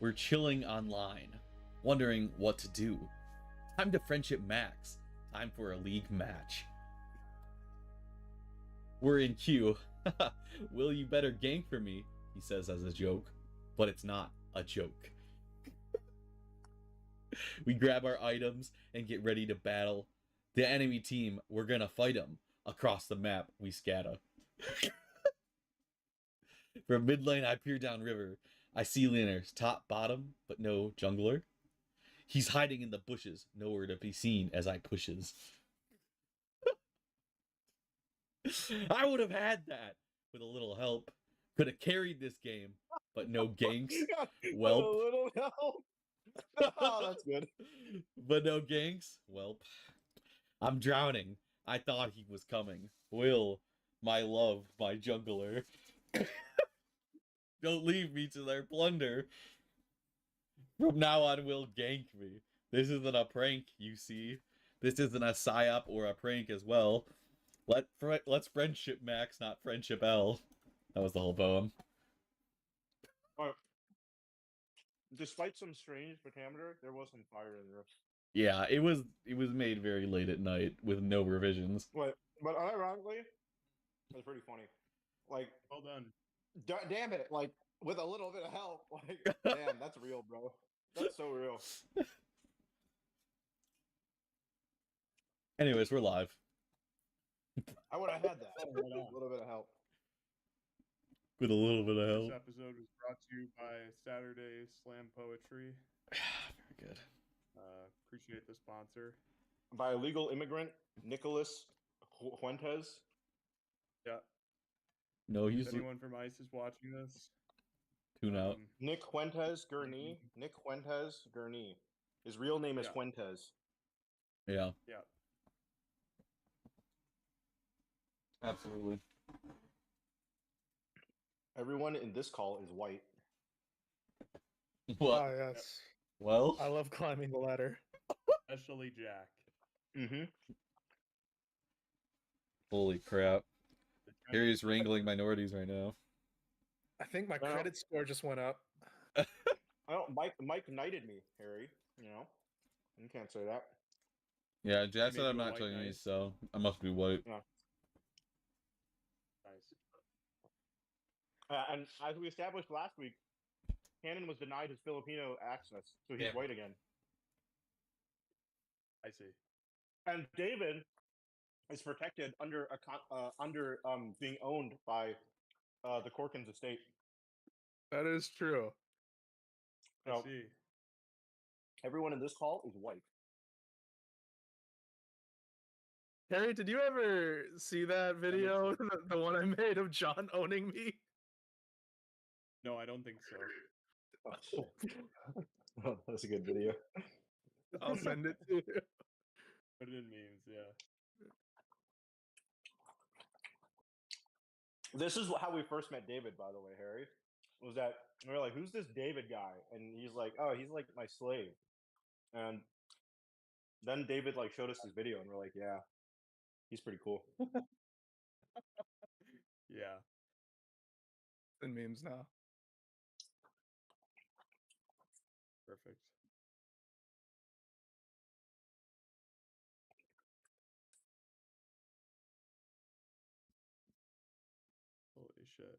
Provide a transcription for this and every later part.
We're chilling online, wondering what to do. Time to friendship max. Time for a league match. We're in queue. Will, you better gank for me, he says as a joke. But it's not a joke. We grab our items and get ready to battle. The enemy team, we're gonna fight them. Across the map, we scatter. From mid lane, I peer down river. I see laners, top, bottom, but no jungler. He's hiding in the bushes, nowhere to be seen as I pushes. I would have had that with a little help. Could have carried this game, but no ganks. Welp. A little help. Oh, that's good. But no ganks. Welp. I'm drowning. I thought he was coming. Will, my love, my jungler. Don't leave me to their plunder. From now on, Will gank me. This isn't a prank, you see. This isn't a psyop or a prank as well. Let's friendship max, not friendship L. That was the whole poem. Despite some strange pentameter, there was some fire in there. Yeah, it was made very late at night with no revisions. But ironically, it's pretty funny. Like, well done. Damn it! Like, with a little bit of help, like, damn, that's real, bro. That's so real. Anyways, we're live. I would have had that with a little bit of help. With a little bit of help. This episode was brought to you by Saturday Slam Poetry. Very good. Appreciate the sponsor. By illegal immigrant Nicholas Fuentes. Yeah. No, he's... If anyone from ICE is watching this, tune out. Nick Fuentes Gurney. Nick Fuentes Gurney. His real name is Fuentes. Yeah. Yeah. Absolutely. Everyone in this call is white. What? Ah, yes. Well? I love climbing the ladder. Especially Jack. Mm-hmm. Holy crap. Harry's wrangling minorities right now. I think my credit score just went up. Mike knighted me, Harry. You know? You can't say that. Yeah, Jack said Maybe I'm a not white Chinese, knight. so I must be white. Yeah. Nice. And as we established last week, Cannon was denied his Filipino access, so he's white again. I see. And David is protected under being owned by the Corkins estate. That is true. I So see. everyone in this call is white. Harry, did you ever see that video, the one I made of John owning me? No, I don't think so. Oh, that's a good video. I'll send it to you. Put it in memes, yeah. This is how we first met David, by the way, Harry. Was that we were like, "Who's this David guy?" And he's like, "Oh, he's like my slave." And then David like showed us his video, and we're like, "Yeah, he's pretty cool." Yeah. In memes now. Perfect. Holy shit.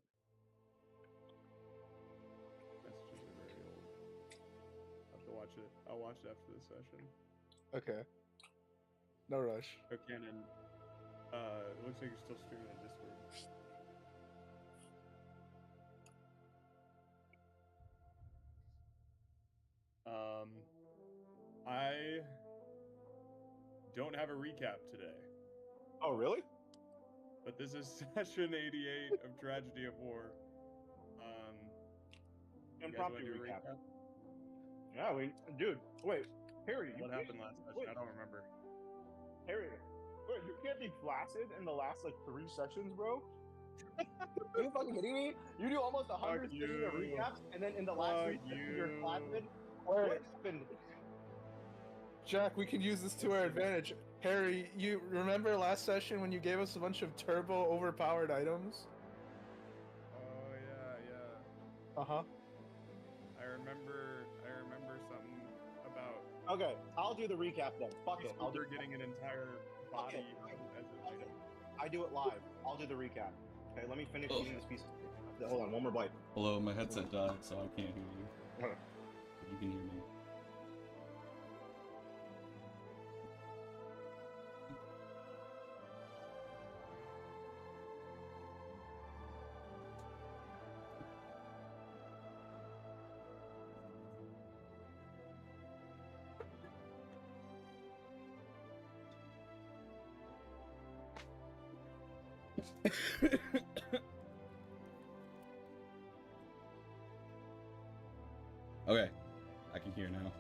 Messages are very old. I'll have to watch it. I'll watch it after this session. Okay. No rush. Oh, Cannon. It looks like you're still streaming on Discord. I don't have a recap today. Oh, really? But this is session 88 of Tragedy of War. You guys wanna Impromptu do a recap. Yeah, dude. Wait, Harry. What happened last session? Wait. I don't remember. Harry, wait, you can't be flaccid in the last like 3 sessions, bro. Are you fucking kidding me? You do almost 100 Fuck sessions of you. recaps, and then in the last 3 Fuck sessions you're you. flaccid. Wait. What happened? Jack, we can use this to our advantage. Harry, you remember last session when you gave us a bunch of turbo overpowered items? Oh, yeah. Uh-huh. I remember Okay, I'll do the recap then. Fuck it. I'll do. They're getting an entire body as an item. I do it live. I'll do the recap. Okay, let me finish Oh. eating this piece. Hold on, one more bite. Hello, my headset died, so I can't hear you. Okay. But you can hear me. Okay, I can hear now.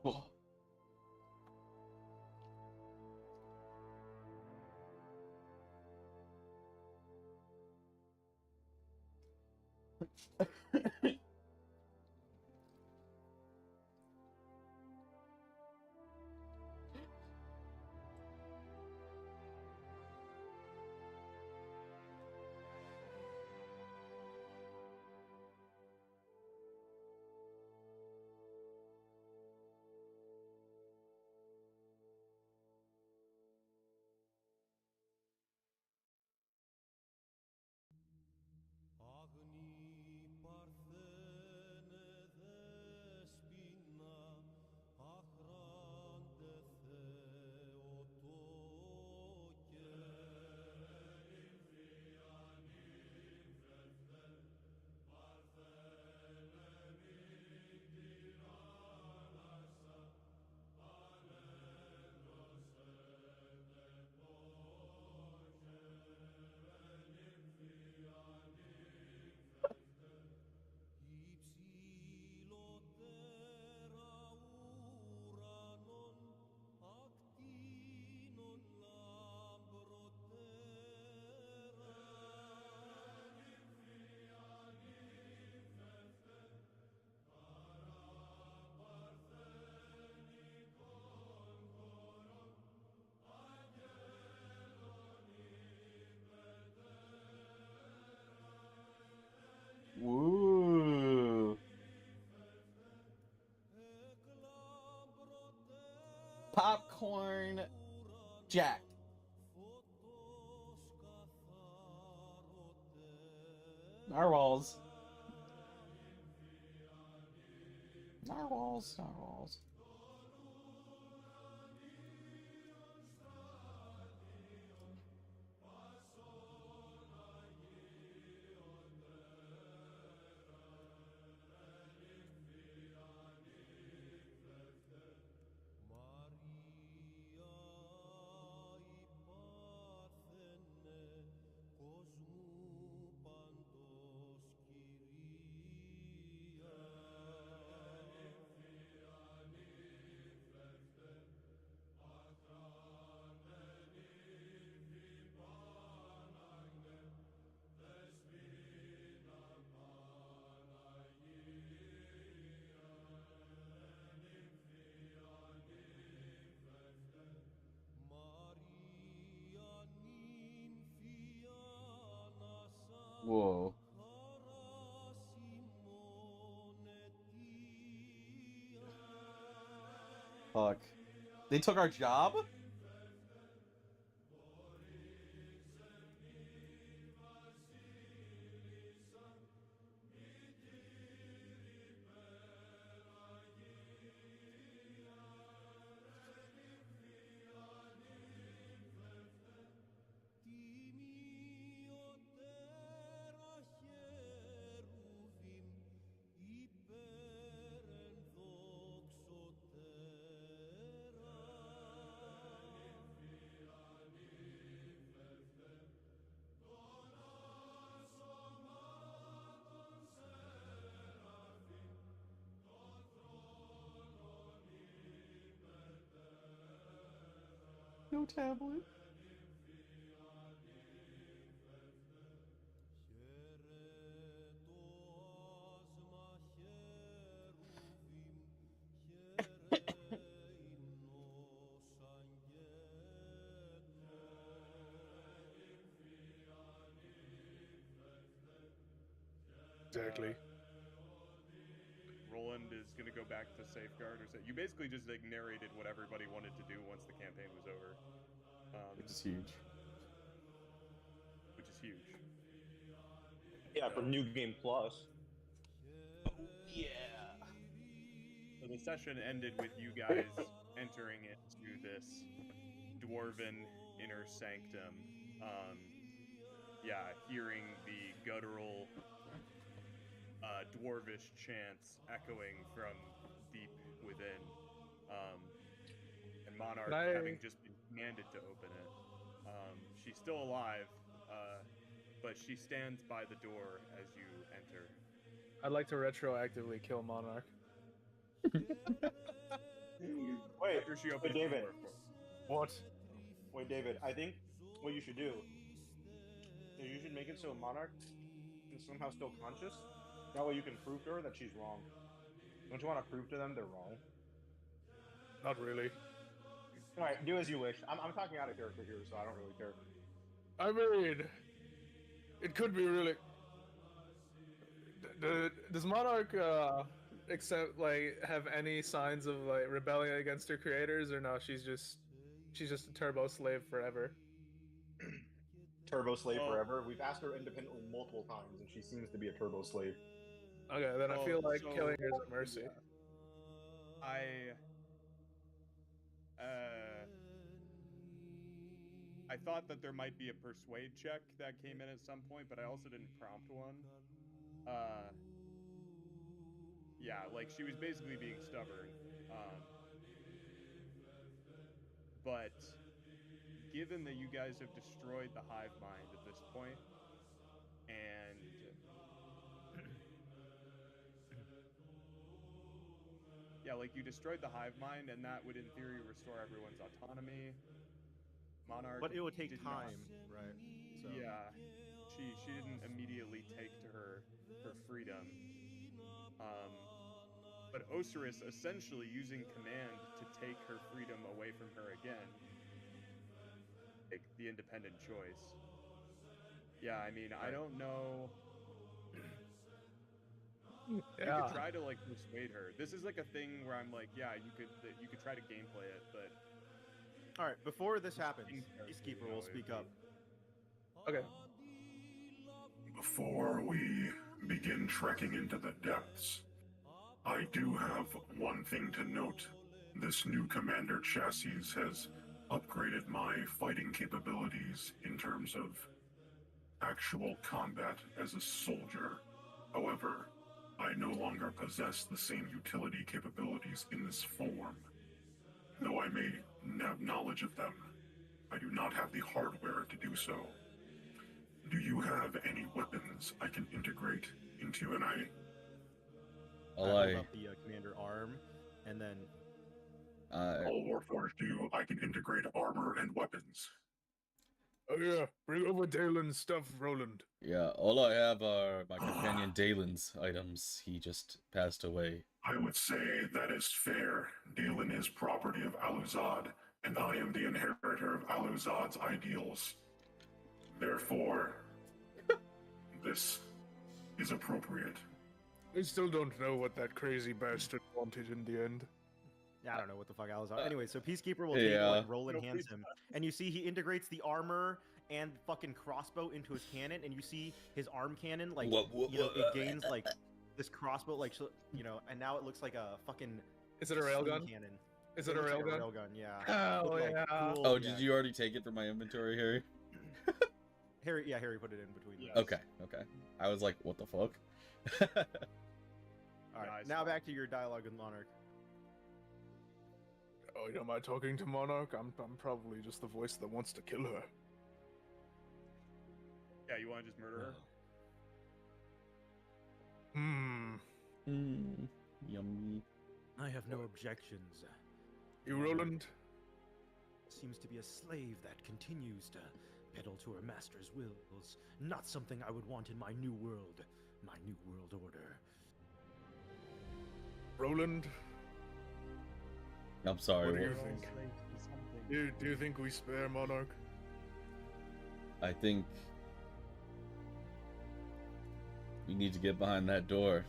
Oh. Agni parthene despina, achrante Theotoke. Ipsilotera uranon, actinon lambrotera. Woo! Popcorn Jack. Narwhals. Narwhals. Narwhals. Maria υπάρθενε κόσμου παντός Κυρία. Fuck. They took our job? τιμιωτέρα χερουβίμ υπέρ No tablet. Exactly. Rolland is gonna go back to safeguard, or you basically just like narrated what everybody wanted to do once the campaign was over, Which is huge. which is huge. Yeah, for New Game Plus. Yeah. So the session ended with you guys entering into this dwarven inner sanctum. Yeah, hearing the guttural dwarvish chants echoing from deep within. And Monarch having just been commanded to open it. She's still alive, but she stands by the door as you enter. I'd like to retroactively kill Monarch. Wait, After she opens the David. door, of course. What? Wait, David. I think what you should do is you should make it so Monarch is somehow still conscious. That way you can prove to her that she's wrong. Don't you want to prove to them they're wrong? Not really. All right, do as you wish. I'm talking out of character here, so I don't really care. I mean, it could be really. Does Monarch accept have any signs of like rebellion against her creators, or no? She's just a turbo slave forever. Turbo slave Well- forever. We've asked her independently multiple times, and she seems to be a turbo slave. Okay, then I Well, feel like so- killing her is a mercy. yeah. I thought that there might be a persuade check that came in at some point, but I also didn't prompt one. Yeah, like she was basically being stubborn. But given that you guys have destroyed the hive mind at this point, and yeah, like you destroyed the hive mind, and that would in theory restore everyone's autonomy. Monarch, But it would take did not- time, right? So Yeah, she didn't immediately take to her freedom. But Ocerus essentially using command to take her freedom away from her again. Like the independent choice. Yeah, I mean, I don't know. You could try to like persuade her. This is like a thing where I'm like, yeah, you could try to gameplay it, but all right, before this happens, in character, Peacekeeper you know, will speak up. Okay. Before we begin trekking into the depths, I do have one thing to note. This new Commander chassis has upgraded my fighting capabilities in terms of actual combat as a soldier. However, I no longer possess the same utility capabilities in this form. Though I may have knowledge of them, I do not have the hardware to do so. Do you have any weapons I can integrate into an eye? I hold up the commander arm, and then All Warforged do, I can integrate armor and weapons. Oh yeah, bring over Daelin's stuff, Rolland. Yeah, all I have are my companion Daelin's items. He just passed away. I would say that is fair. Daelin is property of Aluzad, and I am the inheritor of Aluzad's ideals. Therefore, this is appropriate. I still don't know what that crazy bastard wanted in the end. I don't know what the fuck Alizar. Anyway, so Peacekeeper will take Yeah. what Rolland hands him, and you see he integrates the armor and fucking crossbow into his cannon, and you see his arm cannon like it gains like this crossbow like and now it looks like a fucking Is it a sling railgun? cannon. Is it a looks like railgun? railgun, yeah. Hell With, like, yeah. cool- Oh, yeah. did you already take it from my inventory, Harry? Harry put it in between. Yeah. them. Okay. I was like, what the fuck? All right, Nice. now back to your dialogue with Monarch. Oh, am I talking to Monarch? I'm probably just the voice that wants to kill her. Yeah, you want to just murder her? Yummy. I have no objections. You, Rolland? Seems to be a slave that continues to pedal to her master's wills. Not something I would want in my new world order. Rolland? I'm sorry. What do you what- think? Do you think we spare Monarch? I think we need to get behind that door.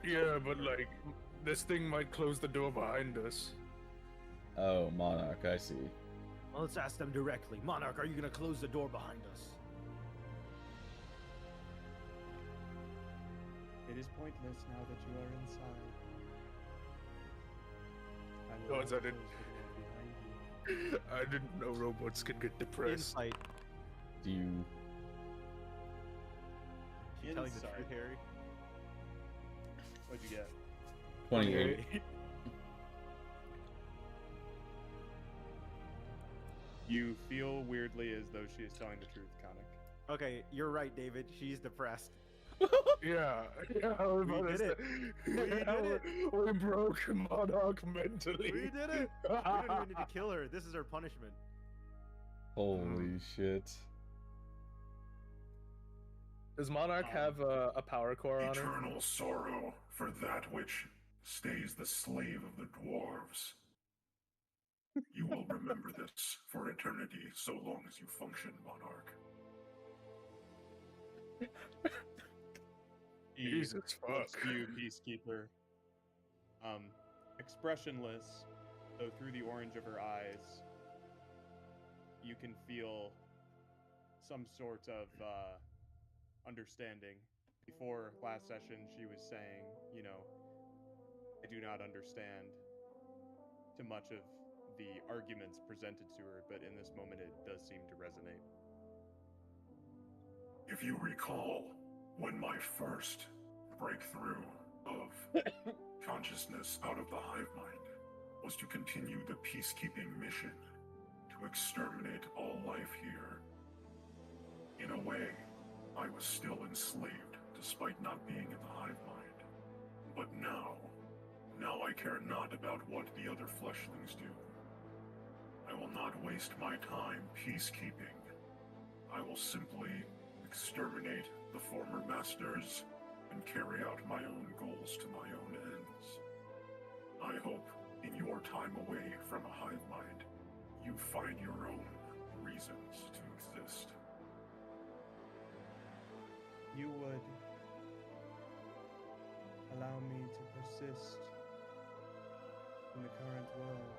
Yeah, but like, this thing might close the door behind us. Oh, Monarch, I see. Well, let's ask them directly. Monarch, are you gonna close the door behind us? It is pointless now that you are inside. I Oh, will is that close it? the door behind you. I didn't know robots could get depressed. Insight. Do you? She's telling the Insight. truth, Harry. What'd you get? 28. You feel weirdly as though she is telling the truth, Khanek. Okay, you're right, David. She's depressed. Yeah, I was We about to did it. say- We did it. We broke Monarch mentally. We did it. We didn't even need to kill her. This is her punishment. Holy shit. Does Monarch have a power core on her? Eternal sorrow for that which stays the slave of the dwarves. You will remember this for eternity, so long as you function, Monarch. Jesus fuck. Looks to you, Peacekeeper. Expressionless, though through the orange of her eyes, you can feel some sort of understanding. Before last session, she was saying, I do not understand too much of the arguments presented to her, but in this moment it does seem to resonate. If you recall, when my first breakthrough of consciousness out of the hive mind was to continue the peacekeeping mission to exterminate all life here, in a way, I was still enslaved despite not being in the hive mind. But now I care not about what the other fleshlings do. I will not waste my time peacekeeping. I will simply exterminate the former masters and carry out my own goals to my own ends. I hope in your time away from a hive mind, you find your own reasons to exist. You would allow me to persist in the current world,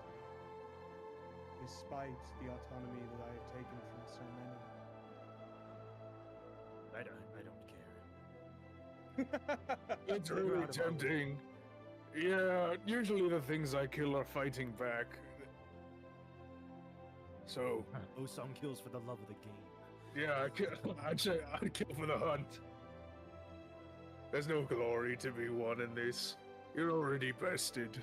despite the autonomy that I have taken from so many. I don't care. It's You're really out of my way. tempting. Yeah, usually the things I kill are fighting back. So, Bosong kills for the love of the game. yeah, I'd kill for the hunt. There's no glory to be won in this. You're already bested.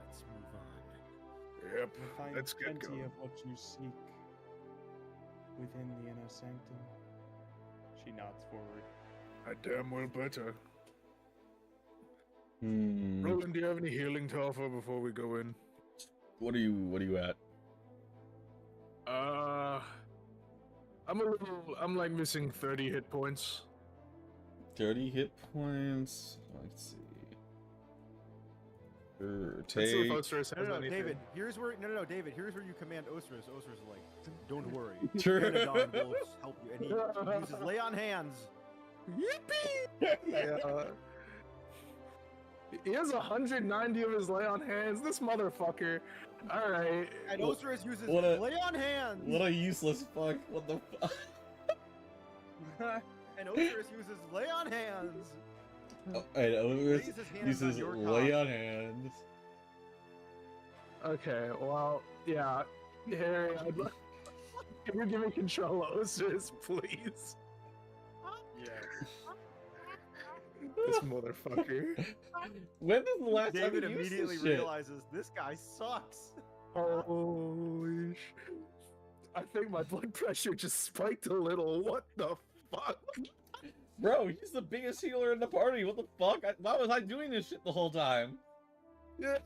Let's move on. Yep, You find let's get plenty going. of what you seek within the inner sanctum. She nods forward. I damn well better. Hmm. Roland, do you have any healing to offer before we go in? What are you at? I'm like missing 30 hit points. 30 hit points. Let's see. Sure, Let's see if take. Ocerus has No, anything. David. Here's where David. Here's where you command Ocerus. Ocerus is like, don't worry. Sure. Anadon will help you, and he uses lay on hands. Yeah. He has 190 of his lay on hands. This motherfucker. All right. And What- Ocerus uses what a- lay on hands. What a useless fuck. What the fuck? And Ocerus uses lay on hands. Alright, Lays his hands uses on your lay cock. on hands. Okay. Well, yeah. Harry, can you give me control of Osiris, please? Yes. This motherfucker. When is the last David time you used immediately this shit? realizes this guy sucks. Holy sh! I think my blood pressure just spiked a little. What the fuck? Bro, he's the biggest healer in the party. What the fuck? Why was I doing this shit the whole time? Yeah.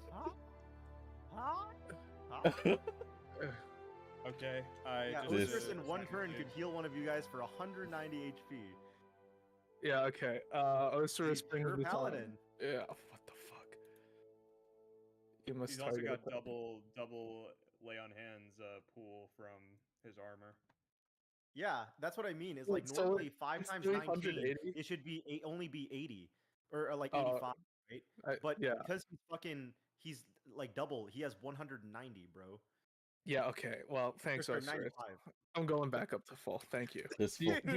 Okay, I Yeah, just This- Ocerus in one second turn page. could heal one of you guys for 190 HP. Yeah. Okay. Osiris He's brings pure the paladin. time. Yeah. What the fuck? You must He's also target got the- double lay on hands pool from his armor. Yeah, that's what I mean. It's Wait, like so normally 5 it's times 19, 380? it should be only be 80 or like Oh, 85, right? But yeah. because he's like double, he has 190, bro. Yeah. Okay. Well, thanks, Or Osiris. 95. I'm going back up to full. Thank you. This Do full.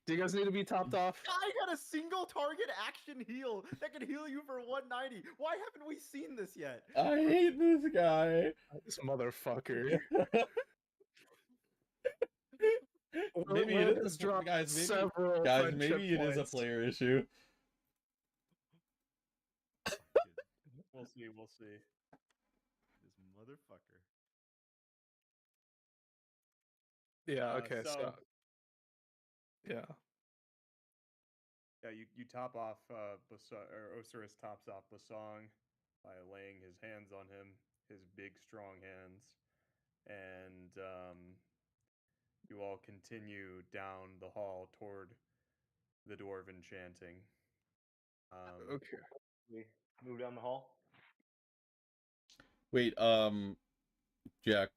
you guys need to be topped off? I got a single target action heal that can heal you for 190. Why haven't we seen this yet? I hate this guy. This motherfucker. Maybe Will it has is a, dropped guys. several Guys, friendship maybe it is a points. player issue. We'll see. We'll see. This motherfucker. Yeah. Okay. So. so- Yeah. Yeah, you top off or Osiris tops off Bosong by laying his hands on him, his big strong hands, and you all continue down the hall toward the dwarven chanting. Okay. We move down the hall. Wait, Jack.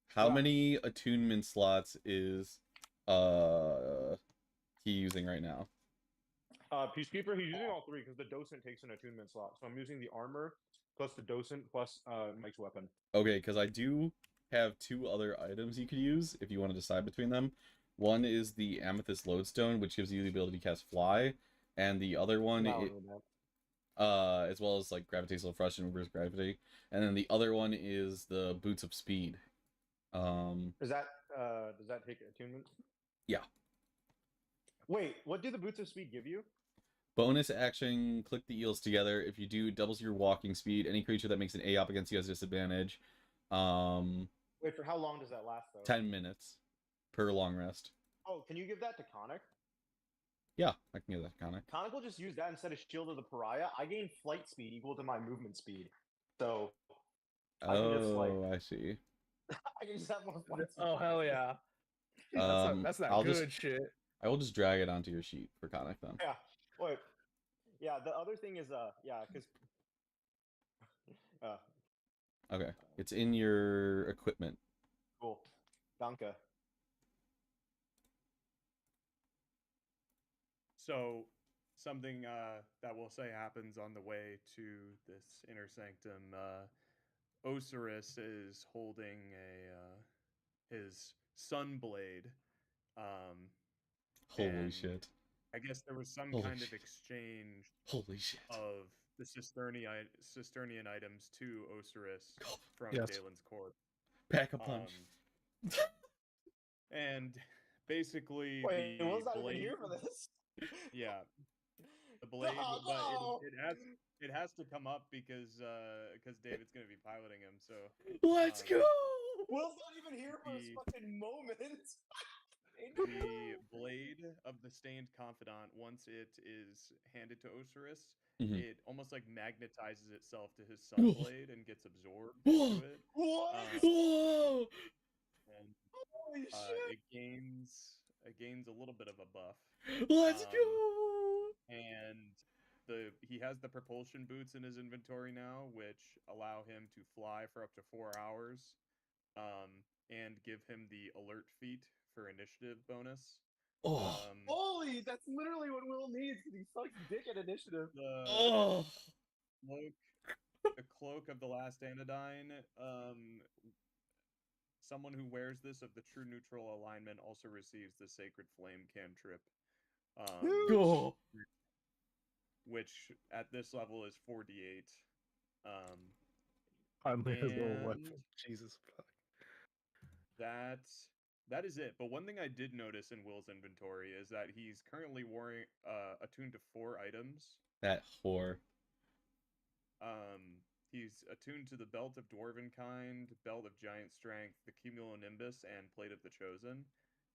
How Yeah. many attunement slots is he using right now? Peacekeeper, he's using all three because the docent takes an attunement slot. So I'm using the armor plus the docent plus Mike's weapon. Okay, because I do have two other items you could use if you want to decide between them. One is the Amethyst Lodestone, which gives you the ability to cast Fly, and the other one, No, as well as like Gravitational Thrust and Reverse Gravity, and then the other one is the Boots of Speed. Is that does that take attunement? Yeah. Wait, what do the boots of speed give you? Bonus action: click the eels together. If you do, it doubles your walking speed. Any creature that makes an AOP against you has disadvantage. Wait, for how long does that last though? 10 minutes per long rest. Oh, can you give that to Khanek? Yeah, I can give that to Khanek. Khanek will just use that instead of Shield of the Pariah. I gain flight speed equal to my movement speed. So I can just, like- Oh, I see. I can just have more flight speed. Oh hell yeah. That's not I'll good just shit. I will just drag it onto your sheet for Khanek then. Yeah. Wait. Yeah, the other thing is yeah, because Okay, it's in your equipment. cool. Danke. So, something that we'll say happens on the way to this inner sanctum. Ocerus is holding his Sunblade. Holy And shit! I guess there was some Holy kind shit. of exchange Holy shit! of the Cisternian items to Ocerus from Yes. Daelin's court. Pack a punch. And basically, Wait, the was I even blade. here for this? Yeah, the blade, No! but it has to come up because David's gonna be piloting him. So Let's go! Will's not even here for this The- fucking moment. the blade of the stained confidant, once it is handed to Ocerus, Mhm. it almost like magnetizes itself to his sunblade and gets absorbed into it. What? Whoa! And Holy shit! it gains a little bit of a buff. Let's Um, go! And he has the propulsion boots in his inventory now, which allow him to fly for up to 4 hours, and give him the alert feat for initiative bonus. Oh. Holy, that's literally what Will needs because he sucks dick at initiative. Oh. The cloak of the last anodyne. Someone who wears this of the true neutral alignment also receives the sacred flame cantrip. Oh. Which at this level is 48. Hardly his little And weapon. Jesus fuck. that is it. But one thing I did notice in Will's inventory is that he's currently wearing attuned to 4 items. That whore. He's attuned to the Belt of Dwarven Kind, Belt of Giant Strength, the Cumulonimbus, and Plate of the Chosen.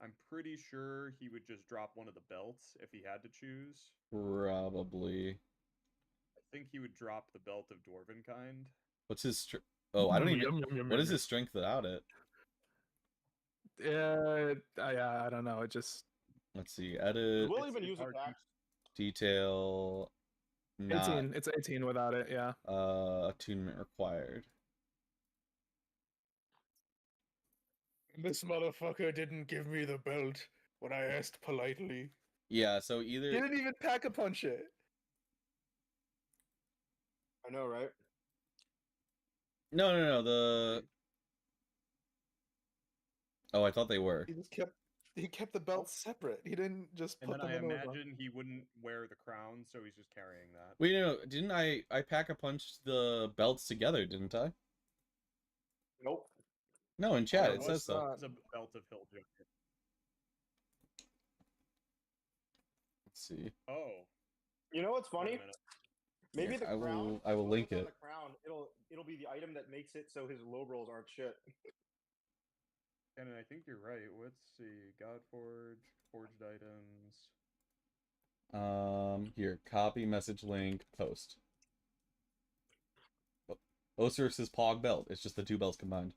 I'm pretty sure he would just drop one of the belts if he had to choose. Probably. I think he would drop the Belt of Dwarven Kind. What's his strength? Oh, I don't even. Yum, yum, yum, What yum, is his strength without it? Yeah, I don't know. It just Let's see. Edit. Will It's- even it's use hard to- attacks. Detail. Not. 18. It's 18 without it. Yeah. Attunement required. This motherfucker didn't give me the belt when I asked politely. Yeah. So He either. didn't even pack a punch it. I know, right? No. The. Oh, I thought they were. He kept the belts separate. He didn't just And put then them I in order. imagine he wouldn't wear the crown, so he's just carrying that. Wait, no. Didn't I pack a punch the belts together? Didn't I? Nope. No, in chat Oh, it says what's so. that? It's a Belt of Hill Giant. Let's see. Oh. You know what's wait a funny? minute. Maybe Yes, the I crown. will- I will if link it's on it. The crown. It'll be the item that makes it so his low rolls aren't shit. And I think you're right. Let's see. Godforge, forged items. Here, copy message link, post. Ocerus's Pog belt. It's just the 2 belts combined.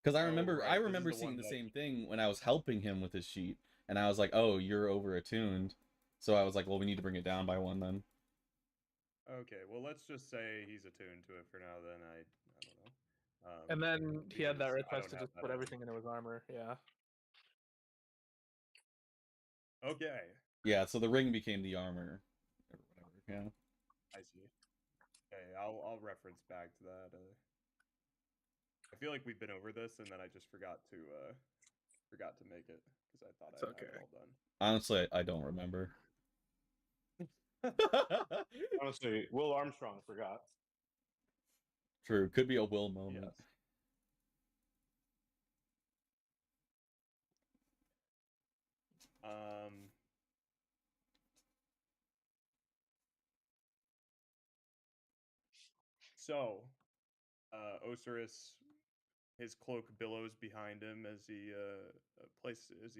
Because I Oh, remember, right, I this is remember the seeing one the that- same thing when I was helping him with his sheet, and I was like, "Oh, you're over attuned." So I was like, "Well, we need to bring it down by 1 then." Okay, well, let's just say he's attuned to it for now. Then I don't know. And then he had that because I request don't to have just that put on. everything into his armor. Yeah. Okay, Yeah. So the ring became the armor, or whatever. Yeah. I see. Okay, I'll reference back to that. I feel like we've been over this, and then I just forgot to make it because I thought It's I had it okay. all done. Honestly, I don't remember. Honestly, Will Armstrong forgot. True. Could be a Will moment. Yes. So, Ocerus, his cloak billows behind him as he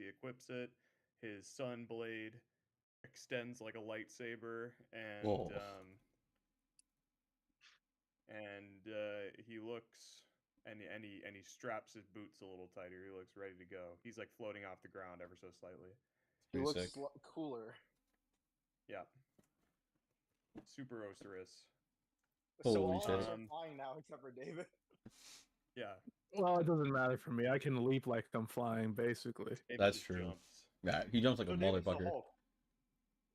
equips it. His sun blade extends like a lightsaber, and Whoa. he looks and he straps his boots a little tighter. He looks ready to go. He's like floating off the ground ever so slightly. He Pretty looks sick. cooler. Yeah. Super Ocerus. So Holy all of us shit. are flying now except for David. Yeah. Well, it doesn't matter for me. I can leap like I'm flying, basically. David That's just true. jumps. Yeah, he jumps like So a David's the motherfucker. Hulk.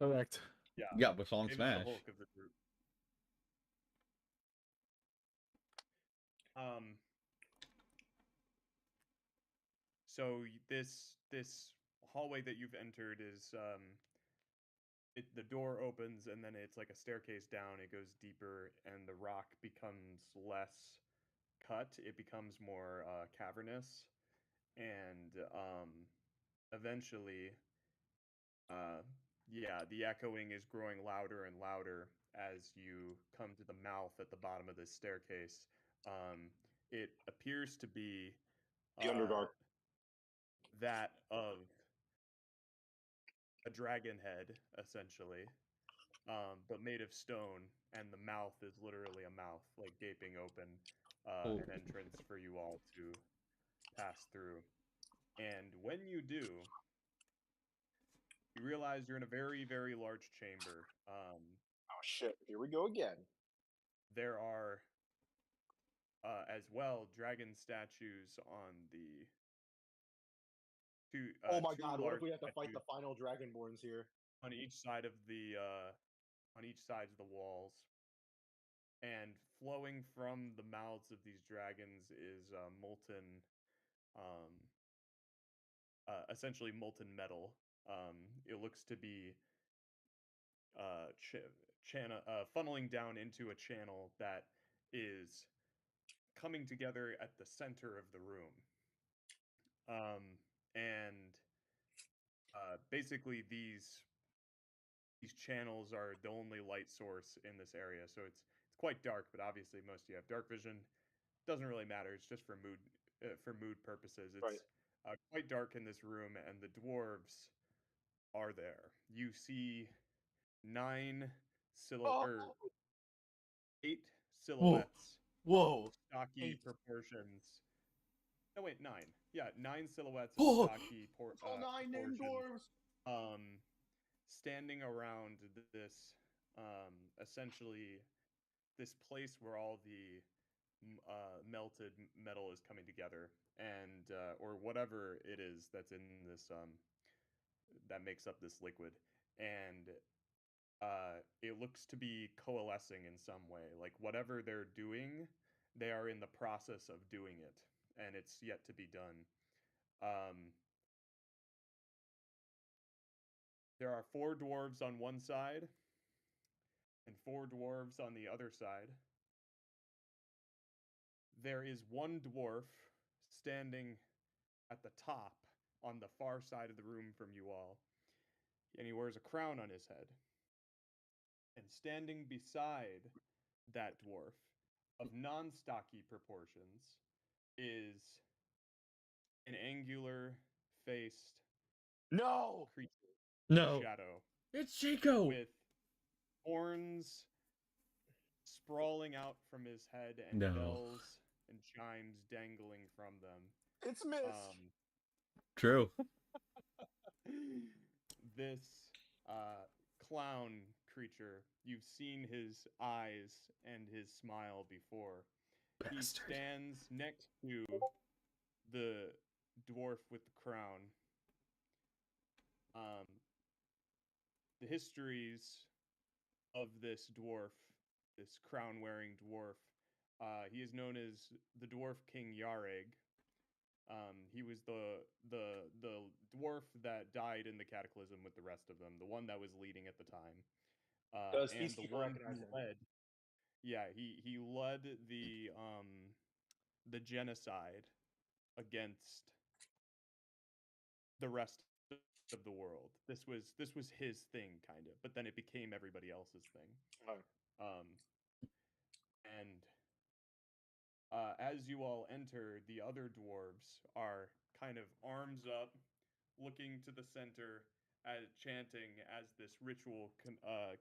Correct. Yeah. Yeah, with Song David's Smash. the Hulk of the group. So this hallway that you've entered is the door opens and then it's like a staircase down. It goes deeper and the rock becomes less cut. It becomes more cavernous, and eventually, the echoing is growing louder and louder as you come to the mouth at the bottom of this staircase. It appears to be The Underdark. that of a dragon head, essentially, but made of stone, and the mouth is literally a mouth, like gaping open, an entrance for you all to pass through. And when you do, you realize you're in a very, very large chamber. Oh shit! Here we go again. There are, as well, dragon statues on the two. Oh my two god, what if large we have to fight statues the final Dragonborns here? on each side of the walls, and flowing from the mouths of these dragons is molten, um, essentially molten metal. It looks to be funneling down into a channel that is coming together at the center of the room. And basically these channels are the only light source in this area, so it's quite dark. But obviously, most of you have dark vision. Doesn't really matter. It's just for mood purposes. It's Right. quite dark in this room, and the dwarves are there. You see 9 Oh, or 8 Whoa. silhouettes, Whoa. stocky 8. proportions. No, wait, 9. Yeah, 9 silhouettes of Oh. stocky All 9 named proportions. dwarves. Standing around this, essentially, this place where all the melted metal is coming together, and or whatever it is that's in this, that makes up this liquid, and it looks to be coalescing in some way. Like whatever they're doing, they are in the process of doing it, and it's yet to be done. There are 4 dwarves on one side and 4 dwarves on the other side. There is one dwarf standing at the top on the far side of the room from you all, and he wears a crown on his head. And standing beside that dwarf, of non-stocky proportions, is an angular-faced No! creature, No. shadow, It's Chico. with horns sprawling out from his head and No. bells and chimes dangling from them. It's Mist! True. This clown creature, you've seen his eyes and his smile before. He Bastard. stands next to the dwarf with the crown. The histories of this dwarf, this crown-wearing dwarf, he is known as the Dwarf King Yareg. He was the dwarf that died in the Cataclysm with the rest of them, the one that was leading at the time, Does and the Feastkeeper one recognize who him? led. Yeah, he led the genocide against the rest of the world. This was his thing, kind of, but then it became everybody else's thing. Right. And as you all enter, the other dwarves are kind of arms up, looking to the center, chanting as this ritual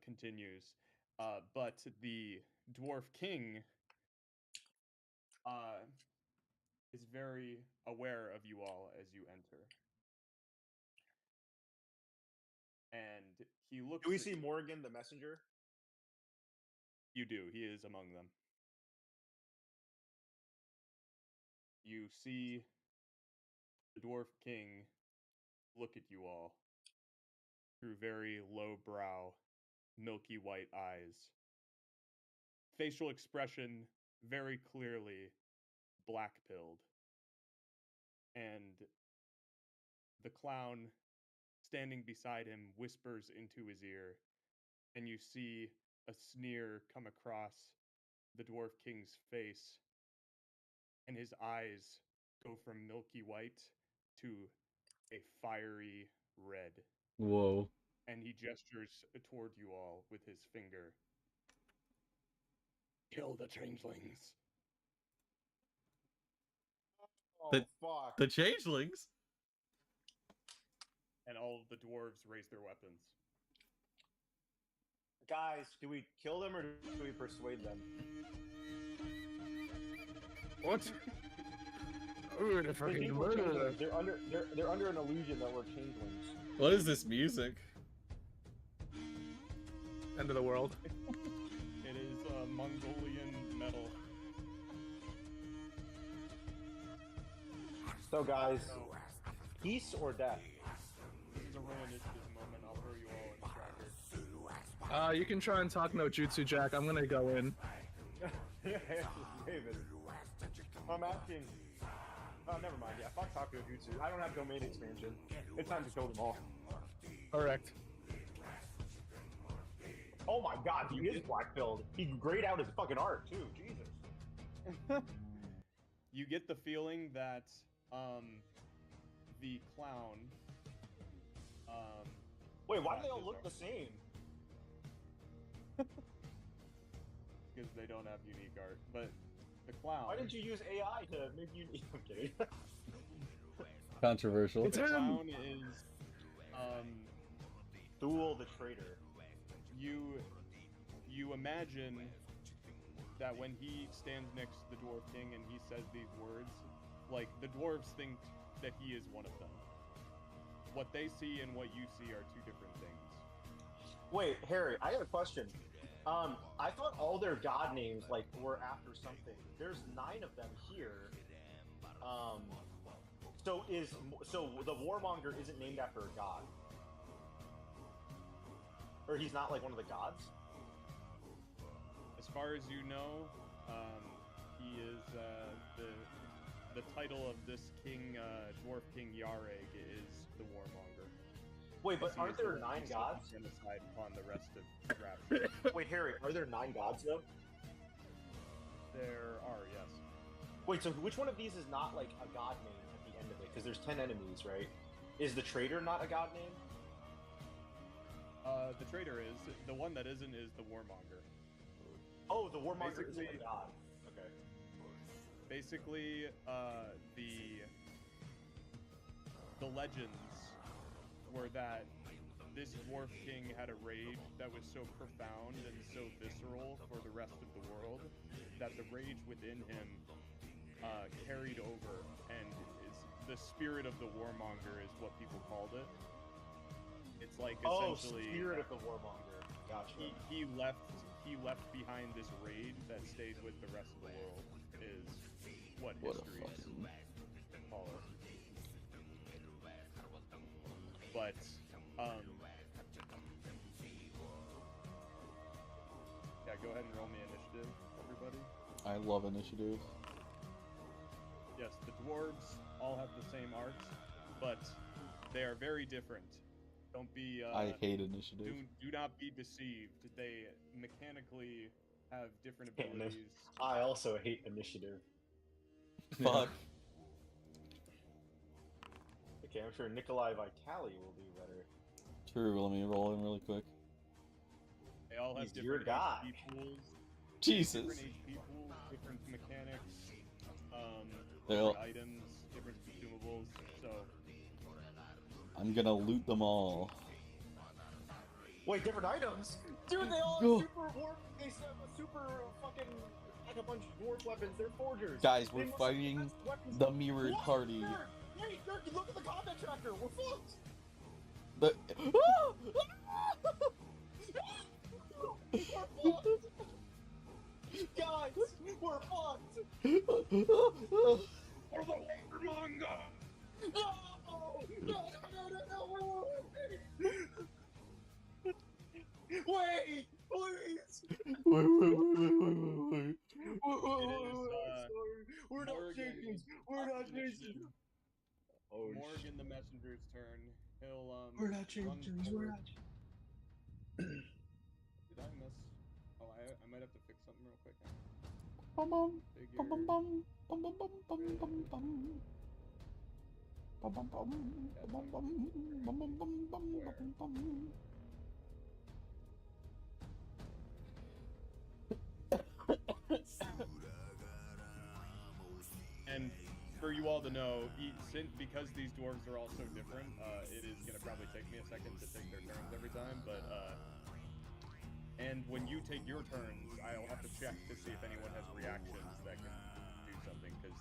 continues. But the dwarf king is very aware of you all as you enter. And he looks Do we at see you. Morgan the messenger? You do. He is among them. You see the dwarf king look at you all through very low brow, milky white eyes. Facial expression very clearly black-pilled. And the clown standing beside him whispers into his ear, and you see a sneer come across the dwarf king's face, and his eyes go from milky white to a fiery red. Whoa. And he gestures toward you all with his finger. Kill the changelings. Oh, The- fuck. The changelings? And all of the dwarves raise their weapons. Guys, do we kill them or do we persuade them? What? We're gonna They fucking think we're murder changelings. them. They're under an illusion that we're changelings. What is this music? End of the world. It is Mongolian metal. So guys, Peace or death? This is a roll initiative moment. I'll throw you all in the tracker. You can try and talk no jutsu, Jack. I'm gonna go in. David. I'm asking. Oh, never mind. Yeah, fuck Taco Jutsu. I don't have domain expansion. It's time to kill them all. Correct. Oh my god, he is black-pilled. He grayed out his fucking art, too. Jesus. You get the feeling that the clown. Wait, why do they all look the same? Because they don't have unique art, but the clown. Why didn't you use AI to make you... Okay. Controversial. The clown is Huul the traitor. You imagine that when he stands next to the Dwarf King and he says these words, like, the dwarves think that he is one of them. What they see and what you see are two different things. Wait, Harry, I have a question. I thought all their god names, like, were after something. There's 9 of them here. So the Warmonger isn't named after a god? Or he's not, like, one of the gods? As far as you know, he is the title of this king, Dwarf King Yareg, is the Warmonger. Wait, but He aren't is the there one 9 who gods? set genocide upon the rest of Rapture. Wait, Harry, are there 9 gods, though? There are, yes. Wait, so which one of these is not, like, a god name at the end of it? Because there's 10 enemies, right? Is the traitor not a god name? The traitor is. The one that isn't is the Warmonger. Oh, the Warmonger isn't Basically- a god. Okay. Basically, the legends were that this dwarf king had a rage that was so profound and so visceral for the rest of the world that the rage within him carried over, and is the spirit of the Warmonger is what people called it. It's like essentially Spirit of the Warmonger. Gotcha. he left behind this rage that stayed with the rest of the world is what What a history fucking... call it. But yeah, go ahead and roll me initiative, everybody. I love initiative. Yes, the dwarves all have the same art, but they are very different. Don't be I hate initiative. do not be deceived. They mechanically have different Damn it. abilities. I also hate initiative. Fuck. Okay, I'm sure Nikolai Vitali will do better. True, let me roll in really quick. They all have He's your different guy. HP pools, Jesus. different HP pools, different mechanics, They're all- different items, different consumables. So I'm gonna loot them all. Wait, different items? Dude, they all Go. have super warp. They have a super fucking like a bunch of dwarf weapons. They're forgers. Guys, They we're must have fighting best weapons. the mirrored What? party. Nerd! Wait, nerd, look at the combat tracker. We're fucked. The... We're fucked. Guys, we're fucked. We're the Warmonger. No! No! Wait, please. Wait. We're not Morgan- changing. We're not changing. Oh, Morgan, the messenger's turn. He'll We're not changing. run We're forward. not. Did I miss? Oh, I might have to fix something real quick. Bum bum Figure. bum bum bum bum bum bum bum bum bum. Bum bum bum bum bum bum bum bum bum bum. And for you all to know, because these dwarves are all so different, it is gonna probably take me a second to take their turns every time. But and when you take your turns, I'll have to check to see if anyone has reactions that can do something, because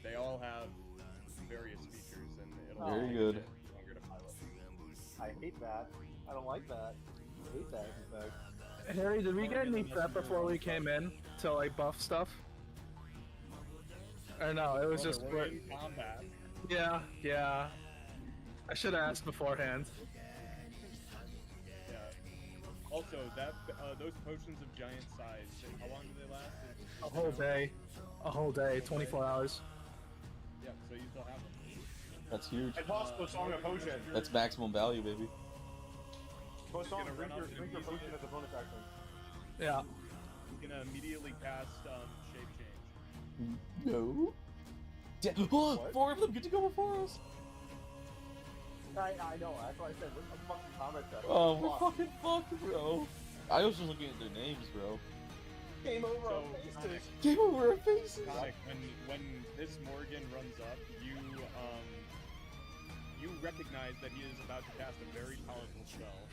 they all have various features, and it'll Very take good. a bit longer to pilot. I hate that. I don't like that. I hate that. In fact. Harry, did we get any prep before we came in to like buff stuff? Or no, it was Brother, just we're in combat. yeah. I should have asked beforehand. Yeah. Also, that those potions of giant size, how long do they last? A whole day. A whole day, 24 hours. Yeah, so you still have them. That's huge. And toss Bosong a potion. That's maximum value, baby. Bosong, gonna run up drink and your use potion it. as a bonus action. Yeah. He's gonna immediately cast shape change. No. Oh, What? 4 of them get to go before us. I know, that's why I said, where's the fucking comment section? Oh, we're fucking fucked, bro. I was just looking at their names, bro. Game over So, on faces. Game over our faces. Khanek, when this Morgan runs up, you recognize that he is about to cast a very powerful spell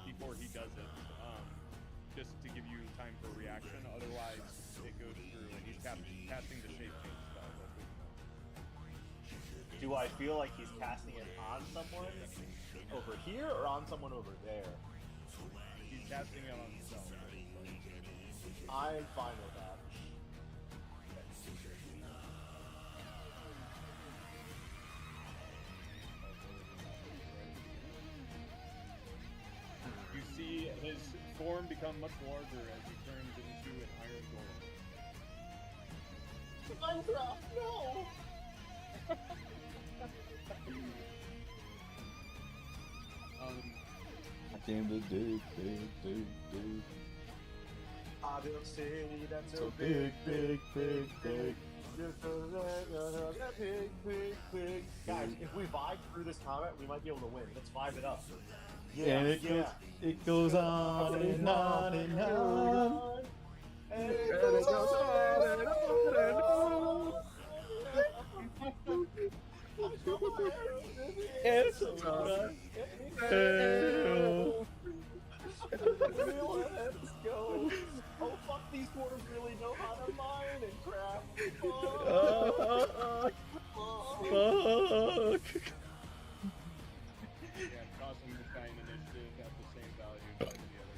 before he does it, just to give you time for reaction. Otherwise, it goes through, and he's casting the shape change spell. Do I feel like he's casting it on someone over here or on someone over there? He's casting it on himself. I'm fine with that. You see his form become much larger as he turns into an iron golem. Minecraft, no! Came to dig. I built a city that's So big. Big. Guys, if we vibe through this comment, we might be able to win. Let's vibe it up. And it goes on and on and on. And it goes on and on and on. It's Let's go. Oh fuck, these dwarves really know how to mine and craft. Fuck. Yeah, tossing this guy in initiative at the same value as the other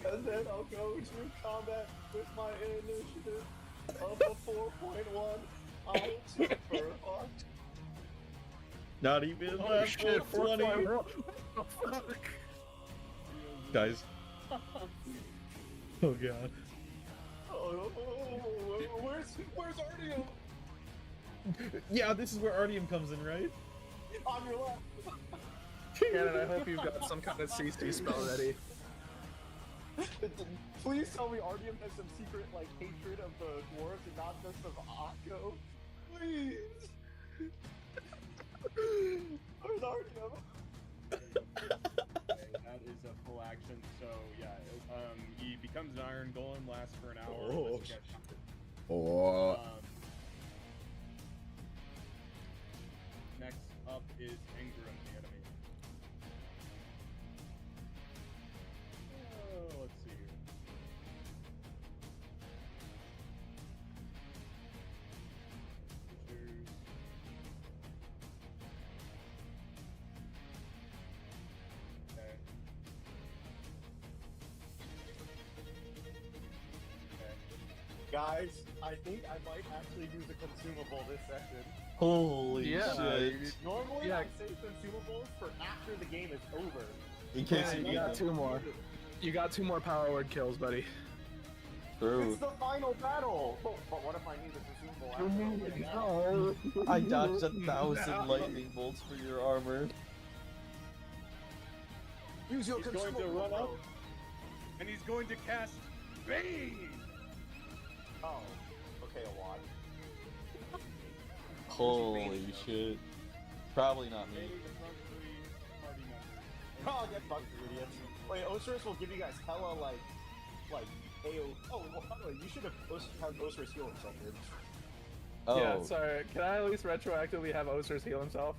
guy. And then I'll go to combat with my initiative of a 4.1. I'm super fucked. Not even Oh that shit, 420. Oh, fuck. Guys. Oh god. Oh, where's Artium? Yeah, this is where Artium comes in, right? On your left. Cannon, I hope you've got some kind of CC spell ready. Please tell me Artium has some secret like hatred of the dwarves and not just of Akko. Please. Where's Artium? Okay, that is a full action, so yeah, he becomes an iron golem, lasts for an hour. Oh. unless he gets shot. Oh. Next up is Engram, the enemy. Let's see here. Pictures. Okay. Okay. Guys, I think I might actually use a consumable this session. Holy Yeah, shit. Normally Yeah. I save consumables for after the game is over. In case Yeah, you you need got them. 2 more. You got 2 more power word kills, buddy. True. It's the final battle! But what if I need the consumable after? I dodged 1,000 lightning bolts for your armor. Use your He's going to consumable. run up, and he's going to cast Bane! Oh, okay, a lot. Holy shit. Probably not me. Bane the front 3 party members. Oh, get fucked, you idiots. Wait, Ocerus will give you guys hella, like AO. Oh, well, by the way, you should have Ocerus heal himself, dude. Oh. Yeah, sorry. Can I at least retroactively have Ocerus heal himself?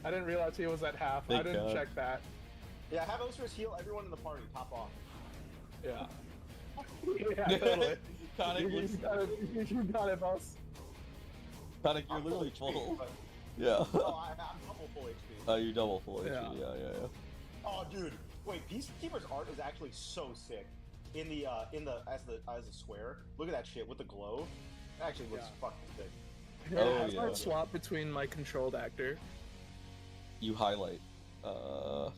I didn't realize he was at half. I Thank didn't God. check that. Yeah, have Ocerus heal everyone in the party, top off. Yeah. Yeah, totally. Khanek, You got it, boss. Khanek, you're I'm literally full full. HP, but- Yeah. No, I'm double full HP. Oh, you're double full HP. Yeah. Yeah. Oh, dude. Wait, Peacekeeper's art is actually so sick. in the as a square. Look at that shit with the glow. It actually looks fucking sick. Yeah, Oh, how do I yeah. swap between my controlled actor? You highlight. Yeah,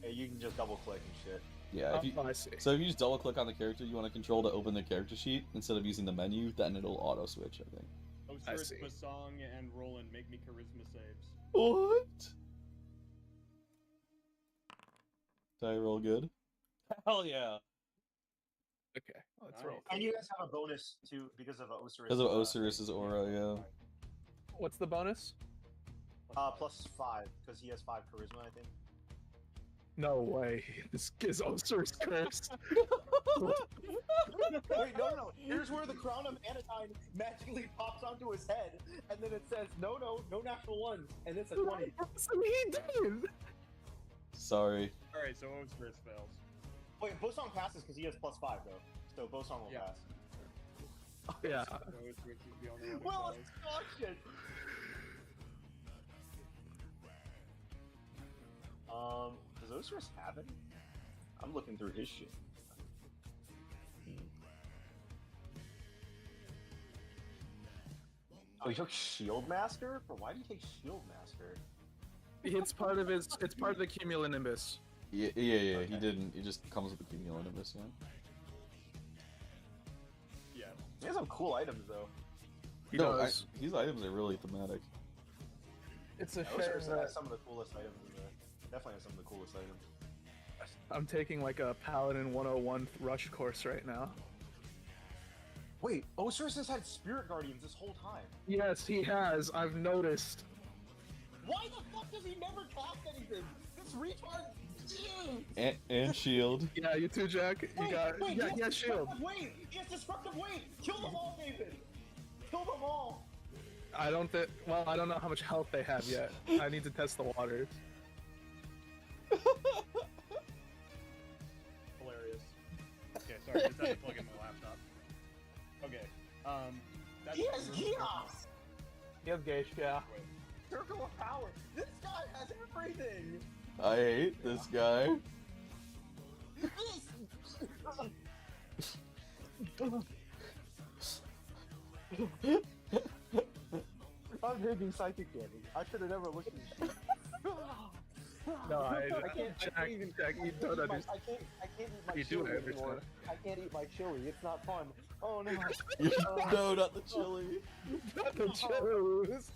you can just double click and shit. Yeah. If you, Oh, I see. so if you just double click on the character you want to control to open the character sheet instead of using the menu, then it'll auto switch. I think. Ocerus, see. Bosong, and Rolland make me charisma saves. What? Did I roll good? Hell yeah. Okay, let's Nice. roll. And you guys have a bonus too because of Ocerus. Because of Ocerus's aura, yeah. What's the bonus? Plus 5 because he has 5 charisma, I think. No way. This is Ocerus cursed. Wait, no. Here's where the crown of Anodine magically pops onto his head, and then it says, no natural ones, and it's a 20. He did. Sorry. Alright, so Ocerus fails. Wait, Bosong passes because he has plus 5 though, so Bosong will Yeah. pass. Yeah. So Ocerus is the only one who Well, fails. it's caution. Does Ocerus have it? I'm looking through his shit. Oh, he took Shield Master? But why did he take Shield Master? It's part of his. It's part of the cumulonimbus. Yeah, he Okay. didn't. It just comes with the cumulonimbus, yeah. Yeah. He has some cool items though. He No, does. these items are really thematic. It's a shame Ocerus that has some of the coolest items in there. Definitely has some of the coolest items. I'm taking like a Paladin 101 rush course right now. Wait, Ocerus has had Spirit Guardians this whole time. Yes, he has. I've noticed. Why the fuck does he never cast anything? This retard. And shield. Yeah, you too, Jack. You got. Yeah, he has shield. Wait, he has destructive weight. Kill them all, David. Kill them all. I don't think. Well, I don't know how much health they have yet. I need to test the waters. Hilarious. Okay, sorry, just had to plug in my laptop. Okay, that's He has Geos. He has Geish, yeah. Wait. Circle of Power. This guy has everything. I hate this guy. I'm taking psychic damage. I should have never looked at this shit. No, I can't Jack, even. Jack, you don't I understand. can't eat my You do chili it every anymore. time. I can't eat my chili. It's not fun. Oh no. No, not the chili. Not the chose.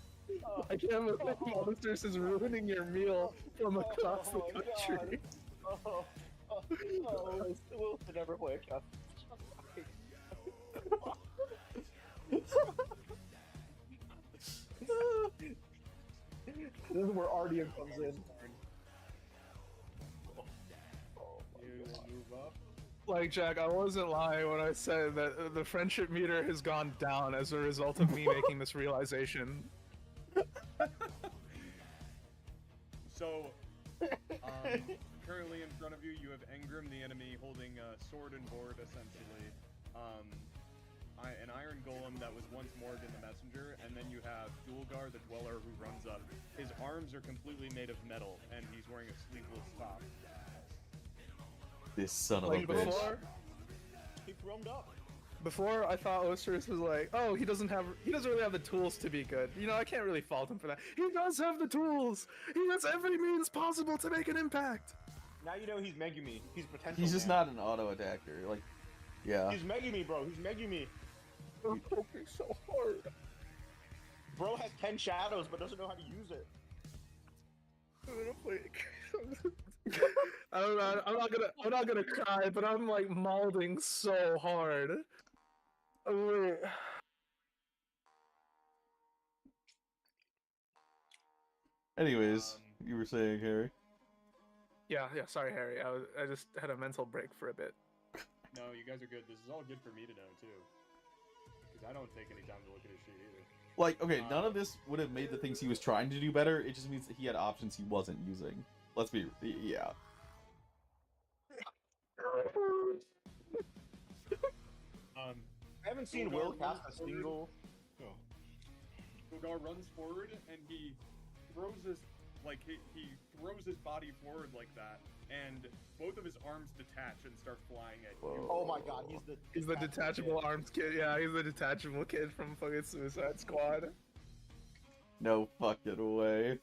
I can't believe Monsters is ruining your meal from across the Oh my country. God. We'll never play a cup. This is where Ardian comes in. You will move up. Like, Jack, I wasn't lying when I said that the friendship meter has gone down as a result of me making this realization. So, currently in front of you, you have Engrim, the enemy, holding a sword and board, essentially. An iron golem that was once Morgan the messenger, and then you have Dulgar, the dweller, who runs up. His arms are completely made of metal, and he's wearing a sleeveless top. This son of a Like bitch. before, He thrummed up. before I thought Ocerus was like, oh, he doesn't really have the tools to be good. You know, I can't really fault him for that. He does have the tools. He has every means possible to make an impact. Now you know he's Megumi. He's potential. He's just man. not an auto attacker. Like, yeah. He's Megumi, bro. He's Megumi. I'm poking so hard. Bro has 10 shadows, but doesn't know how to use it. I'm gonna play. I don't know. I'm not gonna cry, but I'm like moulding so hard. Oh, wait. Anyways, you were saying, Harry? Yeah. Sorry, Harry. I just had a mental break for a bit. No, you guys are good. This is all good for me to know, too. Because I don't take any time to look at his sheet either. Like, okay, none of this would have made the things he was trying to do better. It just means that he had options he wasn't using. Let's be, yeah. I haven't seen Will cast a single. Dulgar runs forward, and he throws this like he throws his body forward like that, and both of his arms detach and start flying at you. Oh my god, He's the detachable arms kid. Yeah, he's the detachable kid from fucking Suicide Squad. No fucking way.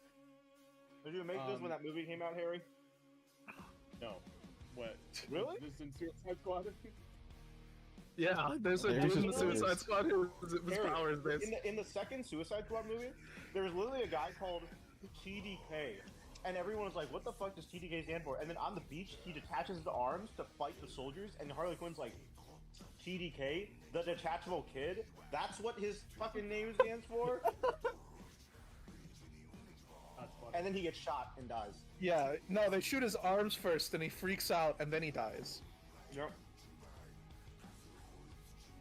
Did you make this when that movie came out, Harry? No. What? Really? This in Suicide Squad? Yeah, there's a There's dude in the just- Suicide Squad whose Harry, power is this. in the second Suicide Squad movie, there was literally a guy called TDK, and everyone was like, "What the fuck does TDK stand for?" And then on the beach, he detaches his arms to fight the soldiers, and Harley Quinn's like, "TDK, the detachable kid? That's what his fucking name stands for?" That's funny. And then he gets shot and dies. Yeah, no, they shoot his arms first, and he freaks out, and then he dies. Yep.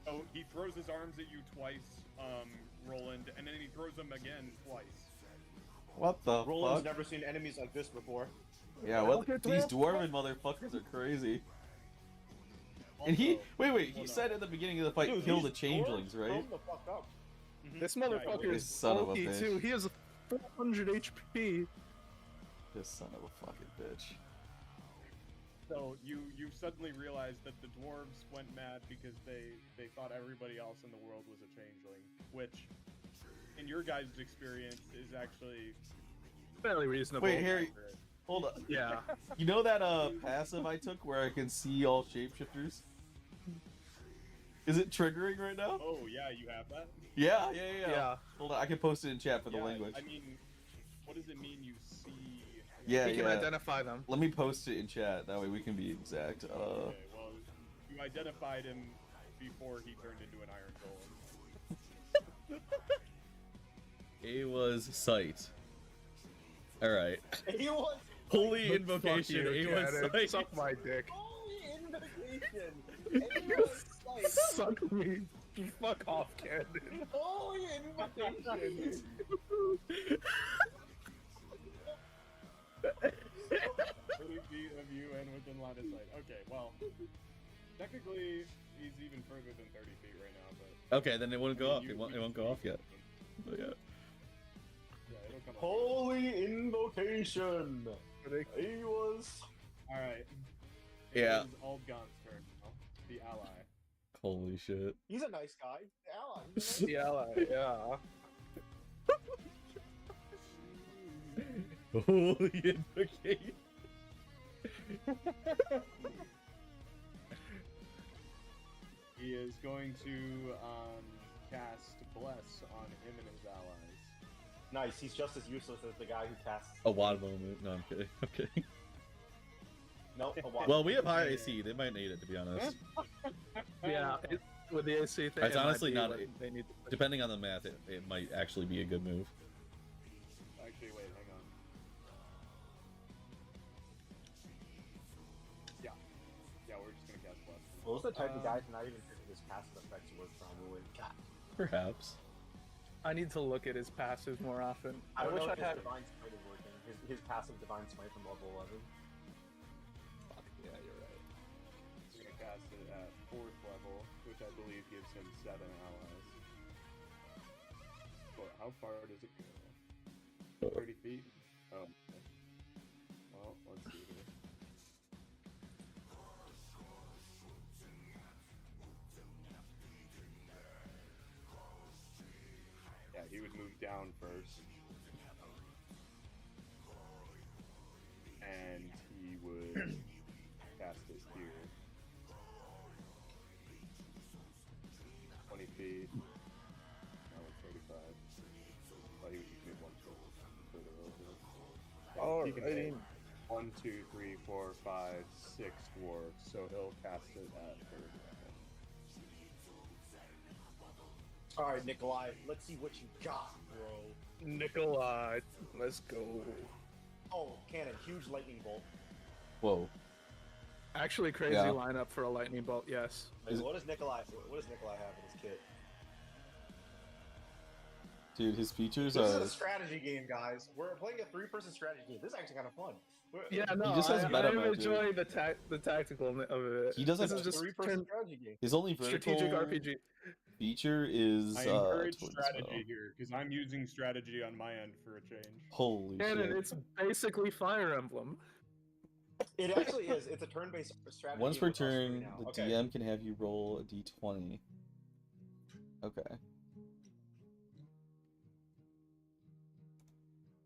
Oh, he throws his arms at you twice, Rolland, and then he throws them again twice. What the Roland's fuck? never seen enemies like this before. Yeah, what? Okay, These dwarf. dwarven motherfuckers are crazy. And he, Also, wait, he hold said on. at the beginning of the fight, Dude, kill these the changelings, dwarves right? grown the fuck up. This Yeah, motherfucker This is son of a bulky bitch. too. He has 400 HP. This son of a fucking bitch. So you suddenly realize that the dwarves went mad because they thought everybody else in the world was a changeling, which, in your guys' experience, is actually Fairly reasonable. Wait, Harry, accurate. hold on. Yeah. You know that passive I took where I can see all shapeshifters? Is it triggering right now? Oh yeah, you have that. Yeah. Yeah. Hold on, I can post it in chat for the Yeah, language. I mean, what does it mean you see? Yeah, He can yeah. identify them. Let me post it in chat. That way we can be exact. Okay, well, you identified him before he turned into an iron golem. Aewa's sight. All right. He was Holy Fuck invocation. you, Aewa's Khanek. sight. Suck my dick. holy invocation. He was like, Suck me. Fuck off, Cannon. holy invocation. 30 feet of you and within line of sight. Okay, well, technically he's even further than 30 feet right now, but Okay, then it won't go I off. mean, It won't go off yet. But yeah. Yeah, it'll come up. Holy invocation. He was. All right. Yeah. It is Aldgon's turn now. The ally. Holy shit. He's a nice guy. Ally. He's a nice Yeah, like, yeah. Holy invocation. He is going to cast Bless on him and his allies. Nice. He's just as useless as the guy who casts. A WAD moment. No, I'm kidding. I'm kidding. Nope. A water. Well, we have high AC. They might need it, to be honest. Yeah, with the AC thing. It's it might honestly be not- what They need to Depending on the math, it might actually be a good move. Actually, wait, hang on. Yeah, we're just gonna cast Bless. Those are the type of guys not even thinking his passive effects work probably. God. Perhaps. I need to look at his passives more often. I wish don't know I if had. his divine smite is working. His passive divine smite from level 11. Fuck, yeah, you're right. We're gonna cast it at 4th level, which I believe gives him 7 allies. But how far does it go? 30 feet? Oh. Okay. Well, let's see here. Yeah, he would move down first. And he would cast it here. 20 feet. Now it's 35. Oh, he would just move one foot further over. Yeah, he can Alrighty. hit 1, 2, 3, 4, 5, 6 dwarves, so he'll cast it at 3rd level. Alright, Nikolai, let's see what you got, bro. Nikolai, let's go. Oh, cannon, huge lightning bolt. Whoa. Actually, crazy Yeah. lineup for a lightning bolt. Yes. Wait, Is it- what does Nikolai have in his kit? Dude, his features This is are... a strategy game, guys. We're playing a 3-person strategy game. This is actually kind of fun. Yeah, no, just has I meta am mode, dude. enjoying the tactical of it. He doesn't- This is just 3-person strategy game. His only vertical... strategic RPG. Feature is I encourage twin strategy spell. here because I'm using strategy on my end for a change. Holy Cannon, shit. it's basically Fire Emblem. It actually is. It's a turn-based strategy. Once per with us three turn, now. the Okay. DM can have you roll a d20. Okay.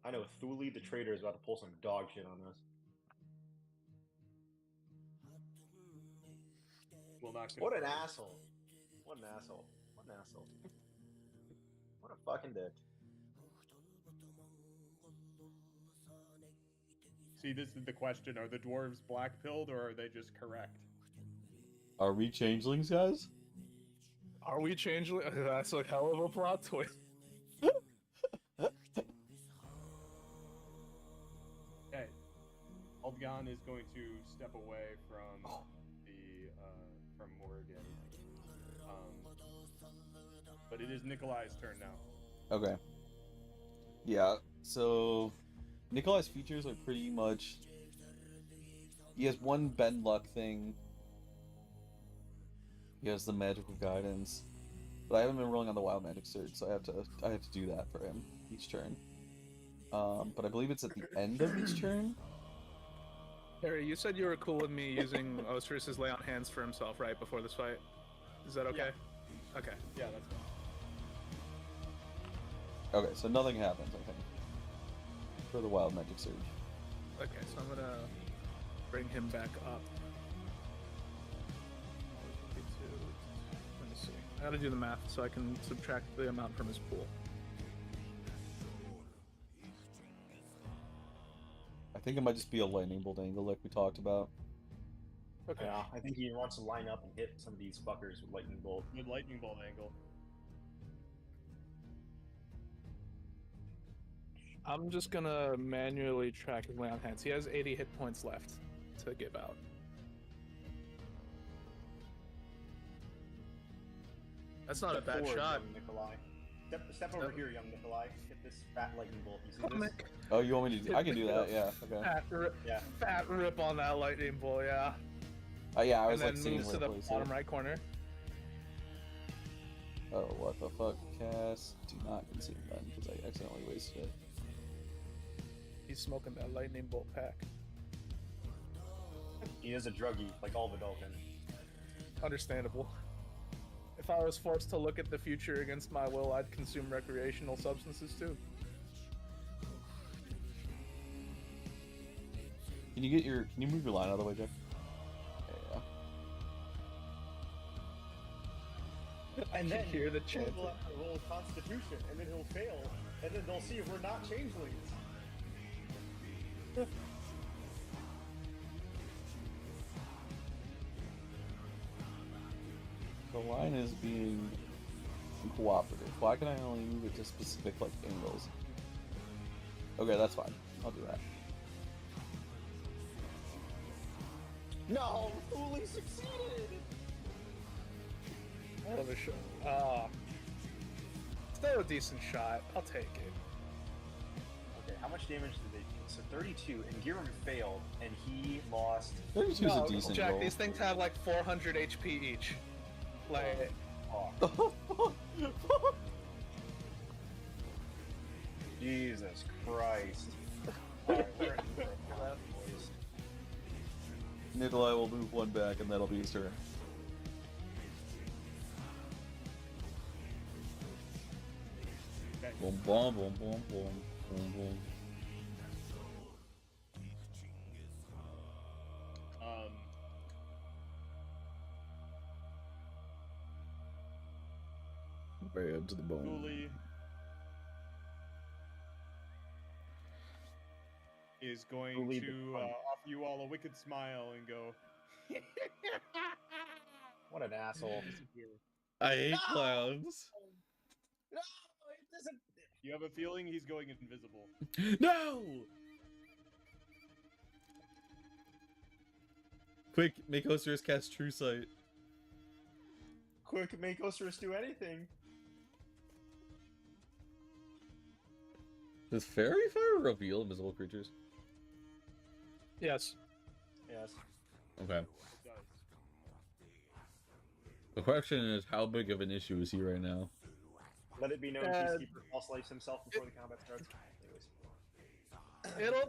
I know Thule the Trader is about to pull some dog shit on us. Will not What an confirm. asshole. What an asshole. What an asshole. What a fucking dick. See, this is the question: are the dwarves black-pilled or are they just correct? Are we changelings, guys? Are we changing? That's a hell of a plot twist. Okay, Aldgan is going to step away from from Morgan, but it is Nikolai's turn now. Okay. Yeah, so Nikolai's features are pretty much. He has one bend luck thing. He has the magical guidance, but I haven't been rolling on the wild magic surge, so I have to do that for him each turn. But I believe it's at the end of each turn. Harry, you said you were cool with me using Ocerus' lay on hands for himself, right, before this fight? Is that okay? Yeah. Okay. Yeah, that's fine. Okay, so nothing happens, I think, for the wild magic surge. Okay, so I'm gonna bring him back up. Let me see. I gotta do the math so I can subtract the amount from his pool. I think it might just be a lightning bolt angle like we talked about. Okay. Yeah, I think he wants to line up and hit some of these fuckers with lightning bolt. Good lightning bolt angle. I'm just gonna manually track his lay on hands. He has 80 hit points left to give out. That's not a Step bad forward, shot. young Nikolai. Step over here, young Nikolai. Hit this fat lightning bolt. You see this? Khanek. Oh, you want me to do? I can do that. Yeah. Okay. Yeah. Fat rip on that lightning bolt, yeah. Yeah, I was And like then seeing moves where to to the place bottom it. right corner. Oh, what the fuck? Cast. Do not consume then, because I accidentally wasted it. He's smoking that lightning bolt pack. He is a druggie, like all Vidalcan. Understandable. If I was forced to look at the future against my will, I'd consume recreational substances too. Can you move your line out of the way, Jeff? Yeah. And then hear the chant. He'll roll Constitution, and then he'll fail, and then they'll see if we're not changelings. The line is being cooperative. Why can I only move it to specific like angles? Okay, that's fine. I'll do that. No, Thule succeeded. Another shot. Still a decent shot. I'll take it. Okay, how much damage did they do? So 32, and Giram failed, and he lost. 32 is a decent Jack, roll. these things have like 400 HP each. Like, Jesus Christ. Alright, we're ready for a round, boys. Nikolai will move one back, and that'll be his turn. Okay. Boom, boom, boom, boom, boom, boom, boom. Bad to the bone. Thule is going Thule the to cunt. offer you all a wicked smile and go. What an asshole. Disappear. I hate clowns. No, it doesn't. You have a feeling he's going invisible. No! Quick, make Ocerus cast True Sight. Quick, make Ocerus do anything. Does Fairy Fire reveal invisible creatures? yes. Yes. Okay. It does. The question is, how big of an issue is he right now? Let it be known, Uh, Peacekeeper false life himself before the combat starts. Anyways.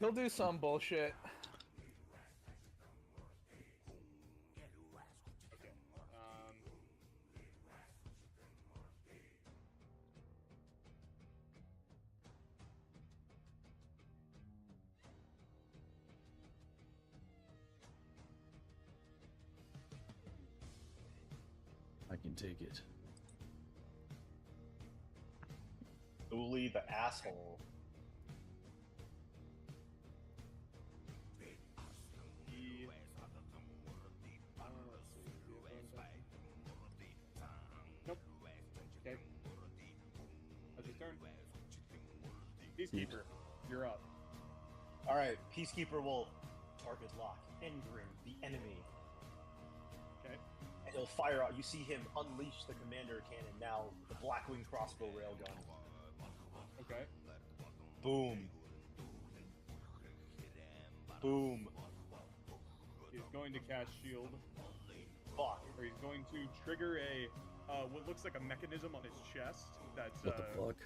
He'll do some bullshit. Okay. I can take it. Uli the asshole. Nope. Okay. That's his turn. Peacekeeper, you're up. Alright, Peacekeeper will target lock. Engrim, the enemy. Okay. And he'll fire out. You see him unleash the commander cannon now, the Blackwing crossbow railgun. Okay. Boom. Boom. He's going to cast shield, Fuck. or he's going to trigger a what looks like a mechanism on his chest that's What the fuck?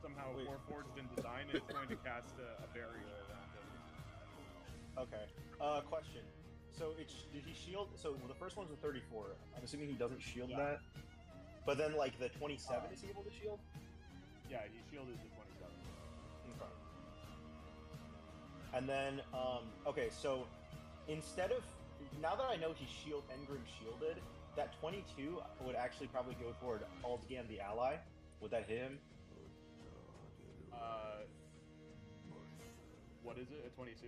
Somehow Wait. forged in design, and it's going to cast a barrier around him. Okay. Question. So did he shield? So the first one's a 34. I'm assuming he doesn't shield Yeah. that. But then like the 27 is he able to shield? Yeah, he shielded the 27. Okay. And then okay, so instead of now that I know he's Engrim shielded, that 22 would actually probably go toward Aldgan the ally. Would that hit him? What is it? A 22?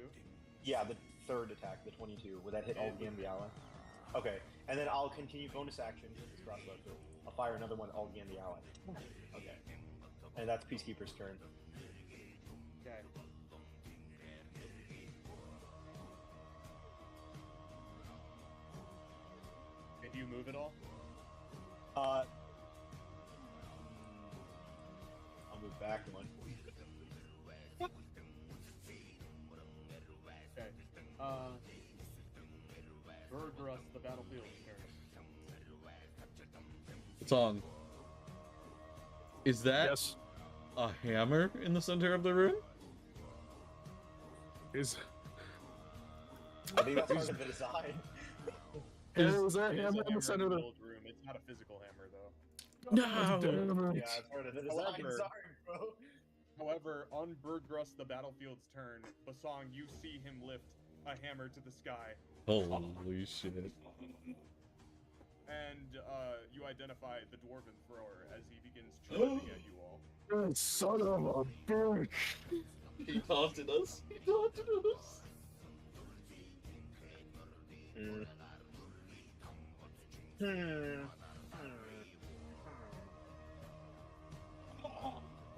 Yeah, the third attack, the 22. Would that hit Yeah, it Aldgan would. the ally? Okay, and then I'll continue bonus action with this crossbow too. I'll fire another one Aldgan the ally. Okay. And that's Peacekeeper's turn. Okay. Okay, do you move at all? I'll move back one. Okay. Birdrust, the battlefield turn. Song. Is that Yes. a hammer in the center of the room? Is I think that's part of the design. is that It is a hammer in the center of the build room. It's not a physical hammer, though. No. Damn it. Yeah, it's part of the design. However- Sorry, bro. However, on Birdrust, the battlefield's turn, Bosong, you see him lift a hammer to the sky, Holy shit. and you identify the dwarven thrower as he begins charging at you all. You son of a bitch. He taunted us. He taunted us.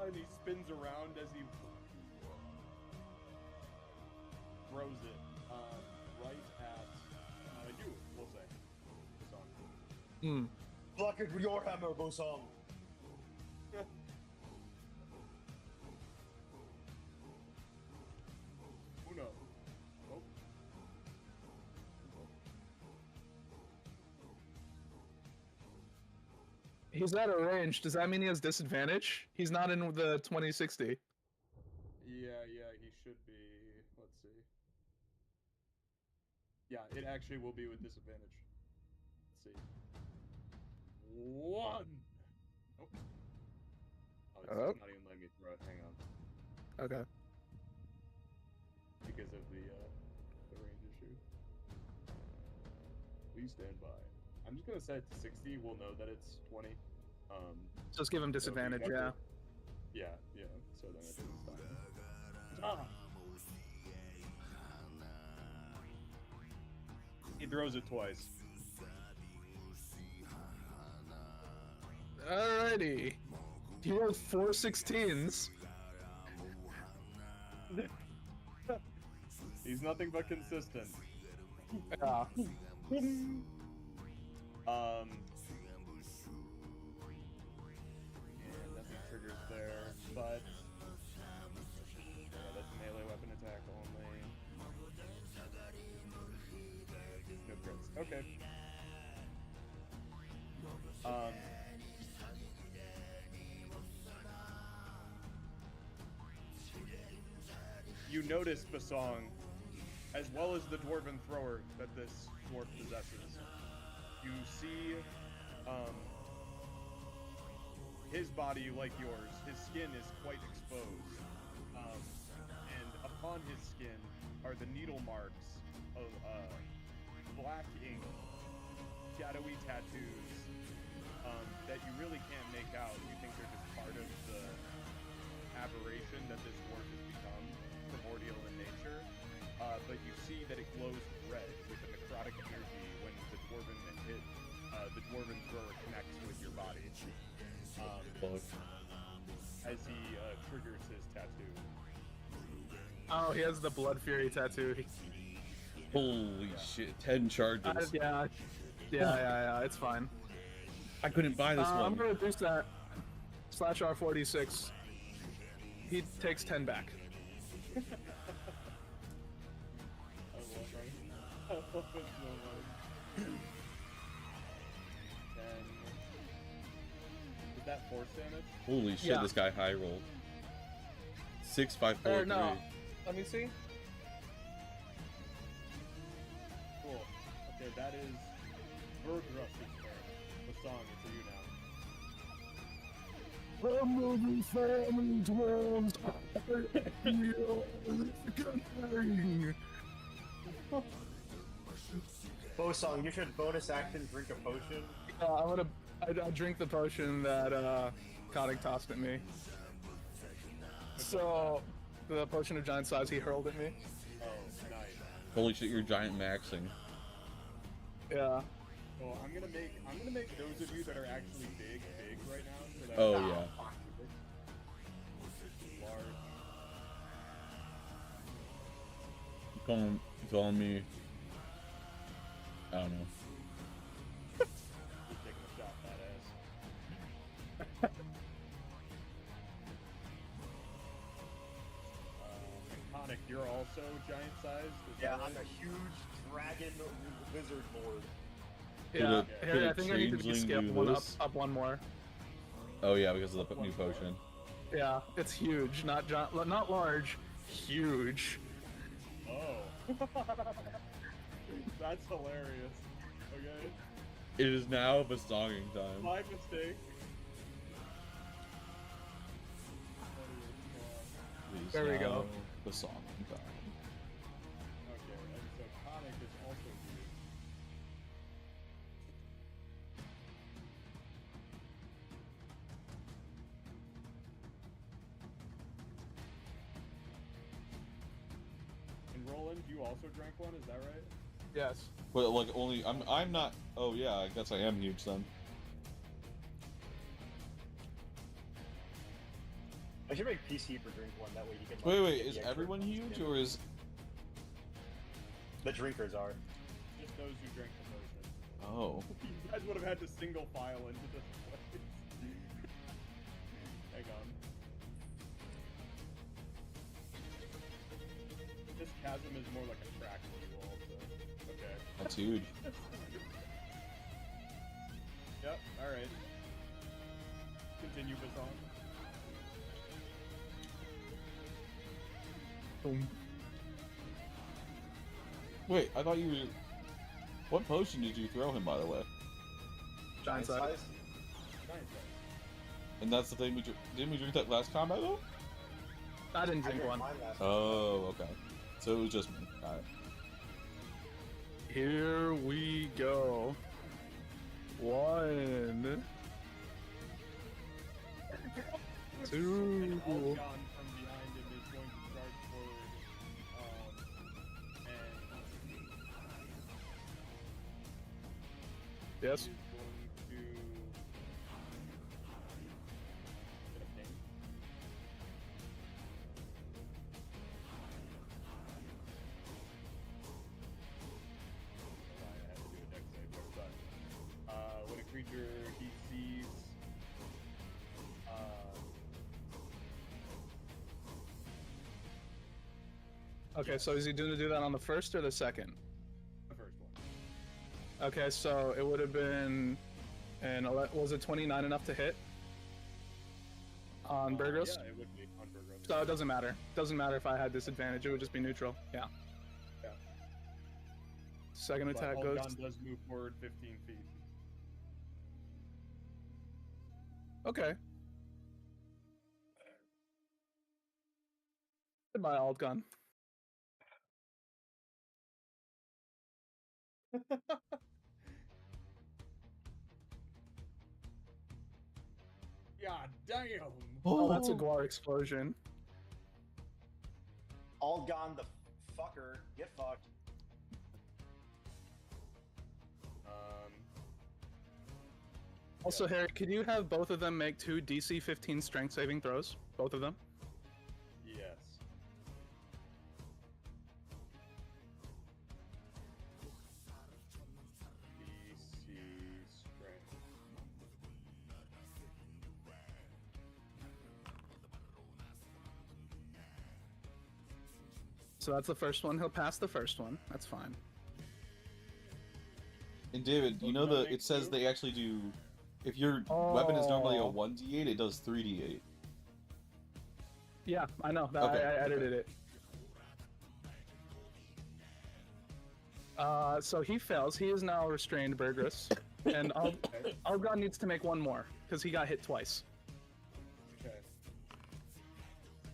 And he spins around as he throws it right at you, we'll say. Bosong. Block it with your hammer, Bosong. Uno. Oh. He's out of range. Does that mean he has disadvantage? He's not in the 2060. Yeah, he should be. Let's see. Yeah, it actually will be with disadvantage. Let's see. 1! Nope. Oh, it's Oh. not even letting me throw it. Hang on. Okay. Because of the range issue. Please stand by. I'm just gonna set it to 60. We'll know that it's 20. Just give him disadvantage, yeah. Yeah. So then it's fine. Ah! He throws it twice. Alrighty. He rolled 4 16s. He's nothing but consistent. Yeah. And nothing triggers there, but yeah, that's melee weapon attack only. No crits. Okay. Um, you notice, Bosong, as well as the dwarven thrower that this dwarf possesses, you see his body, like yours, his skin is quite exposed. And upon his skin are the needle marks of black ink, shadowy tattoos that you really can't make out. You think they're just part of the aberration that this dwarf has become, primordial in nature. But you see that it glows red with a necrotic energy when the dwarven thrower connects with your body. As he triggers his tattoo. Oh, he has the Blood Fury tattoo. Holy shit, 10 charges. Yeah, it's fine. I couldn't buy this I'm one. gonna boost that. Slash R46. He takes 10 back. I love it so much. 10. Is that force damage? Holy shit, Yeah. this guy high rolled. 6, 5, 4, Or 3. no. Let me see. Cool. Okay, that is Bergrus's turn. Bosong, it's for you now. I'm moving family dwells. Bosong, you should bonus action drink a potion. I drink the potion that Khanek tossed at me. So the potion of giant size he hurled at me. Oh, nice. Holy shit, you're giant maxing. Yeah. Well, I'm gonna make those of you that are actually big right now. So that Oh, yeah. Large. You calling me... I don't know. You're taking a shot, that ass. Khanek, you're also giant sized? Is Yeah, that I'm right? a huge dragon wizard lord. Yeah. Could Harry, a I think I need to be changeling skipped do one this? up one more. Oh yeah, because of the new potion. Yeah, it's huge, not large, huge. Oh. That's hilarious. Okay. It is now Bosonging time. My mistake. It is There we now go. Bosonging time. Okay, and so Khanek is also here. And Rolland, you also drank one, is that right? Yes. But like only I'm not. Oh yeah, I guess I am huge then. I should make PC for drink one, that way you can. Like, Wait, get is the extra everyone huge skin. or is? The drinkers are. Just those who drank the potion. Oh. You guys would have had to single file into this place. Hang on. This chasm is more like a crack for you all, so. Okay. That's huge. Yep, alright. Continue, Bosong. Boom. Wait, I thought you were. What potion did you throw him, by the way? Giant size. Giant size. And that's the thing we didn't we drink that last combat though? I didn't I drink drank one. mine last Oh, okay. So it was just me. Alright. Here we go. 1, 2. And Algon from behind him is going to charge forward. And Yes. is going to get a ping. I had to do a dex save there, but when a creature he sees Okay, so is he going to do that on the first or the second? the first one. Okay, so it would have been And was it 29 enough to hit? On Burgos? Yeah, it would be on Burgos. So it doesn't matter. Doesn't matter if I had disadvantage, it would just be neutral. Yeah. Yeah. Second But attack goes. Olgan does move forward 15 feet. Okay. Goodbye, alt gun. God damn! Oh, that's a Guar explosion. All gone the fucker. Get fucked. Also, Harry, could you have both of them make 2 DC 15 strength saving throws? Both of them? Yes. DC strength. So that's the first one. He'll pass the first one. That's fine. And David, you know it says they actually do. If your weapon is normally a 1d8, it does 3d8. Yeah, I know. Okay, I edited it. So he fails. He is now restrained, Burgess. And Algon needs to make one more, because he got hit twice. Okay.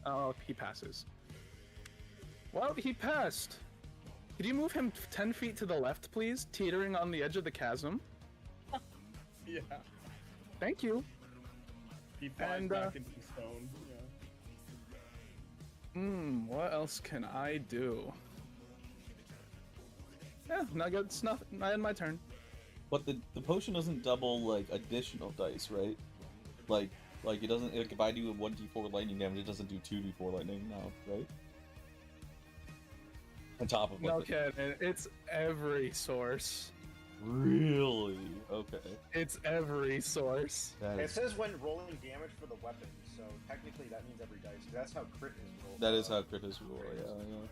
Oh, he passes. Well, he passed. Could you move him 10 feet to the left, please? Teetering on the edge of the chasm. Yeah. Thank you. He flies And, back into the stone. Yeah. What else can I do? Yeah, it's not my turn. But the potion doesn't double like additional dice, right? Like it doesn't. Like if I do a 1d4 lightning damage, it doesn't do 2d4 lightning now, right? On top of No kidding. It's every source. Really? Okay. It's every source. It says when rolling damage for the weapon, so technically that means every dice. 'Cause that's how crit is rolled. That is how crit is rolled. Yeah.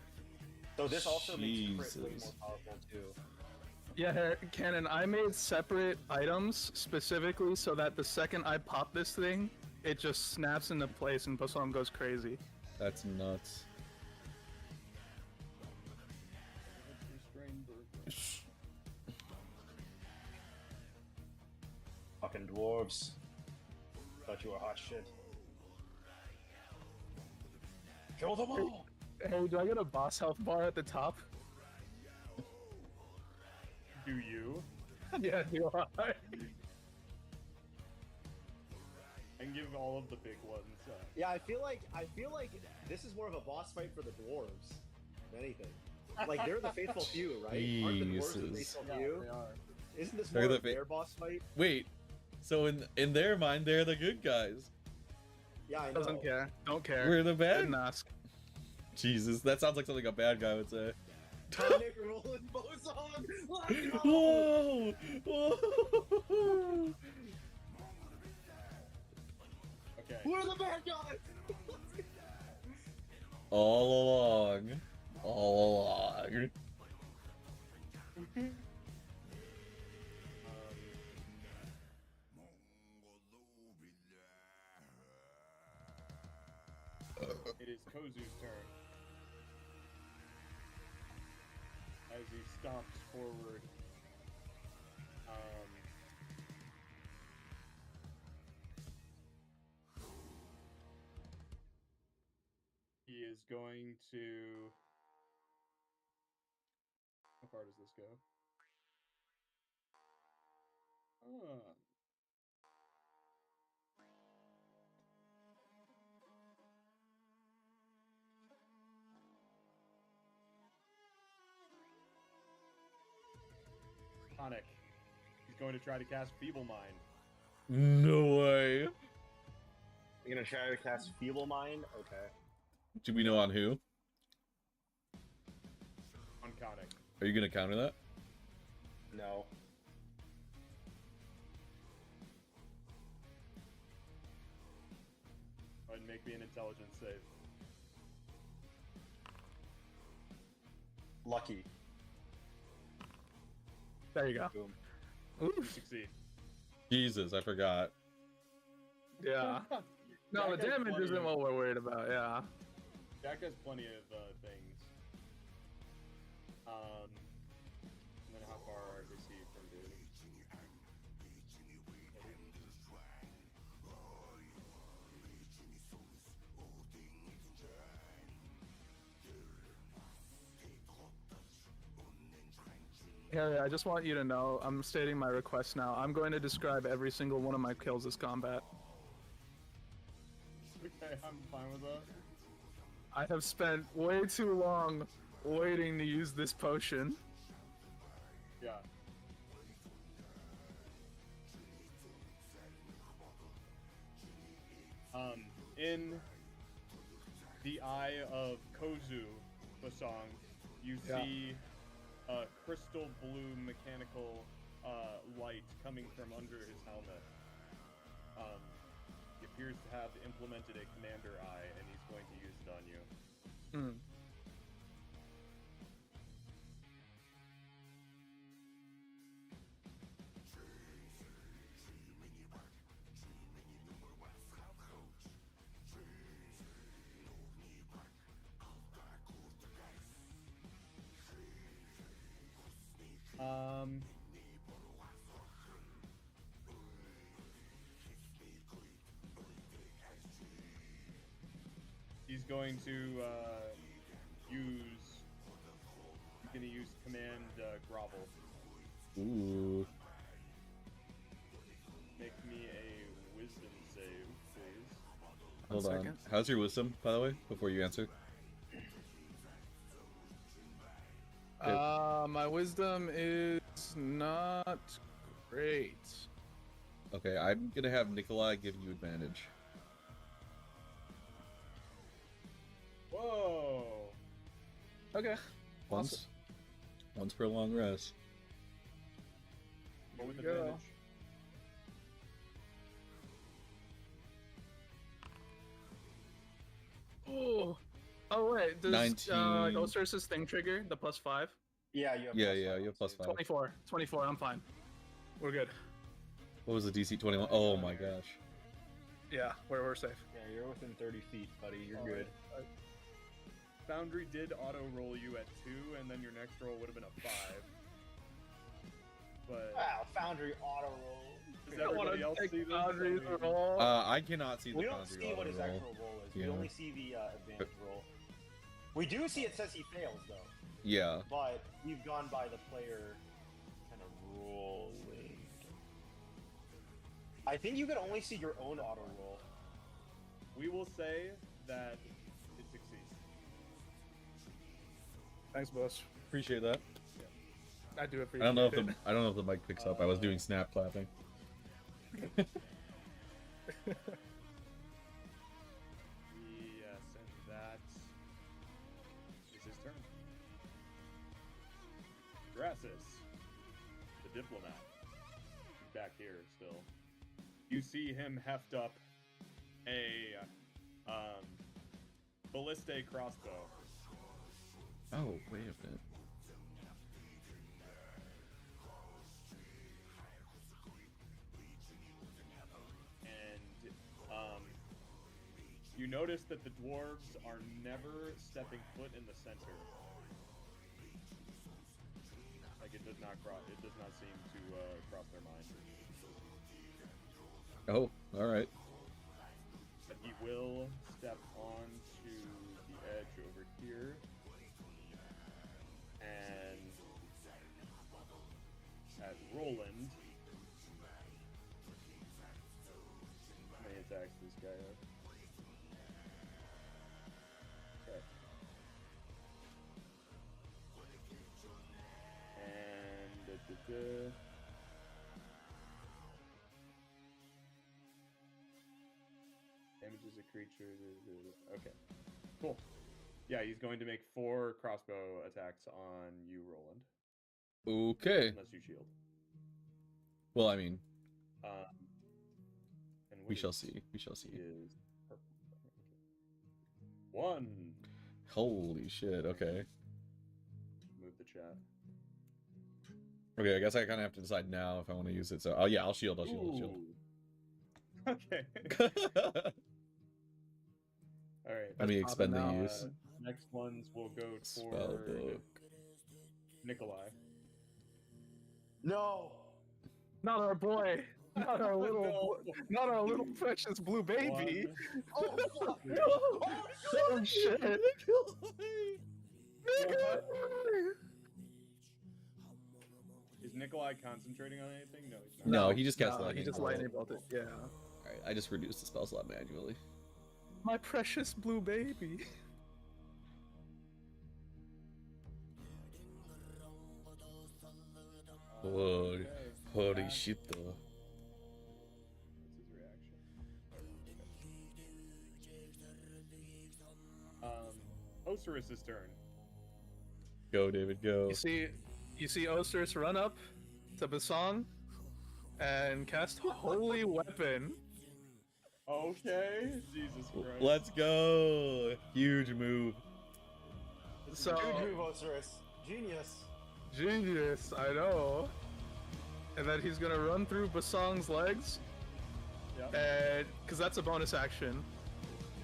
So this also makes crit way Jesus. more powerful too. Yeah, Cannon, I made separate items specifically so that the second I pop this thing, it just snaps into place and Bosong goes crazy. That's nuts. Fucking dwarves. Thought you were hot shit. Kill them all! Hey, do I get a boss health bar at the top? Do you? Yeah, do I? And give all of the big ones. Yeah, I feel like this is more of a boss fight for the dwarves than anything. Like they're the faithful few, right? Aren't the dwarves the Jesus. faithful Yeah, few? they are. Isn't this They're more the of their boss fight? Wait. So in their mind, they're the good guys. Yeah, I know. Doesn't care. Don't care. We're the bad. Didn't ask. Jesus, that sounds like something a bad guy would say. Khanek, Rolland, Bosong. Let's go! Whoa! Whoa! Okay. We're the bad guys. All along. All along. It is Kozu's turn. As he stomps forward. He is going to... How far does this go? Khanek. He's going to try to cast Feeble Mind. No way. You're gonna try to cast Feeble Mind? Okay. Do we know on who? On Khanek. Are you gonna counter that? No. Go ahead and make me an intelligence save. Lucky. There you go. Boom. You Oof. succeed. Jesus, I forgot. Yeah. No, the Jack has damage plenty isn't of- what we're worried about. Yeah. Jack has plenty of things. And then how far is he from dude? Harry, I just want you to know, I'm stating my request now. I'm going to describe every single one of my kills as combat. Okay, I'm fine with that. I have spent way too long waiting to use this potion. Yeah. In the eye of Kozu Bosong, you Yeah. see a crystal blue mechanical light coming from under his helmet. He appears to have implemented a commander eye, and he's going to use it on you. Hmm. He's going to use. He's going to use command grovel. Ooh. Make me a wisdom save, please. Hold One on. second. How's your wisdom, by the way, before you answer? My wisdom is not great. Okay, I'm gonna have Nikolai give you advantage. Whoa! Okay. Once. Once for a long rest. But with we go. advantage. Oh. Oh wait, does 19. Ocerus' thing trigger the +5? Yeah, you have Yeah, plus yeah, five you on have plus save. 5. 24. 24, I'm fine. We're good. What was the DC 21? Oh my gosh. Yeah, we're safe. Yeah, you're within 30 feet, buddy. You're good. Foundry did auto roll you at 2, and then your next roll would have been a 5. But Wow, Foundry auto roll. does everybody else see this? Boundaries I mean, roll. I cannot see the We don't Foundry see what auto his roll. actual roll is. Yeah. We only see the advantage roll. We do see it says he fails though, Yeah. but we've gone by the player kind of rolling. I think you could only see your own auto roll. we will say that it succeeds. Thanks, boss. Appreciate that. I do I appreciate don't know if it. the mic picks up. I was doing snap clapping. Yes, and that is his turn. Drasus, the diplomat, he's back here still. You see him heft up a balliste crossbow. Oh, wait a minute. And you notice that the dwarves are never stepping foot in the center. Like it does not seem to cross their mind. Oh, alright. But he will step onto the edge over here. And at Rolland, how many attacks does this guy have? Okay. And damages a creature. Okay, cool. Yeah, he's going to make 4 crossbow attacks on you, Rolland, Okay. unless you shield. Well, I mean, And we what shall is- see. We shall see. He is purple. Okay. 1. Holy shit, okay. Move the chat. Okay, I guess I kind of have to decide now if I want to use it. So, oh yeah, I'll shield. I'll shield. I'll shield. Ooh. Okay. All right. Let me expend the now. use. Next ones will go Spell toward book. Nikolai. No. Not our boy. Not our little, No. not our little precious blue baby. One, Oh fuck. two. Oh shit. Is Nikolai concentrating on anything? No, he's not. No, he just cast No, lightning. he just bolt. lightning bolted. Yeah. Alright, I just reduced the spell slot manually. My precious blue baby. Whoa, Okay. holy shit though. What's his reaction? Ocerus' turn. Go, David, go. You see Ocerus run up to Bosong and cast Holy Weapon. Okay. Jesus Christ. Let's go! Huge move. So Good move, Ocerus. Genius. genius, I know. And then he's gonna run through Bosong's legs, Yep. and because that's a bonus action.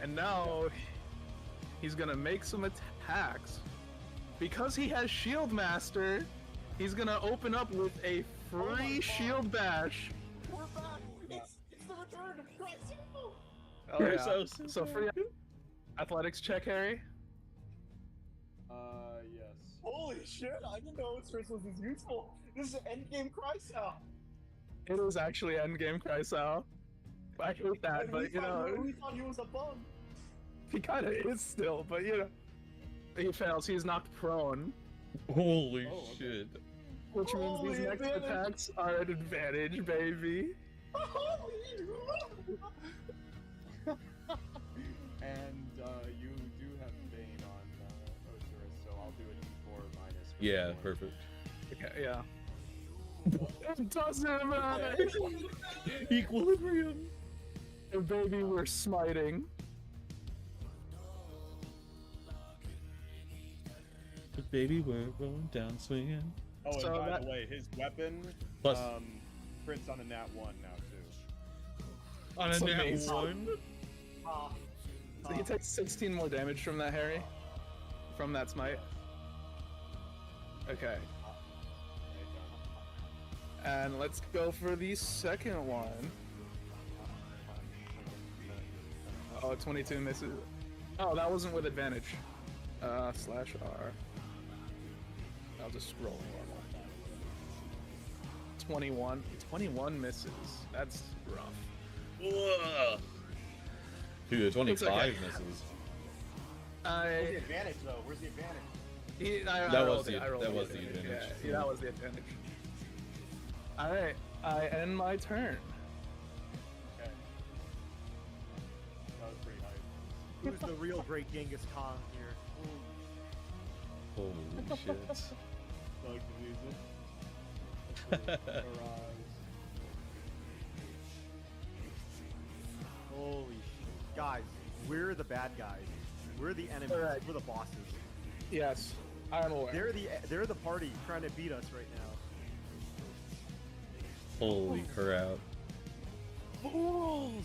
And now he's gonna make some attacks. Because he has Shield Master, he's gonna open up with a free Shield Bash. We're back. It's the return of Christ. Oh, You're yeah. so free athletics check, Harry. Yes. Holy shit! I didn't know Ocerus was this useful. This is an endgame Chrysal. It is actually endgame Chrysal. I hate that, but you know, we thought he was a bum. he kind of is still. But you know, he fails. He's knocked prone, Holy Oh, okay. shit. which means these Holy next advantage. attacks are an advantage, baby. And you do have Baeon on Ocerus, so I'll do a D4 minus. for Yeah, this one. perfect. Okay, yeah. It doesn't matter. Equilibrium! Baby, we're smiting. Baby, we're going down swinging. Oh, and So by that- the way, his weapon Plus- crits on a nat 1 now too. On That's a nat amazing. 1? So he takes 16 more damage from that, Harry. From that smite. Okay. And let's go for the second one. Oh, 22 misses. Oh, that wasn't with advantage. Slash R. I'll just scroll. 21. 21 misses. That's rough. Whoa. Dude, a 25 okay. misses. Where's the I advantage though? Where's the advantage? That was rolled the- I rolled that was the advantage. advantage. Yeah, that was the advantage. Alright, I end my turn. Okay. That was pretty hype. Who's the real great Genghis Khan here? Holy shit. Like the music. Arise. Holy shit. Guys, we're the bad guys. We're the enemies. Alright. We're the bosses. Yes, I am aware. They're the party trying to beat us right now. Holy crap. Fools!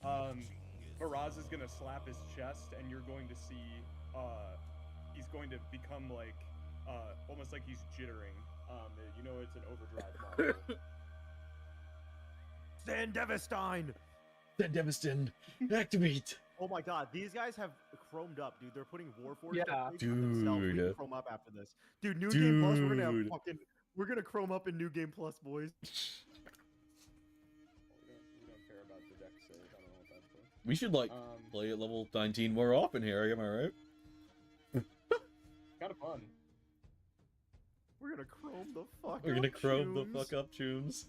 Faraz is gonna slap his chest, and you're going to see, he's going to become like, almost like he's jittering. You know, it's an overdrive model. Stan Devestein! That Devastin, activate! Oh my god, these guys have chromed up, dude. They're putting Warforged Yeah. upgrades on themselves. We can Dude. chrome up after this. Dude, New Game Plus, we're gonna have Dude. fucking... We're gonna chrome up in New Game Plus, boys. We don't care about the deck save. I don't know what that's for. We should, like, play at level 19 more often here, am I right? Kind of fun. We're gonna chrome the fuck We're gonna up, chrome the Chooms. fuck up, Chooms.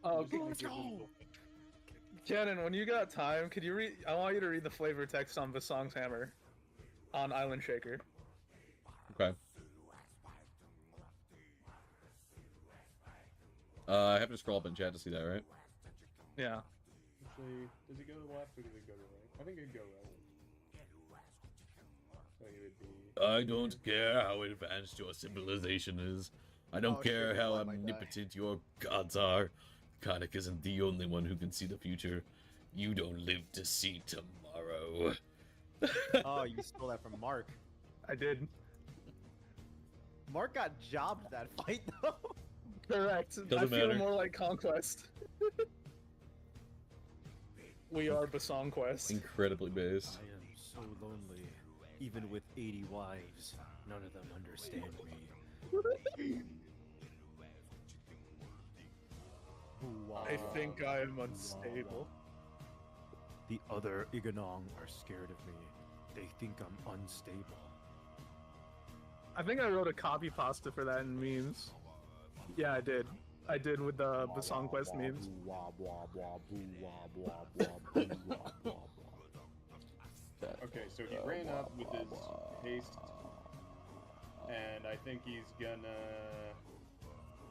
Oh, Let's go! Cannon, when you got time, could you read? I want you to read the flavor text on Bosong's hammer, on Island Shaker. Okay. I have to scroll up in chat to see that, right? Yeah. Actually, does it go to the left or does it go to the right? I think it go right. So he would be. I don't care how advanced your civilization is. I don't Oh, care shit, how I might die. omnipotent your gods are. Khanek isn't the only one who can see the future. You don't live to see tomorrow. Oh, you stole that from Mark. I did. Mark got jobbed that fight though. Correct. I Doesn't feel matter. more like Conquest. We are Bosong Quest. Incredibly based. I am so lonely. Even with 80 wives, none of them understand me. I think I am unstable. The other Iganong are scared of me. They think I'm unstable. I think I wrote a copy pasta for that in memes. Yeah, I did. I did with the Bosong Quest memes. Okay, so he ran up with his haste, and I think he's gonna.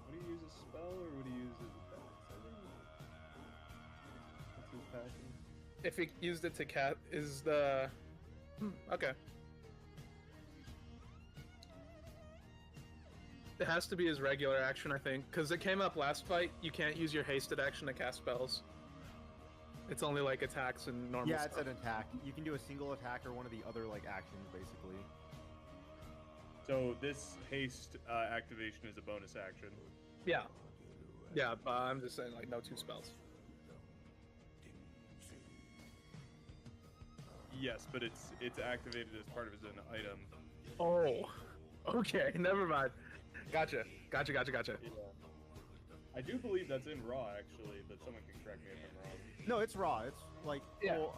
Would he use a spell or would he use his attacks? I think. What's his passion? If he used it to cat, is the. Okay. It has to be his regular action, I think, because it came up last fight. You can't use your hasted action to cast spells. It's only like attacks and normal Yeah, stuff. it's an attack. You can do a single attack or one of the other like actions, basically. So this haste activation is a bonus action. Yeah. Yeah, but I'm just saying, like, no two spells. Yes, but it's activated as part of his own item. Oh. Okay, never mind. Gotcha. Gotcha. Yeah. I do believe that's in Raw actually, but someone can correct me if I'm wrong. No, it's raw. It's like Yeah. well,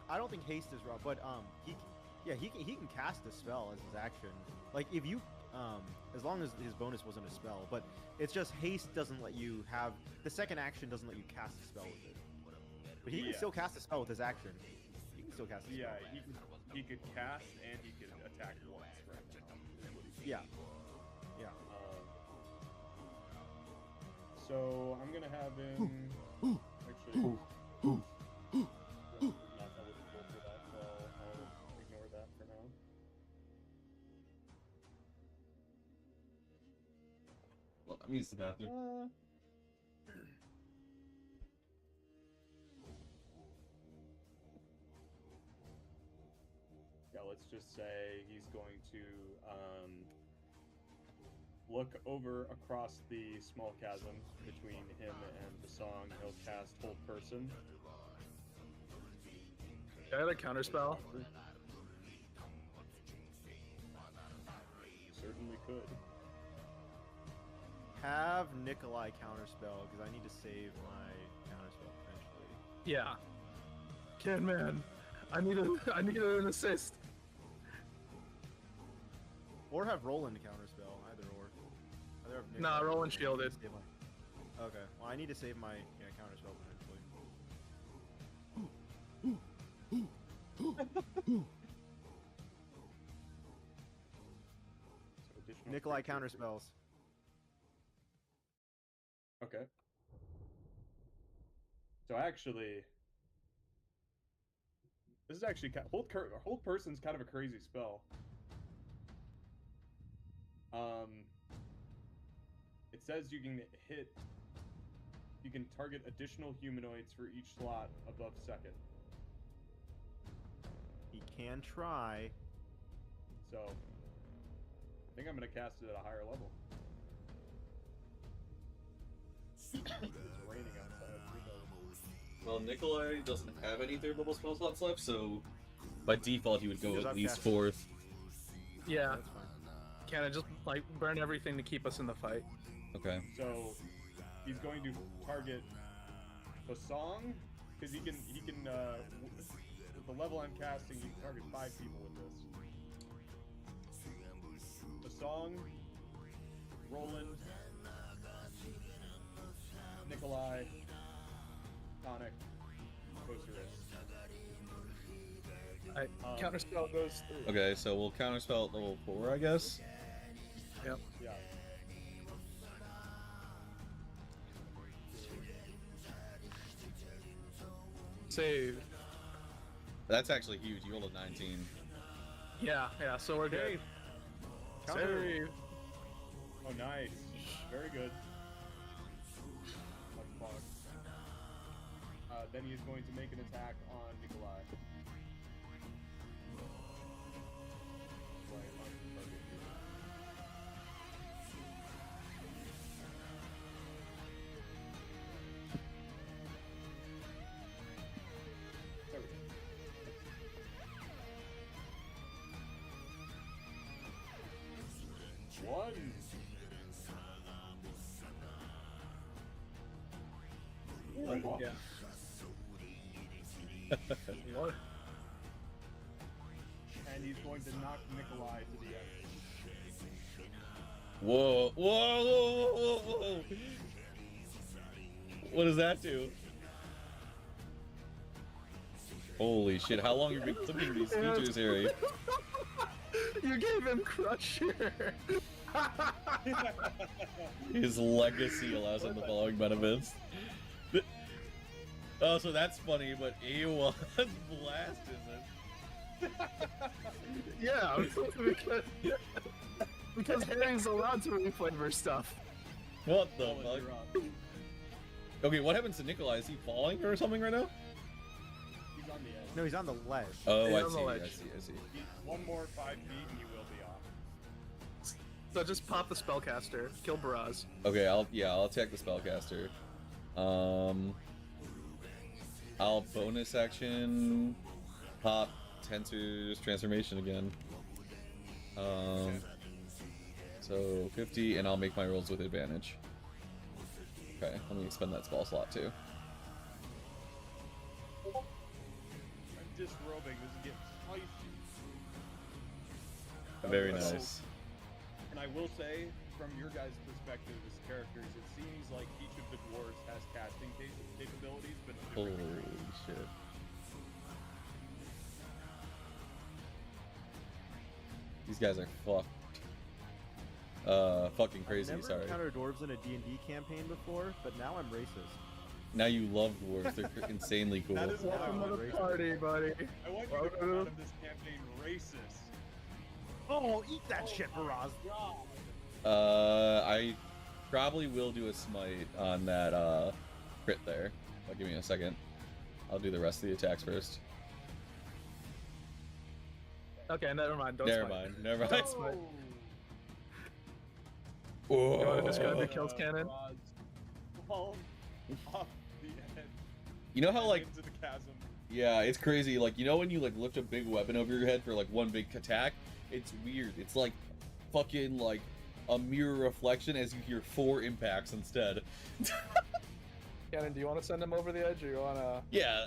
I don't think haste is raw, but he can cast a spell as his action. Like if you as long as his bonus wasn't a spell, but it's just haste doesn't let you have the second action doesn't let you cast a spell with it. But he can Yeah. still cast a spell with his action. He can still cast a spell. Yeah, he could cast and he could attack once right now. Yeah. Yeah. So I'm gonna have him actually. Not eligible for that, so I'll ignore that for now. Well, I'm used to that. Yeah, let's just say he's going to look over across the small chasm between him and the song. He'll cast Hold Person. Can I have a counter spell? Certainly could. Have Nikolai counterspell because I need to save my counterspell eventually. Yeah. Can man. I need an assist. Or have Rolland counterspell, either or. Either have Nah, Nikolai- Rolland shielded. Save my- Okay, well I need to save my counterspell eventually. So additional Nikolai creature- counterspells. Okay. So actually, this is actually hold person's kind of a crazy spell. It says you can target additional humanoids for each slot above second. He can try. So I think I'm gonna cast it at a higher level. It's raining outside. Well, Nikolai doesn't have any third level spell slots left, so by default he would go Because at I've least cast- fourth. Yeah. That's fine. Can I just like burn everything to keep us in the fight? Okay. So he's going to target Bosong because he can with the level I'm casting, he can target 5 people with this. Bosong, Rolland, Nikolai, Khanek, Ocerus. Counterspell goes through. Okay, so we'll counterspell at level 4, I guess. Yep. Yeah. Save. That's actually huge. You rolled a 19. Yeah, so we're good. Okay. Counter. Save. Oh, nice. Very good. Much fun. Then he's going to make an attack on Nikolai. Right, on the target here. There we go. One. Yeah. What? And he's going to knock Nikolai to the edge. Whoa, whoa, whoa, whoa, whoa, whoa. What does that do? Holy shit, how long have you been clipping these features, Harry? You gave him Crusher. His legacy allows him the following benefits. Oh, so that's funny, but Aewa's blast isn't. Yeah, because Harry's allowed to reflavor stuff. What the Oh, and fuck? you're up. Okay, what happens to Nikolai? Is he falling or something right now? He's on the edge. No, he's on the ledge. Oh, Yeah, I on the see, I ledge. see, I see. One more 5 feet and you will be off. So just pop the spellcaster, kill Baraz. Okay, I'll attack the spellcaster. I'll bonus action pop Tensor's transformation again. So 50, and I'll make my rolls with advantage. Okay, let me expend that spell slot too. I'm disrobing. This is getting spicy. Very So- nice. And I will say, from your guys' perspective as characters, it seems like each of the dwarves has casting capabilities, but Holy different. shit. These guys are fucked. Fucking crazy, I've never sorry. encountered dwarves in a D&D campaign before, but now I'm racist. Now you love dwarves, they're insanely cool. That is Welcome Wow, to the racist. party, buddy. I want you to come out of this campaign racist. Oh, eat that shit, Baraz. I probably will do a smite on that crit there. Give me a second. I'll do the rest of the attacks first. Okay, never mind. Don't Never smite. mind, never mind. Don't smite. Whoa. You want to describe the kills cannon? Fall off the edge. You know how and like into the chasm. yeah, it's crazy. Like you know when you like lift a big weapon over your head for like one big attack? It's weird. It's like fucking like a mirror reflection as you hear 4 impacts instead. Cannon, do you want to send him over the edge, or you want to? Yeah,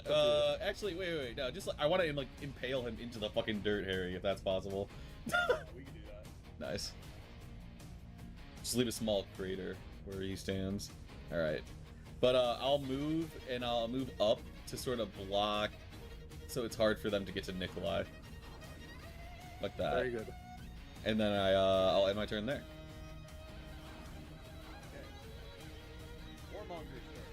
actually, wait, no, just like, I want to like impale him into the fucking dirt, Harry, if that's possible. We can do that. Nice. Just leave a small crater where he stands. Alright. But I'll move, and I'll move up to sort of block, so it's hard for them to get to Nikolai. Like that. Very good. And then I'll end my turn there. Okay. Warmonger's turn.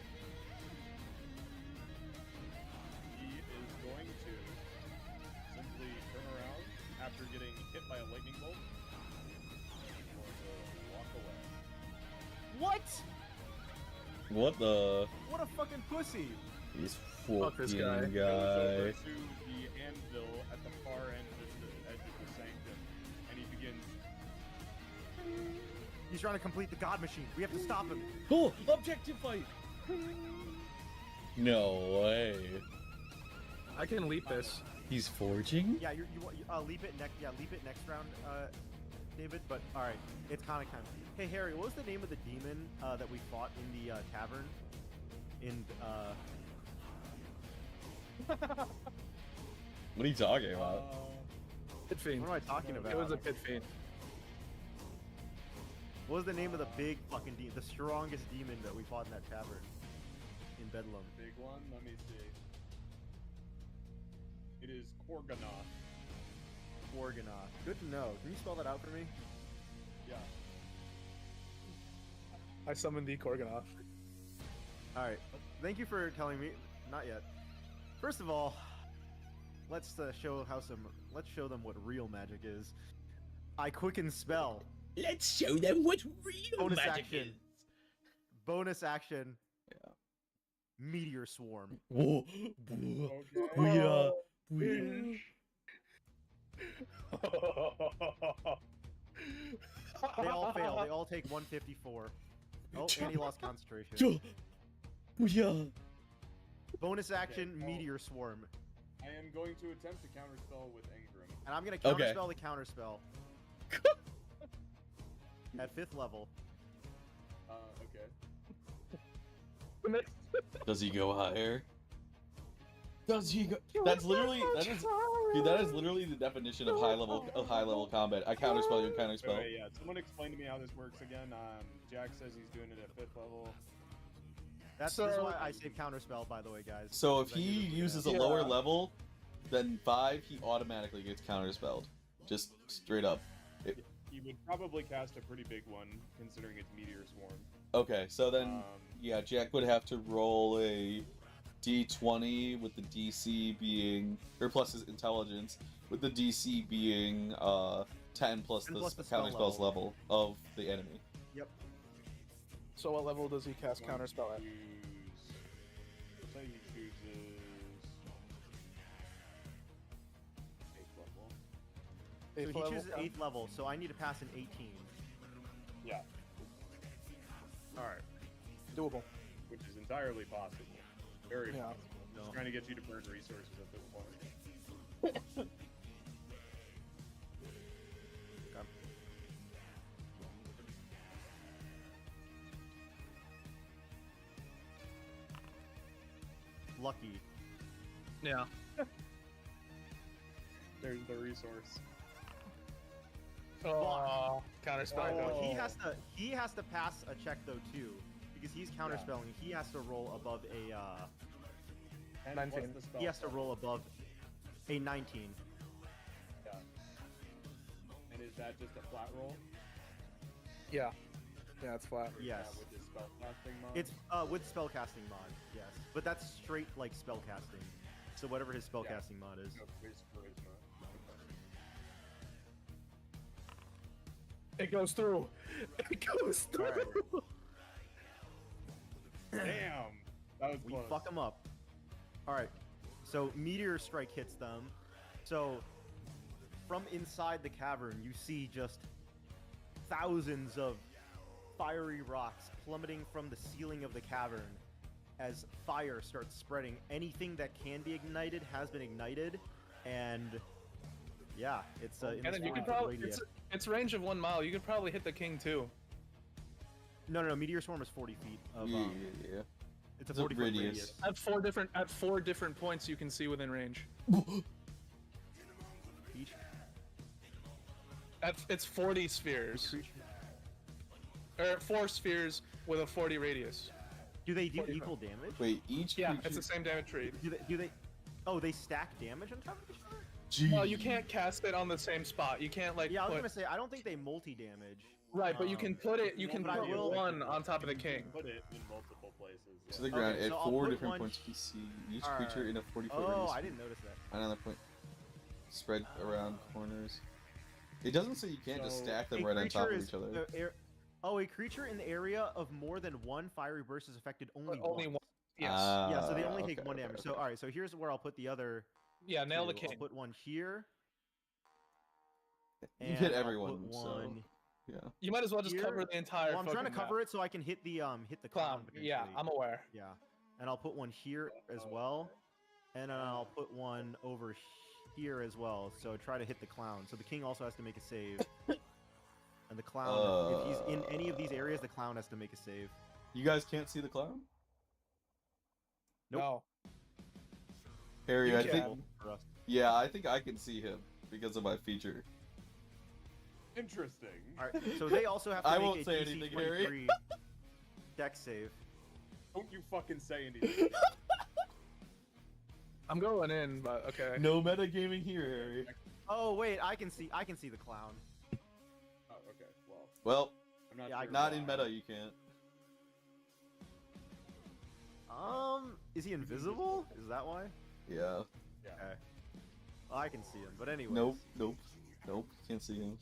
He is going to simply turn around after getting hit by a lightning bolt. He's going to walk away. What? What the? What a fucking pussy. He's Fuck this fucking guy. Goes guy. over to the anvil at the far end of the edge of the sanctum, and he begins. He's trying to complete the god machine. We have to stop him. Oh, objective fight! No way. I can leap this. He's forging? Yeah, you leap it next. Yeah, leap it next round, David. But all right, it's Khanek time. Hey Harry, what was the name of the demon that we fought in the tavern? In What are you talking about? Pit fiend. what am I talking about? It was a pit fiend. What was the name of the big fucking demon? The strongest demon that we fought in that tavern in Bedlam. Big one. Let me see. It is Korganoth. Gorgonoth. Good to know. Can you spell that out for me? Yeah. I summoned the Korganoth. All right. Thank you for telling me. Not yet. First of all, let's show them what real magic is. I quicken spell. Let's show them what real Bonus magic action. is. Bonus action. Yeah. Meteor swarm. Whoa. Okay. Booyah. Bitch. They all fail. They all take 154. Oh, and he lost concentration. Booyah. Bonus action, Okay, well- meteor swarm. I am going to attempt to counterspell with Engram. And I'm gonna Okay. counterspell the counterspell. At 5th level. Okay. Does he go higher? Does he go? That's literally that is literally the definition of high level combat. I counterspell you, counterspell. Wait, yeah. Someone explain to me how this works again. Jack says he's doing it at 5th level. That's why I say counterspell, by the way, guys. So if Because I he knew this was uses a gonna lower level than 5, he automatically gets counterspelled. Just straight up. He would probably cast a pretty big one, considering it's Meteor Swarm. Okay, so then yeah, Jack would have to roll a d20 with the DC being, or plus his intelligence, with the DC being 10 plus 10 the plus the spell counterspell's level of the enemy. Yep. So what level does he cast counterspell at? Let's say he chooses 8th level. So Eighth he level chooses 8th level, so I need to pass an 18. Yeah, Alright. Doable. which is entirely possible. Very Yeah. possible. No. Just trying to get you to burn resources at this point. Okay. Lucky. Yeah. There's the resource. Oh, counterspell. Oh. He has to pass a check though too, because he's counterspelling. He has to roll above a 10 19. plus the spell he has to roll above a 19. Yeah. And is that just a flat roll? Yeah. Yeah, it's flat. Or is Yes. that with the spellcasting mod? It's with spellcasting mod, yes, but that's straight like spellcasting. So whatever his spellcasting mod is. No, it's charisma. It goes through. It goes through. Alright. Damn! That was We close. fuck them up. All right. So meteor strike hits them. So from inside the cavern, you see just thousands of fiery rocks plummeting from the ceiling of the cavern as fire starts spreading. Anything that can be ignited has been ignited, and yeah, it's in And this then you 40 could foot probably radius. it's range of 1 mile. You could probably hit the king too. No, meteor swarm is 40 feet of Yeah. it's a It's a 40 foot radius. radius. At four different points you can see within range. Each It's 40 spheres. Or 4 spheres with a 40 radius. do they do 40 equal damage? Wait, each Yeah, creature... it's the same damage tree. Do they? Oh, they stack damage on top of each other? Gee. Well, you can't cast it on the same spot. You can't like Yeah, I was put... gonna say I don't think they multi-damage. Right, but you can put it. You can but I put will- one on top of the king. Put it in multiple places. To Yeah. the ground Okay, at so I'll 4 put different one- points PC. Each Alright. creature in a 40-foot Oh, radius. I didn't notice that. Another point. Spread around corners. It doesn't say you can't just So, stack them A right on top creature of is- each other. a creature in the area of more than one fiery burst is affected only But only once. one. Yes. Yeah, so they Ah, only take okay, 1 okay, damage. okay. So all right, so here's where I'll put the other. Yeah, nail the 2. king. I'll put one here. You and hit I'll everyone, put so one. yeah. You might as well just Here- cover the entire. Well, I'm trying to fucking cover it so I can hit the clown. clown. Yeah, potentially. I'm aware. Yeah, and I'll put one here as well, and then I'll put one over here as well. So try to hit the clown. So the king also has to make a save, and the clown, if he's in any of these areas, the clown has to make a save. You guys can't see the clown? Nope. No. Harry, You I can. think... For us. Yeah, I think I can see him because of my feature. Interesting. All right, so they also have to I make won't a say DC anything, Harry. 23 dex save. Don't you fucking say anything. I'm going in, but okay. No metagaming here, Harry. Oh wait, I can see the clown. Oh, okay. Well, Well, I'm not Yeah, I sure not why. in meta, you can't. Is he invisible? Is that why? Yeah. Yeah. Okay. I can see him, but anyway. Nope. Can't see him.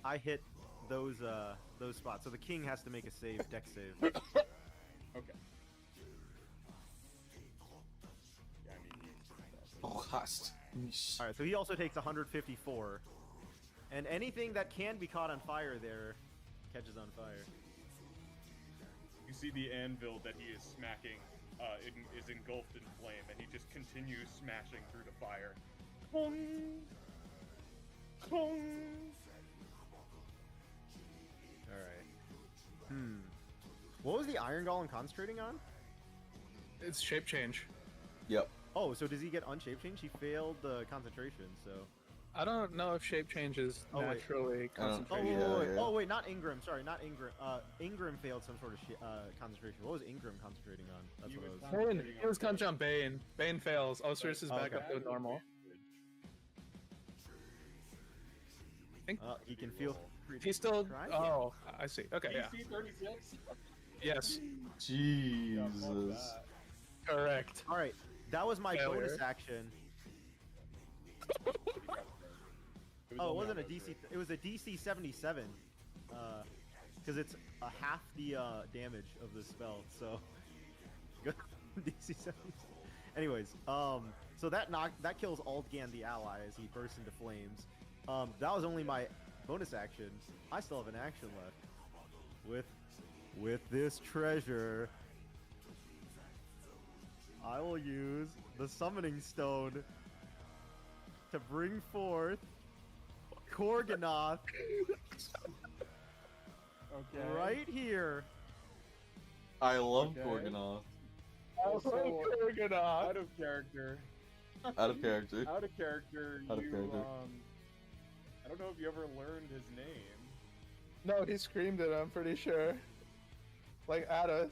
I hit those spots, so the king has to make a save, deck save. Okay. Yeah, I mean, Oh, hast. All right, so he also takes 154, and anything that can be caught on fire there catches on fire. you see the anvil that he is smacking is engulfed in flame, and he just continues smashing through the fire. Kong! Kong! All right. What was the Iron Golem concentrating on? It's shape change. Yep. Oh, so does he get unshape change? He failed the concentration, so. I don't know if shape change is Oh, wait. naturally I don't- Oh, concentrated. wait. Yeah. Oh, wait, not Ingram. Sorry, not Ingram. Ingram failed some sort of concentration. What was Ingram concentrating on? That's He what was it was. concentrating He was concentrating on Baeon. Baeon fails. Ocerus is back Okay. up to normal. He can feel. He's still. Try? Oh, I see. Okay, yeah. DC 36? Yes, Jesus. correct. All right, that was my Failure. bonus action. Oh, it wasn't a DC. It was a DC 77. Because it's a half the damage of the spell. So, good DC 77. Anyways, so that kills Aldgan the ally as he bursts into flames. That was only my bonus action. I still have an action left. With this treasure, I will use the summoning stone to bring forth Korganoth Okay. right here. I love Okay. Gorgonoth. Also, Korganoth. out of character. Out of character. Out of character, Out of you, character. I don't know if you ever learned his name. No, he screamed it, I'm pretty sure. Like, Ada.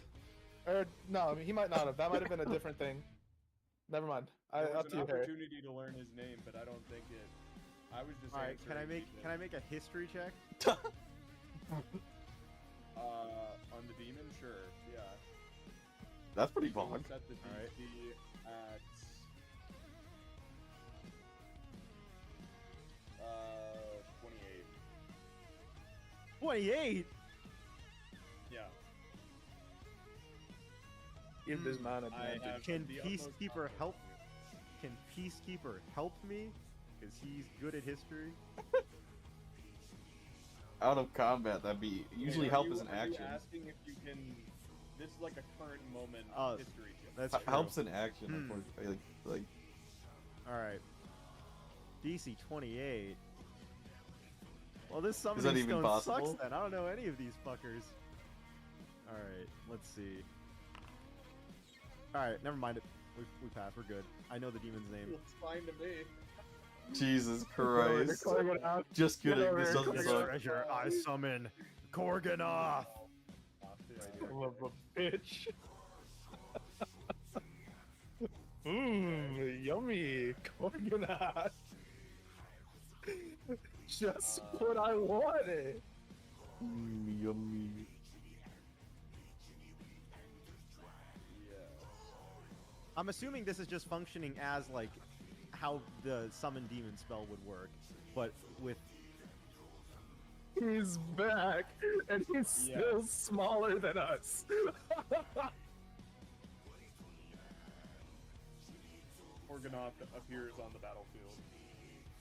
Or, no, he might not have. That might have been a different thing. Never mind. There was Up to an you, Harry. opportunity to learn his name, but I don't think it. I was just. All right, can I answering make Ethan. a history check? On the demon? Sure. Yeah. That's pretty So we'll bog. set the DC Alright. at 28. 28. Yeah. Give this man a I advantage. have Can the utmost Peacekeeper confidence help? in you. Can Peacekeeper help me? Because he's good at history. Out of combat, that'd be usually Are help you- is an are you action. asking if you can? This is like a current moment Oh, history check. That's true. Helps in action, Hmm. unfortunately. Like All right. DC 28. Well, this that summoning even stone possible? sucks then. I don't know any of these fuckers. All right, let's see. All right, never mind it. We pass. We're good. I know the demon's name. Looks fine to me. Jesus Christ. Just Get kidding. over This here, doesn't This suck. treasure I summon Korganoth. Son of a bitch. Yummy. Korganoth. Just what I wanted. Yummy. I'm assuming this is just functioning as like how the summon demon spell would work, but with He's back, and he's still smaller than us. Organoth appears on the battlefield.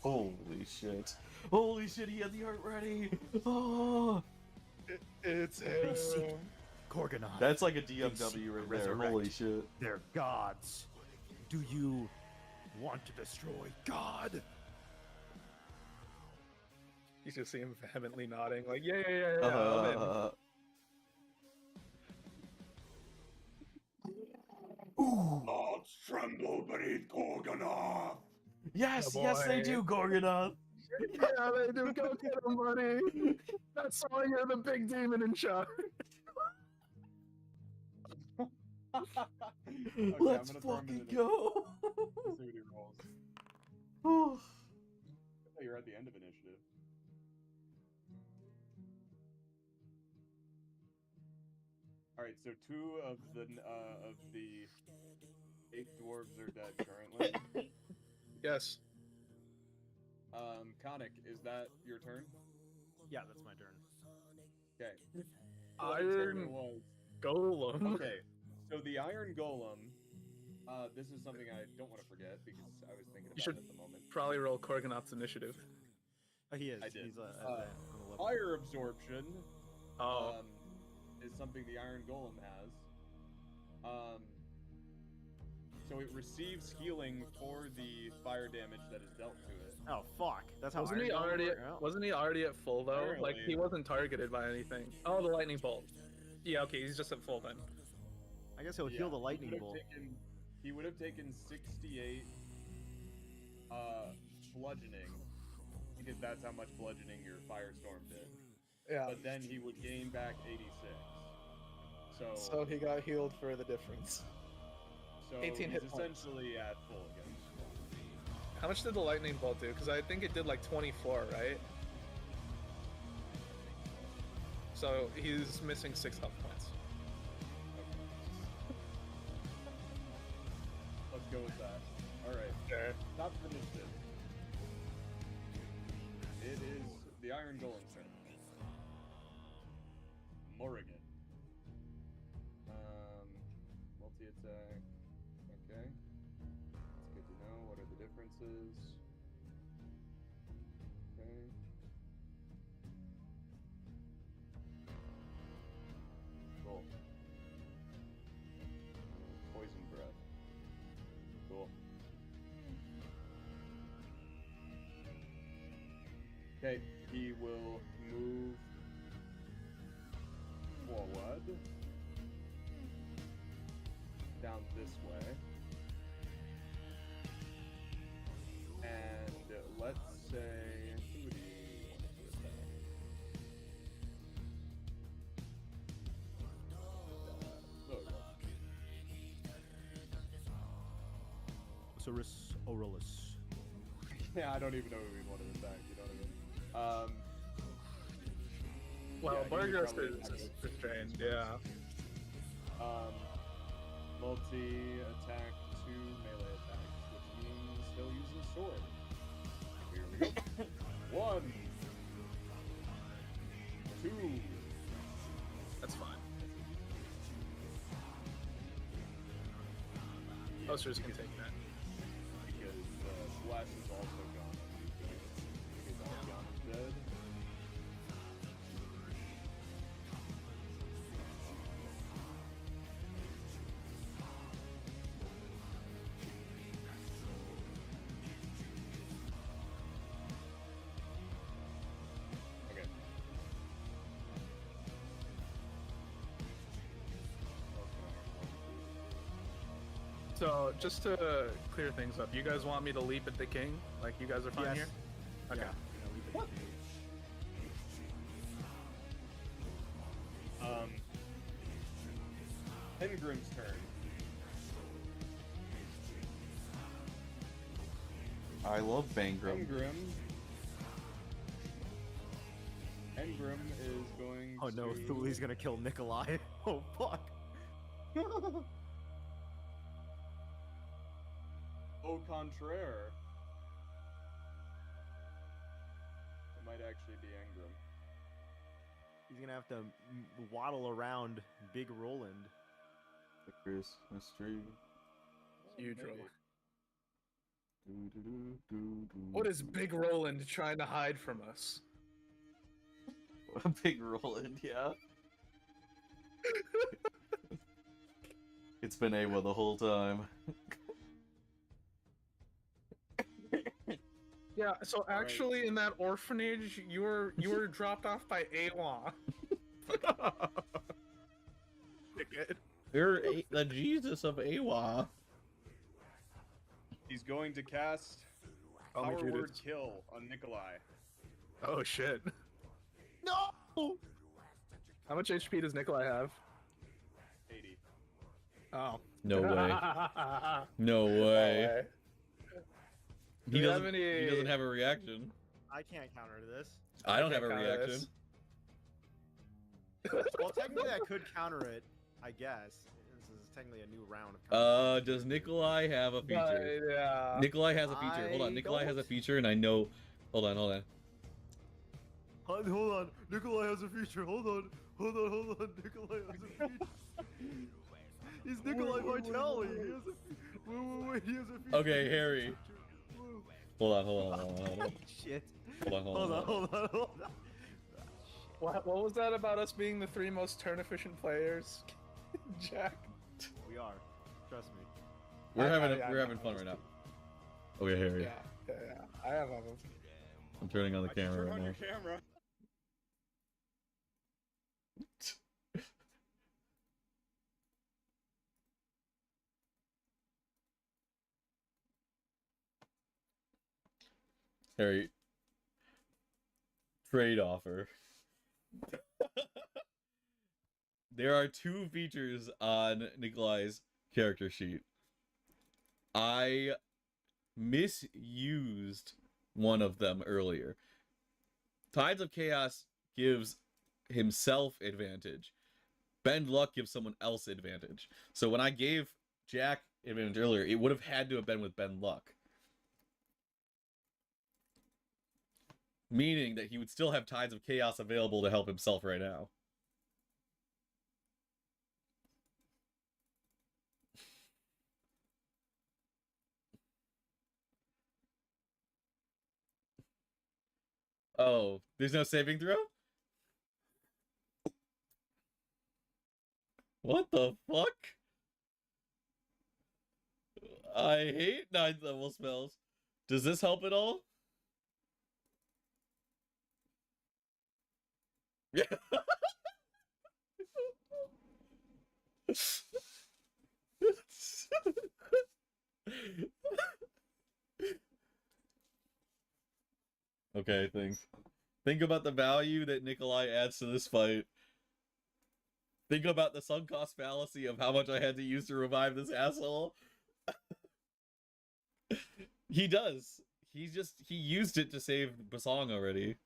Holy shit. Holy shit, he had the art ready. Oh. It's they seek him. Korganoth. That's like a DMW right there. resurrect. Holy shit. They're gods. Do you want to destroy God? You just see him vehemently nodding, like, yeah, I'm in. Gods tremble beneath Gorgonoth. Yes, Oh, yes, they boy. do, Gorgonoth. Yeah, they do. Go get him, buddy. That's why you're the big demon in charge. Okay, Let's I'm gonna throw him fucking into go. Let's see what he rolls. Ooh. Oh, you're at the end of initiative. All right, so 2 of the 8 dwarves are dead currently. Yes. Khanek, is that your turn? Yeah, that's my turn. Okay. Iron Golem. Okay, so the Iron Golem. This is something I don't want to forget because I was thinking about should- it at the moment. Probably roll Korganot's initiative. Oh, he is. I did. He's on the level. Fire absorption. Oh. Is something the Iron Golem has. So it receives healing for the fire damage that is dealt to it. Oh fuck! That's how. Wasn't Iron he Golem already? work? Oh. Wasn't he already at full though? Like he Apparently. wasn't targeted by anything. Oh, the lightning bolt. Yeah, okay, he's just at full then. I guess he'll heal the lightning bolt. He would have taken 68 bludgeoning because that's how much bludgeoning your firestorm did. Yeah. But then he would gain back 86. So he got healed for the difference. So 18 he's hit points. essentially at full again. How much did the lightning bolt do? Because I think it did like 24, right? So he's missing 6 health points. Let's go with that. Alright. Sure. Not for initiative. It is the Iron Golem's turn. Morrigan. Multi-attack. Okay. That's good to know. What are the differences? Okay. Cool. Poison breath. Cool. Okay, he will move forward down this way. And let's say who do you want to attack? Ocerus. Yeah, I don't even know who we want to attack, you know what I mean? Well, Yeah, he would Burgos probably is attack with restrained, yeah. Multi-attack, 2 melee attacks, which means he'll use his sword. Here we go. 1, 2. That's fine. Ocerus can take that. Because Blast is also gone. Because Albion is dead. Okay. So, just to clear things up, you guys want me to leap at the king? Like, you guys are fine Yes. here? Okay. Yeah. What? Engrim's turn. I love Bangrim. Engrim is going Oh no, to... Thuli's gonna kill Nikolai. Oh fuck. Au contraire. It might actually be Engrim. He's gonna have to waddle around Big Rolland. Chris Mystery. Huge Maybe. roll. What What is Big Roland trying to hide from us? Big Rolland, yeah. It's been Aewa the whole time. Yeah, so actually in that orphanage, you were dropped off by Aewa. Dickhead. You're the Jesus of Aewa. He's going to cast Call me Power Word Judas. Kill on Nikolai. Oh shit. No! How much HP does Nikolai have? 80. Oh. No way. No way. Do He you have doesn't, any- he doesn't have a reaction. I can't counter this. I don't have a can't counter reaction. this. Well, technically I could counter it, I guess. This is technically a new round of combat. Does Nikolai have a feature? But, yeah. Nikolai has a feature. Hold on, I Nikolai has a don't. feature, and I know. Hold on, hold on. Hold on, Nikolai has a feature. Hold on. Nikolai has a feature. He's Nikolai Vitali. He has a. Wait. He has a feature. Okay, Harry. Hold on. Shit. Hold on. What was that about us being the 3 most turn efficient players? Jack. We are. Trust me. We're having I fun right now. Okay, Harry. Yeah. I have them. I'm turning on the camera Turn right on now. your camera. Harry. Trade offer. There are 2 features on Nikolai's character sheet. I misused one of them earlier. Tides of Chaos gives himself advantage. Bend Luck gives someone else advantage. So when I gave Jack advantage earlier, it would have had to have been with Bend Luck. Meaning that he would still have Tides of Chaos available to help himself right now. Oh, there's no saving throw? What the fuck? I hate 9th level spells. Does this help at all? Yeah. Okay, think about the value that Nikolai adds to this fight. Think about the sunk cost fallacy of how much I had to use to revive this asshole. He does. He used it to save Bosong already.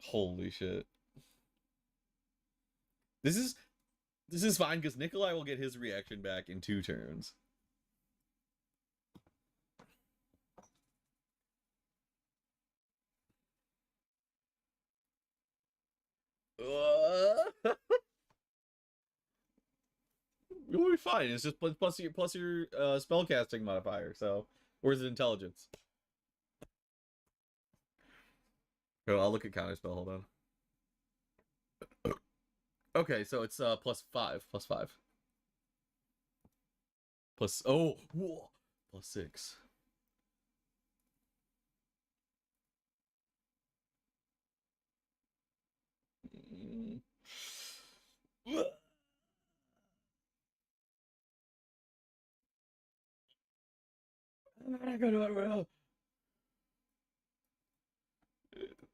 Holy shit. This is fine because Nikolai will get his reaction back in 2 turns. You'll be fine. It's just plus your spellcasting modifier. So, or is it intelligence? Oh, I'll look at counterspell. Hold on. Okay, so it's plus 5. Plus whoa, plus 6.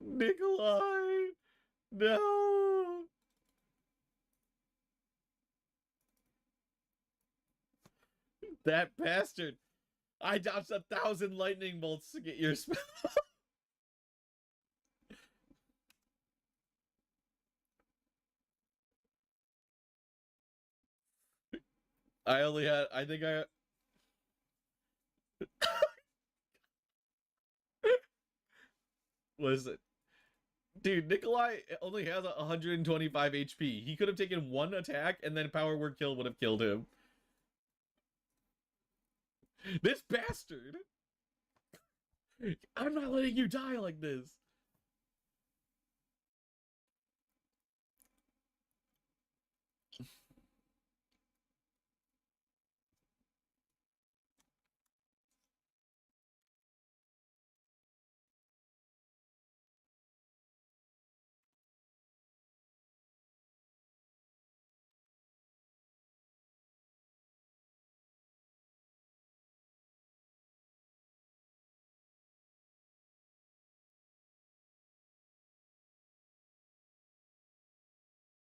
Nikolai, no. That bastard. I dodged 1,000 lightning bolts to get your spell. I think I was it? Dude, Nikolai only has 125 HP. He could have taken 1 attack and then power word kill would have killed him. This bastard! I'm not letting you die like this.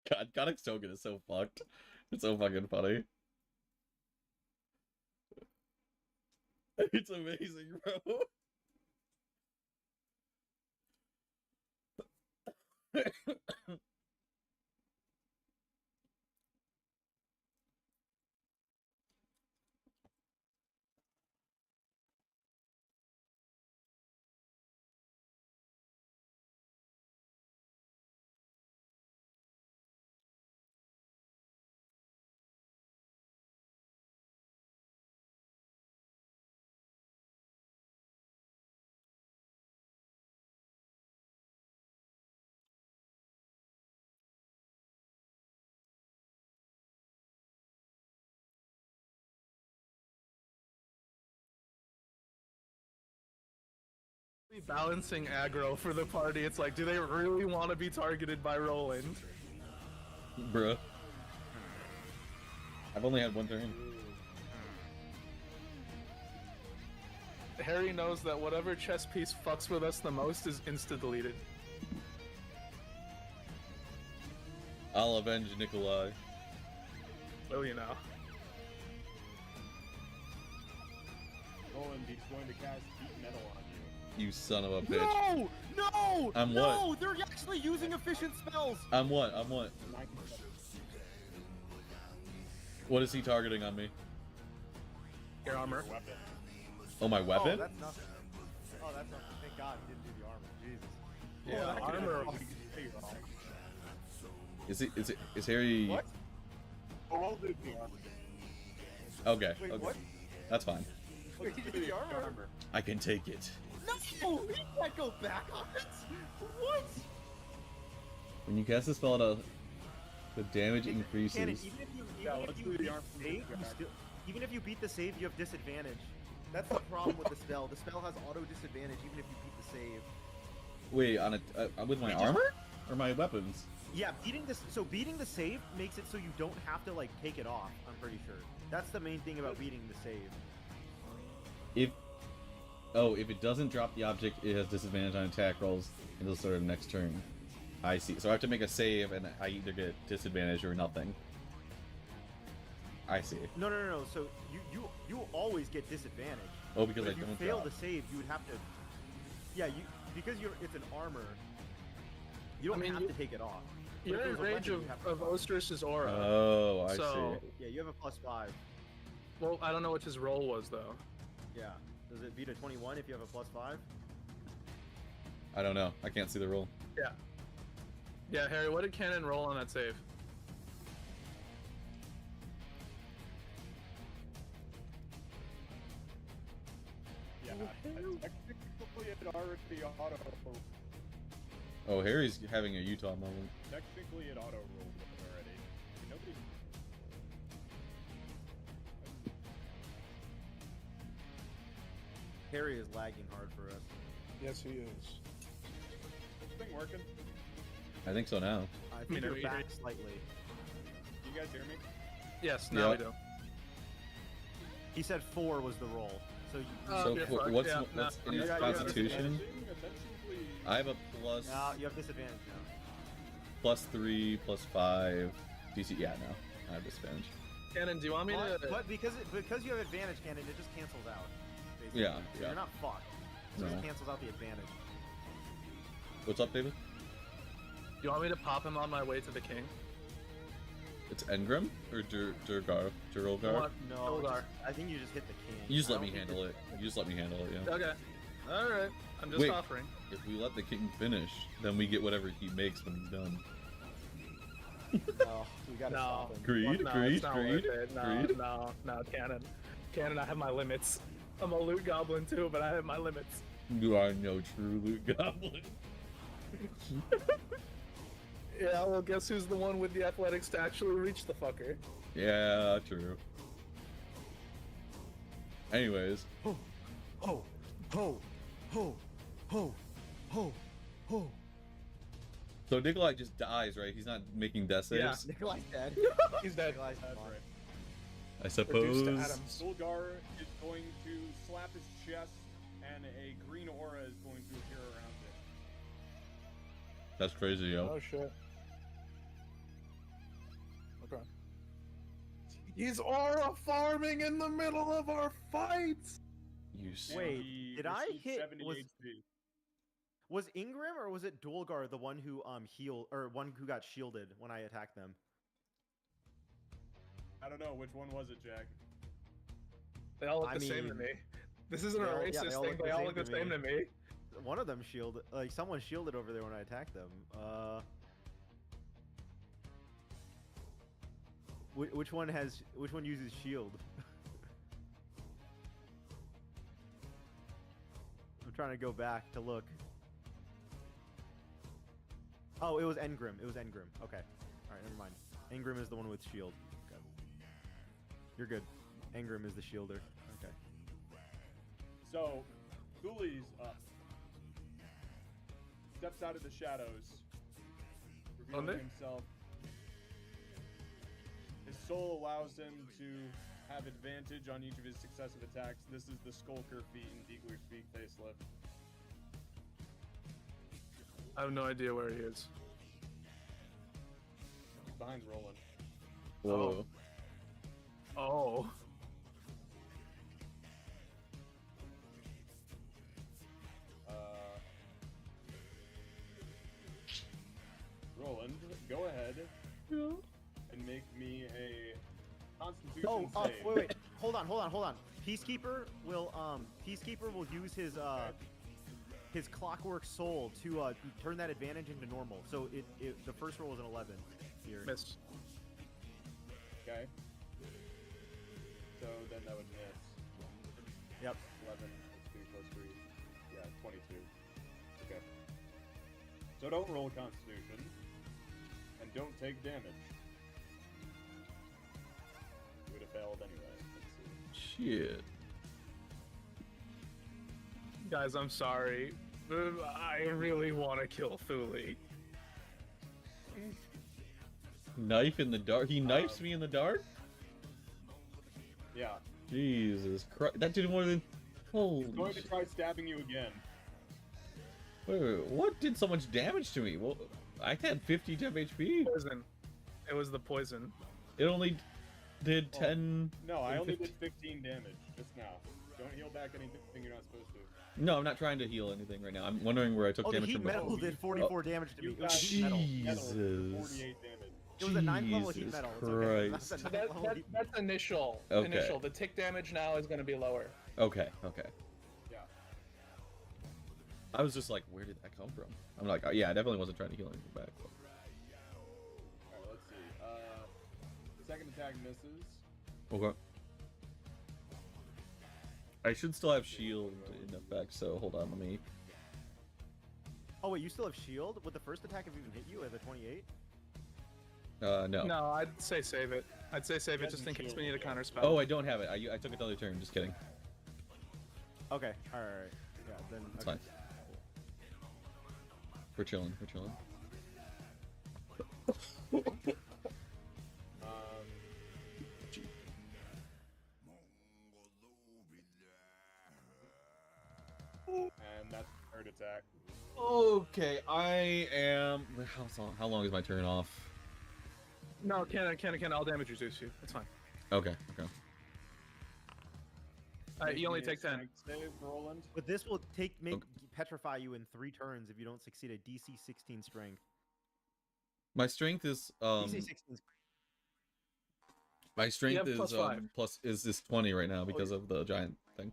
God, Khanek's token is so fucked. It's so fucking funny. It's amazing, bro. Balancing aggro for the party. It's like, do they really want to be targeted by Rolland? Bruh. I've only had one turn. Harry knows that whatever chess piece fucks with us the most is insta-deleted. I'll avenge Nikolai. Will you now? Roland, he's going to cast Heat Metal on you. You son of a bitch. No! No! I'm no! what? They're actually using efficient spells! I'm what? I'm what? What is he targeting on me? Your armor. Weapon. Oh, my Oh, weapon? that's nothing. Oh, that's nothing. Thank God he didn't do the armor. Jesus. Yeah, that could armor. Is Harry... What? Oh, I'll do the armor. Okay, Wait, okay. what? That's fine. Wait, he did the armor? I can take it. No! He can't go back on it! What? When you cast a spell, the damage increases. Cannon, even if you, Yeah, even let's if do you the beat armor the save, first, you guys. still, even if you beat the save, you have disadvantage. That's the problem with the spell. The spell has auto disadvantage even if you beat the save. Wait, on a with my armor or my weapons? Yeah, beating the save makes it so you don't have to like take it off. I'm pretty sure. That's the main thing about beating the save. If it doesn't drop the object, it has disadvantage on attack rolls until the start of the next turn. I see. So I have to make a save, and I either get disadvantage or nothing. I see. No. So you always get disadvantage. Oh, because But I if you don't fail drop. to save, you would have to. Yeah, because it's an armor. You don't have to take it off. But You're if it in was a range weapon, you have to of Ocerus' aura. Oh, I So- see. Yeah, you have a +5. Well, I don't know what his roll was though. Yeah. Does it beat a 21 if you have a +5? I don't know. I can't see the roll. Yeah. Yeah, Harry, what did Cannon roll on that save? Yeah, technically it already auto. Oh, Harry's having a Utah moment. Technically it auto rolled already. Nobody. Harry is lagging hard for us. Yes, he is. This thing working? I think so now. I mean, think are you're we back hearing- slightly. You guys hear me? Yes, now Yep. we do. He said 4 was the roll. So you, So you're for, fucked. what's Yeah, what's no, in his yeah, constitution? Essentially, I have a plus you have disadvantage now. +3, +5. DC. Yeah, no, I have disadvantage. Cannon, do you want me to? But because you have advantage, Cannon, it just cancels out. Basically. Yeah, So yeah. You're not fucked. So it No. just cancels out the advantage. What's up, David? Do you want me to pop him on my way to the king? It's Engrim or Durgar? Durolgar? What? No, Dolgar. I think you just hit the king. You just I let don't me think handle it. You just let me handle it. Yeah. Okay. All right. I'm just Wait. offering. If we let the king finish, then we get whatever he makes when he's done. Oh, we gotta No. stop him. Agreed. No, Agreed. it's not Agreed. worth it. No, Agreed. no, Cannon. Cannon, I have my limits. I'm a loot goblin too, but I have my limits. You are no true loot goblin. Yeah, well, guess who's the one with the athletics to actually reach the fucker? Yeah, true. Anyways, Ho, ho, ho, ho, ho, ho. so Nikolai just dies, right? He's not making death Yeah. saves. Nikolai's dead. He's dead. Nikolai's that's gone. right. I suppose. Reduced to atoms. Dolgar is going to slap his chest, and a green aura is going to appear around it. That's crazy, yo. Oh shit. Okay. He's aura farming in the middle of our fights. You s- And Wait, he did I received hit- 70 was- HP. Was Ingram or was it Dolgar the one who healed or one who got shielded when I attacked them? I don't know which one was it, Jack. They all look I the same to mean, me. This isn't a they all- yeah, racist they all thing. look They the all same look the to same me. to me. One of them shielded, like someone shielded over there when I attacked them. Which one uses shield? I'm trying to go back to look. Oh, it was Engrim. It was Engrim. Okay. All right, never mind. Engrim is the one with shield. Okay. You're good. Engrim is the shielder. Okay. So, Thuli's up. steps out of the shadows, revealing Sundered? himself. His soul allows him to have advantage on each of his successive attacks. This is the Skulker feat in Deagler Speak facelift. I have no idea where he is. He's behind Rolland. Whoa. Oh. Rolland, go ahead and make me a Constitution Oh, save. wait. Hold on. Peacekeeper will use his clockwork soul to turn that advantage into normal. So the first roll was an 11 here. Miss. Okay. So then that would miss. Yep. 11 plus 2 plus 3. Yeah, 22. Okay. So don't roll Constitution. And don't take damage. You would have failed anyway. Let's see. Shit. Guys, I'm sorry. But I really want to kill Thule. Knife in the dark. He knifes me in the dark? Yeah. Jesus Christ. That did more than. Holy He's going to shit. try stabbing you again. Wait, what did so much damage to me? Well, I had 50 temp HP. Poison. It was the poison. It only did Oh, 10. No, I and only 15. did 15 damage just now. Don't heal back anything you're not supposed to. No, I'm not trying to heal anything right now. I'm wondering where I took Oh, the damage heat from metal before. did 44 damage to me. You It was got heat metal. metal for Jesus. 48 damage. It was a 9th level heat Jesus metal. It's okay. That's a Christ. 9th level heat metal. That's initial. Okay. Initial. The tick damage now is going to be lower. Okay. Yeah. I was just like, where did that come from? I'm like, yeah, I definitely wasn't trying to heal anything back. But... Alright, let's see. Second attack misses. Okay. I should still have shield in effect, so hold on, let me. Oh wait, you still have shield? Would the first attack have even hit you at the 28? No. No, I'd say save it. I'd say save it He just in hasn't case we need a shielded yet. counter spell. Oh, I don't have it. I took another turn. Just kidding. Okay, alright. Yeah, then. It's okay. fine. We're chilling. And that's the third attack. Okay, I am. How long is my turn off? No, can I'll damage reduce you. It's fine. Okay. You only Make me a take 10. strength Save, Rolland. But this will Okay. petrify you in 3 turns if you don't succeed a DC 16 strength. My strength is DC 16 my strength have is +5. plus is 20 right now because of the giant thing.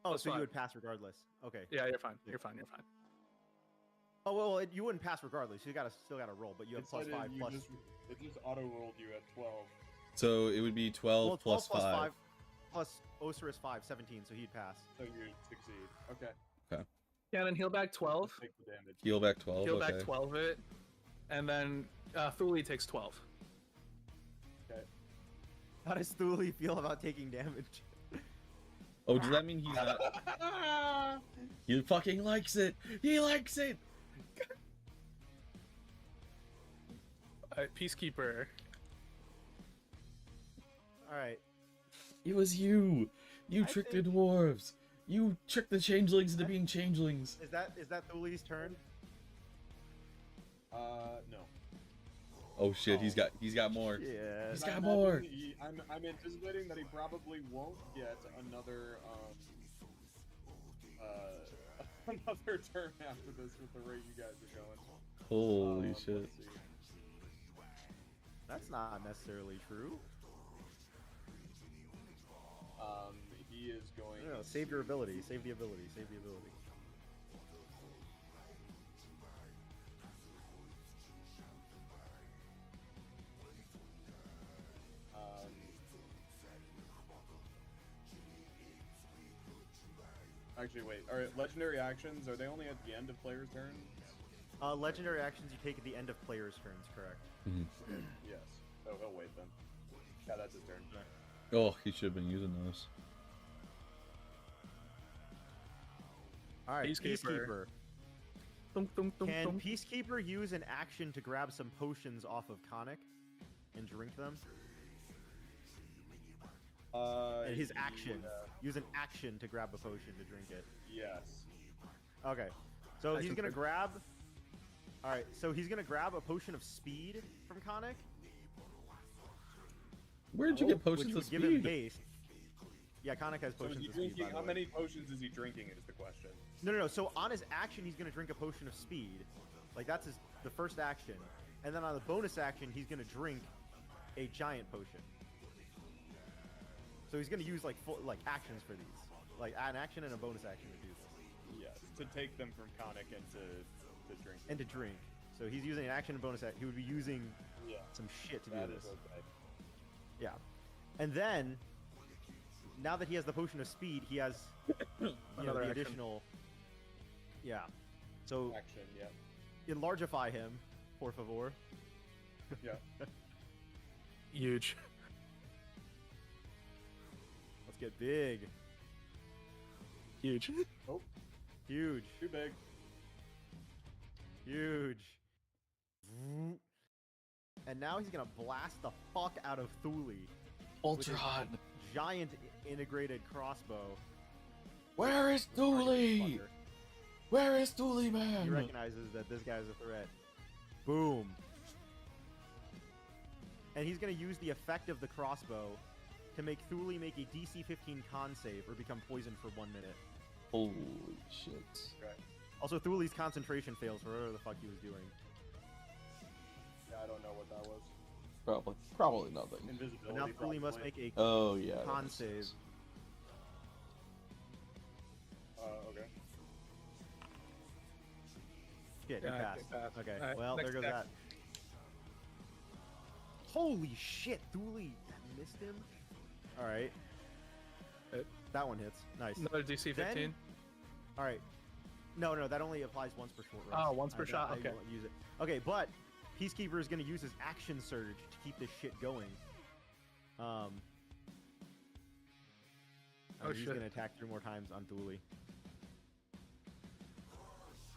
Oh, Plus so you 5. would pass regardless. Okay. Yeah, you're fine. You're fine. Oh well, you wouldn't pass regardless. You still gotta roll, but you have It said +5 plus. It just auto rolled you at 12. So it would be 12 Well, plus 12 5. plus Ocerus 5, 17, so he'd pass. So you succeed. Okay. Cannon, heal back 12. Just take the damage. Heal back 12. Heal okay. back 12 it. And then Thule takes 12. Okay. How does Thule feel about taking damage? Oh, does that mean he's not? He fucking likes it. He likes it. Peacekeeper. Alright. It was you. You I tricked think- the dwarves. You tricked the changelings into being changelings. Is that Thule's turn? No. Oh shit, he's got more. Yeah. He's I got imagine more. I'm anticipating that he probably won't get another another turn after this with the rate you guys are going. Holy Let's shit. see. That's not necessarily true. He is going. No, save your ability. Save the ability. Save the ability. Actually, wait. Are legendary actions? Are they only at the end of players' turns? Legendary actions you take at the end of players' turns, correct? Yes. Oh, he'll wait then. Yeah, that's his turn. Oh, he should have been using those. Alright, Peacekeeper. Peacekeeper. thunk, thunk, thunk, Can thunk. Peacekeeper use an action to grab some potions off of Khanek and drink them? His action. Use an action to grab a potion to drink it. Yes. Okay. So I he's can gonna drink- grab. All right. So he's gonna grab a potion of speed from Khanek, Where'd you get which potions would of give him speed? haste. Yeah, Khanek has So is potions he of speed. drinking? By the How way. many potions is he drinking? Is the question. No. So on his action, he's gonna drink a potion of speed. Like that's the first action, and then on the bonus action, he's gonna drink a giant potion. So he's gonna use like actions for these, like an action and a bonus action to do this, Yes. To take them from Khanek and to drink. and to drink. So he's using an action and bonus action. He would be using Yeah. some shit to do That this. is okay. Yeah, and then now that he has the potion of speed, he has Another the action. additional. Yeah. So Action. Yeah. enlargify him, por favor. Yeah. Huge. Let's get big, Huge. huge, Too big. huge. And now he's gonna blast the fuck out of Thule. Ultra his hot. Giant integrated crossbow. Where is Target this Dooley? fucker. Where is Dooley, He man? recognizes that this guy's a threat. Boom. And he's gonna use the effect of the crossbow to make Thule make a DC 15 con save or become poisoned for 1 minute. Holy shit. Also, Thule's concentration fails for whatever the fuck he was doing. Yeah, I don't know what that was. Probably nothing. But Invisibility. now Thule probably. must make a Oh yeah. that con makes save. sense. Okay. Shit, he Yeah, passed. he passed. Okay, Alright, well, there next goes deck. that. Holy shit, Thule missed him. Alright. Hit. That one hits. Nice. Another DC 15. Then- Alright. No, that only applies once per short rest. Oh, once per shot? I Okay. won't use it. Okay, but Peacekeeper is going to use his action surge to keep this shit going. Oh, and he's shit. going to attack 3 more times on Thule.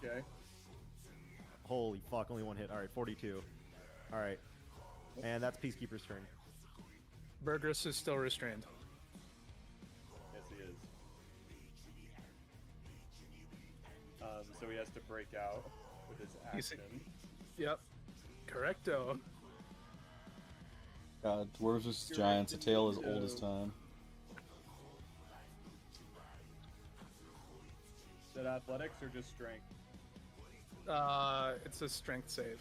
Okay. Holy fuck, only 1 hit. Alright, 42. Alright. And that's Peacekeeper's turn. Burgess is still restrained. Yes, he is. So he has to break out with his You see- action. Yep. Correcto. God, dwarves versus giants. A tale as old as time. Is that athletics or just strength? It's a strength save.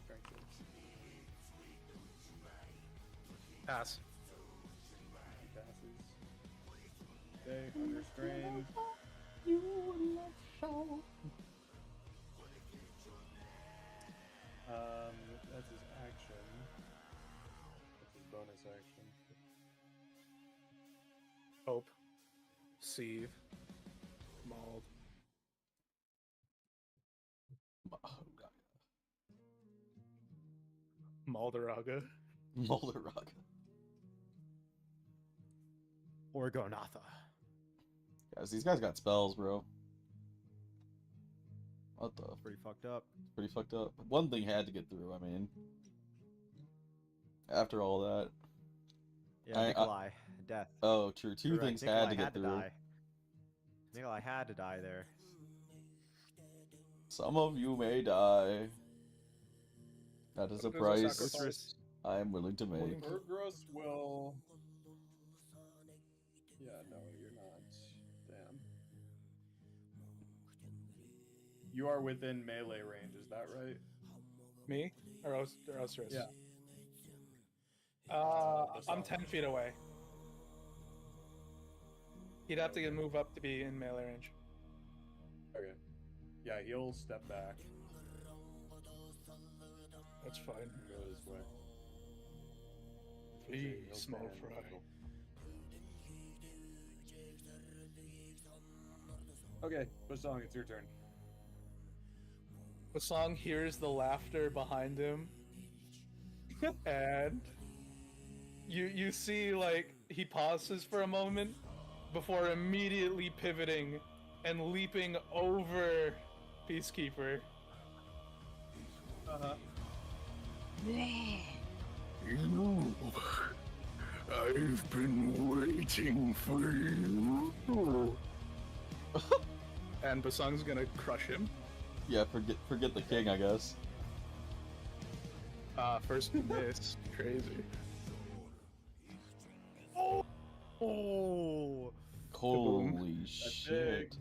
Strength is. Pass. He passes. Okay, under strain. That's his action. That's his bonus action. Hope. Sieve. Mauled. Oh, Malderaga. Molderaga. Orgonatha. Guys, these guys got spells, bro. What the? Pretty fucked up. Pretty fucked up. One thing had to get through. I mean, after all that. Yeah, Nikolai. Death. Oh, true. Two Correct. things Nikolai had to get through. die. Nikolai had to die there. Some of you may die. That is a There's a price sacrifice. I am willing to make. Burgros will. Yeah, no, you're not. Damn. You are within melee range, is that right? Me? Or Ocerus? Yeah. I'm 10 feet away. He'd have to move up to be in melee range. Okay. Yeah, he'll step back. That's fine. Go this way. Please, He'll small stand in the fry. middle. Okay, Bosong, it's your turn. Bosong hears the laughter behind him, and you see like he pauses for a moment before immediately pivoting and leaping over Peacekeeper. You know, I've been waiting for you. And Bosong's gonna crush him. Yeah, forget the king, I guess. First miss. Crazy. Oh. Holy That's shit. big.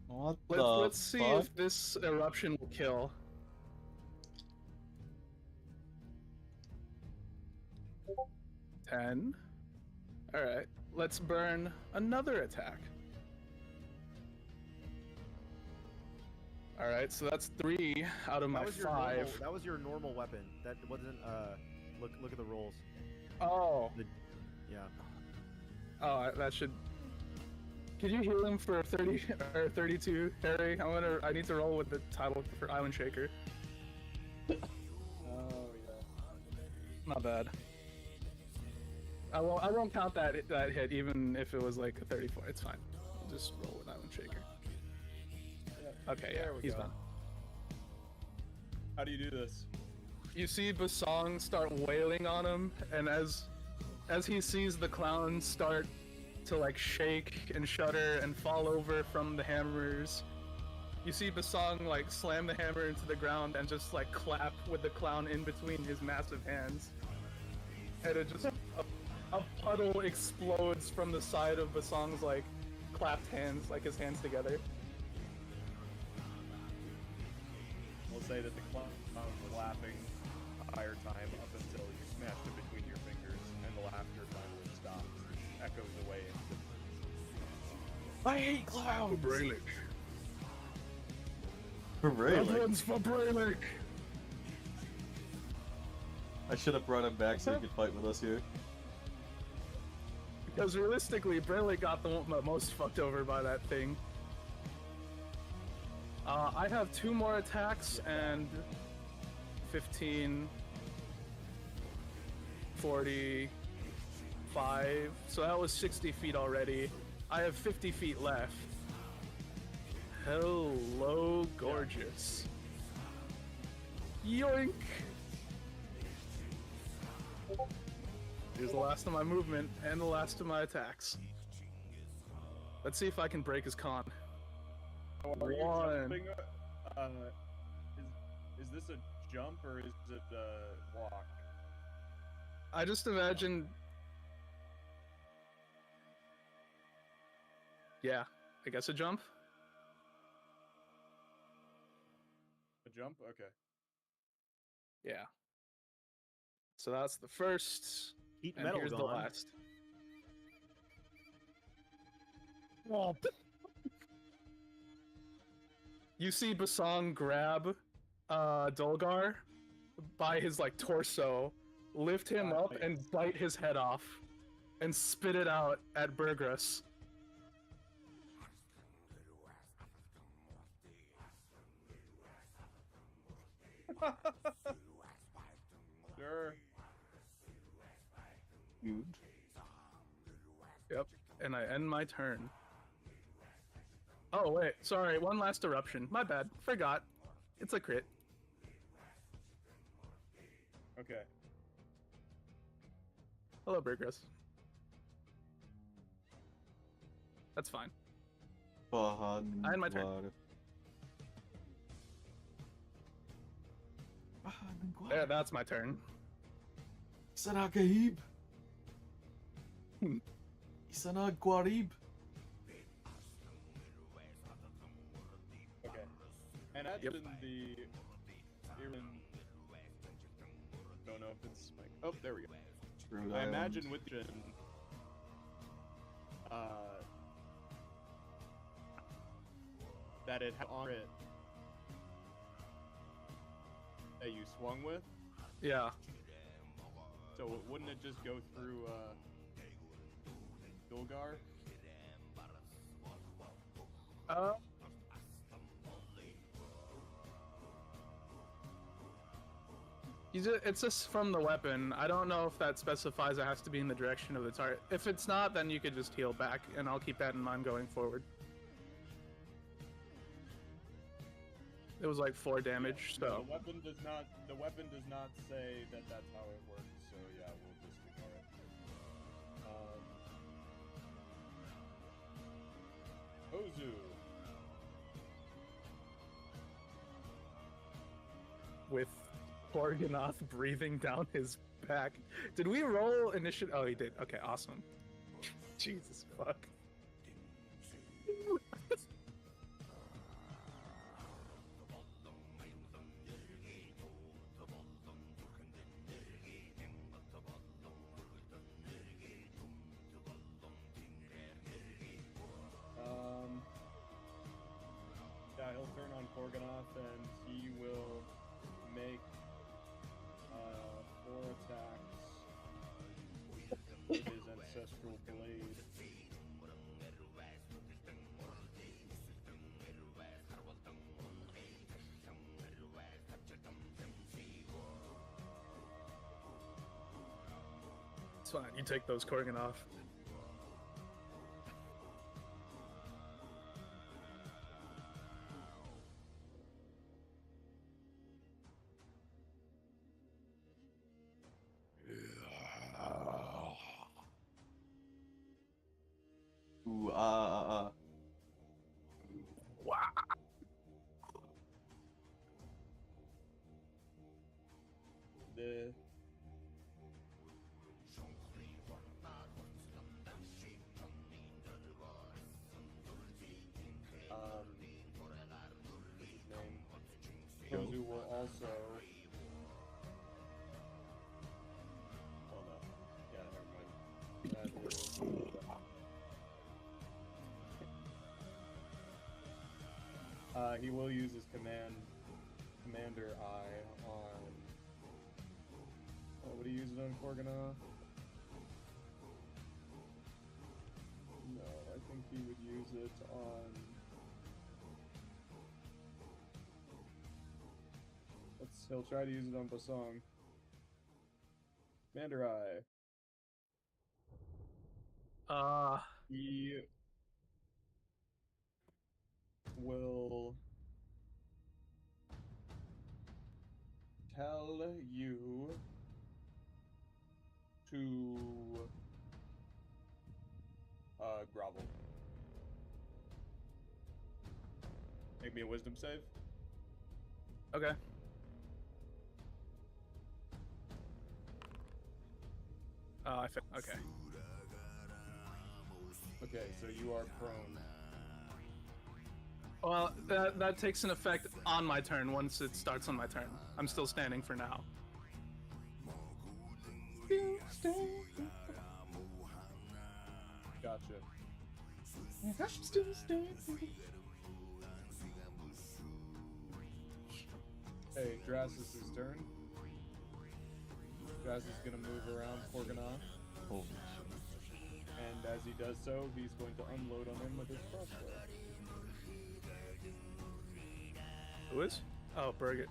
What Let's see fuck? if this eruption will kill. $10. Alright, let's burn another attack. Alright, so that's 3 out of my 5. That was your normal weapon. That wasn't look at the rolls. Oh. Yeah. Oh, that should. Could you heal him for 30 or 32, Harry? I need to roll with the title for Island Shaker. Oh yeah. Not bad. I won't count that hit even if it was like a 34. It's fine. I'll just roll with Island Shaker. Okay, yeah, There we he's go. done. How do you do this? You see Bosong start wailing on him, and as he sees the clown start to like shake and shudder and fall over from the hammers, you see Bosong like slam the hammer into the ground and just like clap with the clown in between his massive hands. And it just a puddle explodes from the side of Bosong's like clapped hands, like his hands together. We'll say that the clown was laughing the entire time up until you smashed it between your fingers, and the laughter finally stops, echoes away into I hate clowns! Braylick. Really? Everyone's for Braylick. I should have brought him back so he could fight with us here. Because realistically, Brinley got the most fucked over by that thing. I have 2 more attacks and 15, 45. So that was 60 feet already. I have 50 feet left. Hello, gorgeous. Yoink! Here's the last of my movement and the last of my attacks. Let's see if I can break his con. Are you 1. jumping? Is this a jump or is it a walk? I just imagine. Yeah, I guess a jump. A jump? Okay. Yeah. So that's the first, Heat and metal here's the gone. last. Oh, You see Bosong grab Dolgar by his like torso, lift him up, and bite his head off, and spit it out at Burgras. Sure. Huge. Yep, and I end my turn. Oh wait, sorry, one last eruption. My bad, forgot. It's a crit. Okay. Hello, Burgras. That's fine. I had my turn. There, that's my turn. Sana Kahib. Sana Guarib. Okay. And imagine the even don't know if it's like oh there we go. Rhode I Island. imagine with that it had on it that you swung with. Yeah. So wouldn't it just go through Dolgar? It's just from the weapon. I don't know if that specifies it has to be in the direction of the target. If it's not, then you could just heal back, and I'll keep that in mind going forward. It was like 4 damage. No, So the weapon does not. The weapon does not say that that's how it works. So yeah, we'll just ignore it. Ozu. with Gorgonoth breathing down his back. Did we roll initiative? Oh, he did. Okay, awesome. Jesus fuck. Yeah, he'll turn on Gorgonoth and he will make 4 attacks with his ancestral blade. It's fine. You take those Gorgonoth. Ooh, Wow. The his name? Ozu will also. Hold up. Yeah, never mind. That is. He will use his commander eye on. Oh, would he use it on Gorgonoth? No, I think he would use it on. He'll try to use it on Bosong. Commander eye. He will tell you to grovel. Make me a wisdom save. Okay. Okay. Okay, so you are prone. Well, that takes an effect on my turn once it starts on my turn. I'm still standing for now. Gotcha. Hey, Drasus' turn. Drasus is gonna move around Gorgonoth, holy and as he does so, he's going to unload on him with his crossbow. Who is? Oh, Birgit.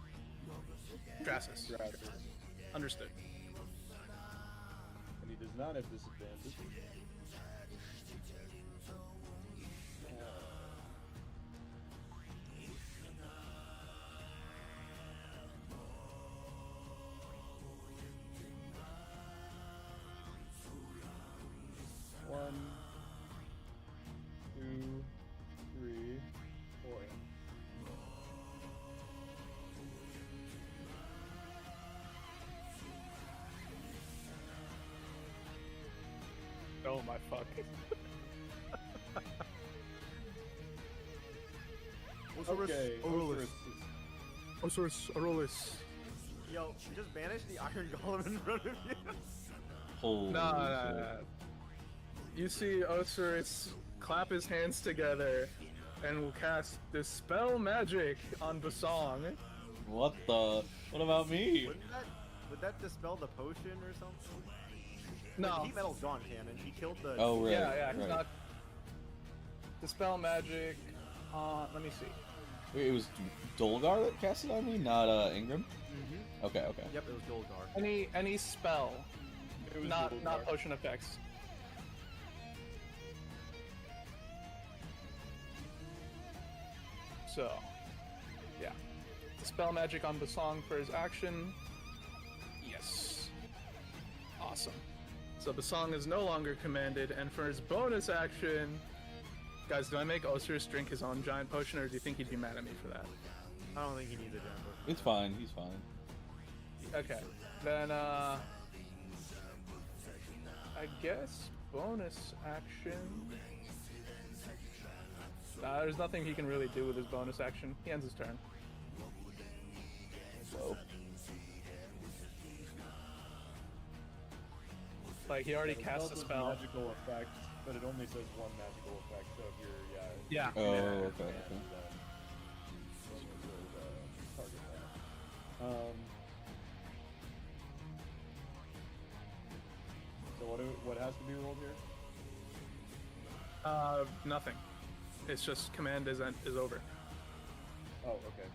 Drasus. Drasus. Understood. And he does not have disadvantage. One, 2, 3, 4. Oh my fuck. Okay, Ocerus. Ocerus, Aurolus. Yo, just banish the Iron Golem in front of you. holy Nah. shit. You see Ocerus clap his hands together and will cast Dispel Magic on Bosong. What about me? Would that dispel the potion or something? No. Like, heat metal's gone, Cannon. He killed the. Oh, right. Yeah, he's right. not. Dispel Magic on. Let me see. Wait, it was Dolgar that cast it on me, not Ingram? Mm-hmm. Okay. Yep, it was Dolgar. Any spell, It was not Dolgar. potion effects. So, yeah. Dispel magic on Bosong for his action. Yes. Awesome. So Bosong is no longer commanded, and for his bonus action... Guys, do I make Ocerus drink his own giant potion, or do you think he'd be mad at me for that? I don't think he needs a giant potion. It's fine. He's fine. Okay. Then, I guess bonus action... there's nothing he can really do with his bonus action. He ends his turn. So... Like, he already cast a spell. Magical effect, but it only says one magical effect, so if you're, Yeah. Oh, okay. target that. So what has to be rolled here? Nothing. It's just command is over. Oh, okay.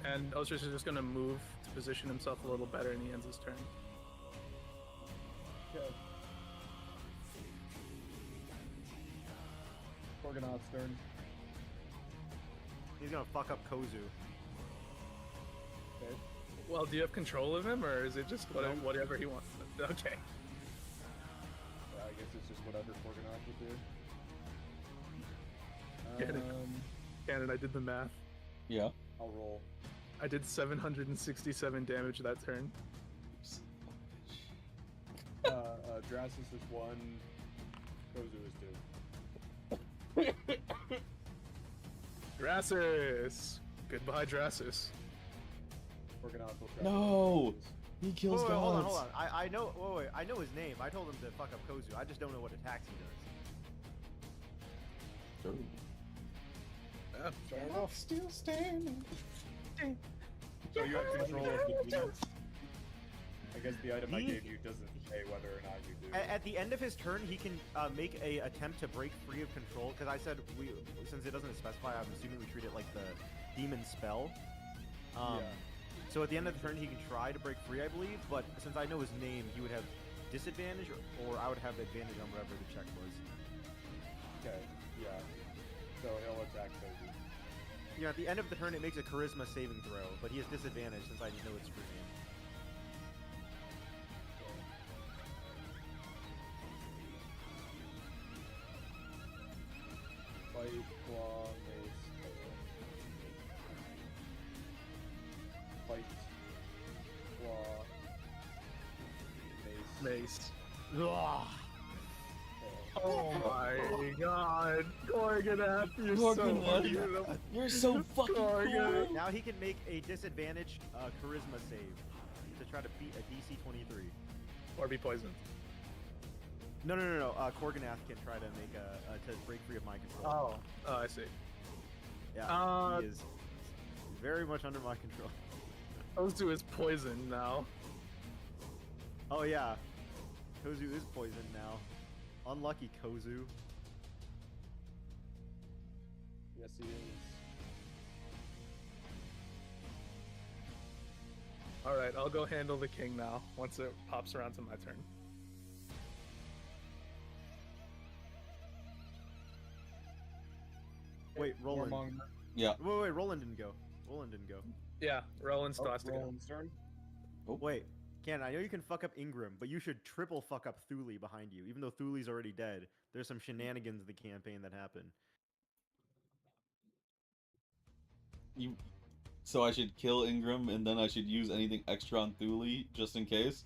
And Ocerus is just gonna move to position himself a little better, and he ends his turn. Okay. Gorgonaut's turn. He's gonna fuck up Kozu. Okay. Well, do you have control of him, or is it just whatever he wants? Okay. I guess it's just whatever Gorgonaut would do. Cannon, I did the math. Yeah. I'll roll. I did 767 damage that turn. Drasus is 1, Kozu is 2. Drasus! Goodbye, Drasus. Gorgonaut will try. No! He kills Wait, gods. hold on. I know. Wait, I know his name. I told him to fuck up Kozu. I just don't know what attacks he does. Still standing. So you have control of the demons. I guess the item I gave you doesn't say whether or not you do. At the end of his turn, he can make a attempt to break free of control. Because I said since it doesn't specify, I'm assuming we treat it like the demon spell. So at the end of the turn, he can try to break free, I believe. But since I know his name, he would have disadvantage, or I would have advantage on whatever the check was. Okay, yeah. So he'll attack Kozu. Yeah, at the end of the turn, it makes a charisma saving throw, but he has disadvantage since I know it's free game. Fight, claw, mace, fight, claw, mace. Mace. Ugh. Oh my god. Gorgonath, you're so beautiful. You're so fucking cool. Now he can make a disadvantage charisma save to try to beat a DC 23. Or be poisoned. No. Gorgonath can try to make to break free of my control. Oh, I see. Yeah, he is very much under my control. Kozu is poisoned now. Oh yeah, Kozu is poisoned now. Unlucky Kozu. Yes, he is. Alright, I'll go handle the king now, once it pops around to my turn. Wait, Rolland. Yeah. Wait, Rolland didn't go. Yeah, Rolland still has to go. Roland's turn. Wait, Ken, I know you can fuck up Ingram, but you should triple fuck up Thule behind you. Even though Thule's already dead, there's some shenanigans in the campaign that happen. So I should kill Ingram and then I should use anything extra on Thule just in case?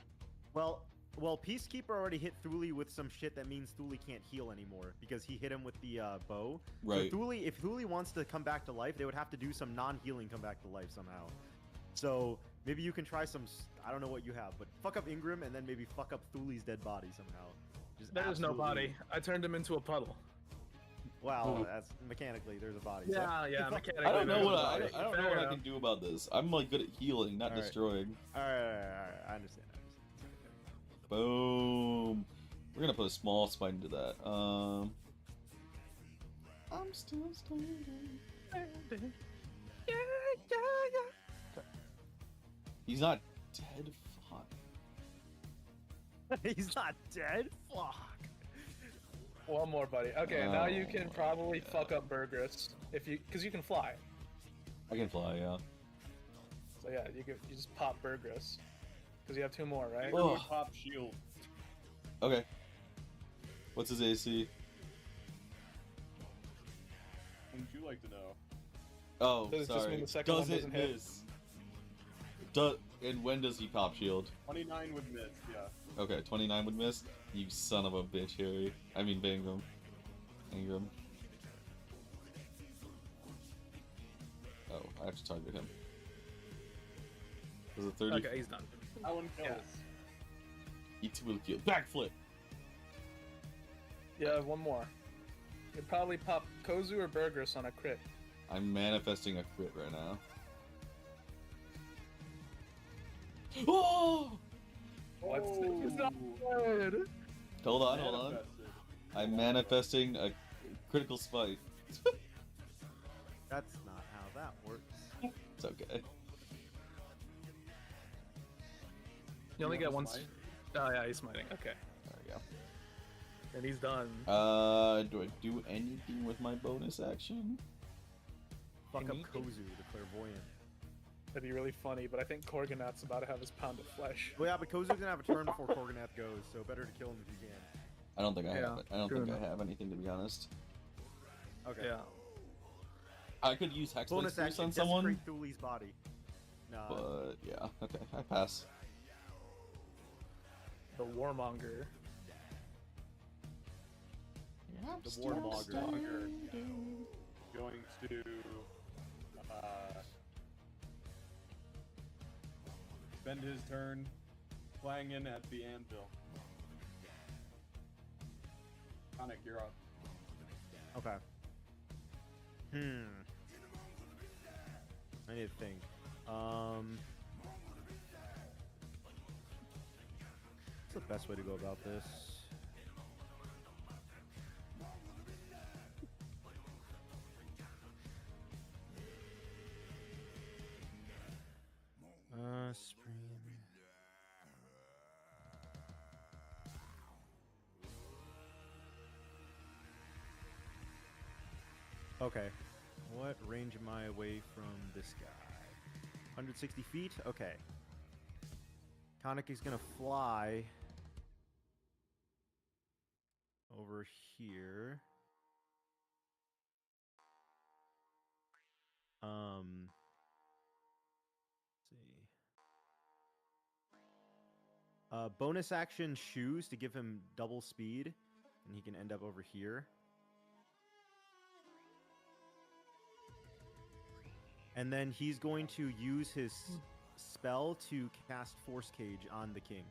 Well, Peacekeeper already hit Thule with some shit that means Thule can't heal anymore because he hit him with the bow. Right. So if Thule wants to come back to life, they would have to do some non-healing come back to life somehow. So maybe you can try some, I don't know what you have, but fuck up Ingram and then maybe fuck up Thule's dead body somehow. Just There's no absolutely- body. I turned him into a puddle. Wow, that's mechanically there's a body. Yeah, so. mechanically. I don't know there's what a I body. don't know what I can do about this. I'm like good at healing, not Alright. destroying. All right, I understand. Boom. We're gonna put a small spite into that. I'm still standing. He's not dead. Fuck. He's not dead. Fuck. One more, buddy. Okay, now you Oh can my probably God. fuck up Burgess if you, because you can fly. I can fly, yeah. So yeah, you just pop Burgess. Because you have 2 more, right? Oh. Would pop shield. Okay. What's his AC? Wouldn't you like to know? Oh, Does it just sorry. mean the second one Does it doesn't hit? miss? And when does he pop shield? 29 would miss, yeah. Okay, 29 would miss. You son of a bitch, Harry. I mean, Bangram. Ingram. Oh, I have to target him. Was it 30? Okay, he's done. That one kills. It will kill. Backflip! Yeah, 1 more. You'd probably pop Kozu or Burgess on a crit. I'm manifesting a crit right now. Oh! What? It's not good. Hold on. Manifested. I'm manifesting a critical spike. That's not how that works. It's okay. You only You get wanna 1. smite? Oh yeah, he's smiting. Okay. There we go. And he's done. Do I do anything with my bonus action? Fuck up Anything? Kozu, the clairvoyant. That'd be really funny, but I think Korganat's about to have his pound of flesh. Well, yeah, but Kozu's gonna have a turn before Korganath goes, so better to kill him if you can. I don't think I Yeah, have it. I don't true think enough. I have anything, to be honest. Okay. Yeah. I could use Hex Bonus Blade action, on someone, desecrate Thuli's body. No. but yeah, okay, I pass. The Warmonger. The Warmonger going to spend his turn clanging at the anvil. Khanek, you're up. Okay. I need to think. What's the best way to go about this? Spring. Okay. What range am I away from this guy? 160 feet? Okay. Khanek is gonna fly over here. Let's see. Bonus action shoes to give him double speed, and he can end up over here. And then he's going to use his spell to cast Force Cage on the king.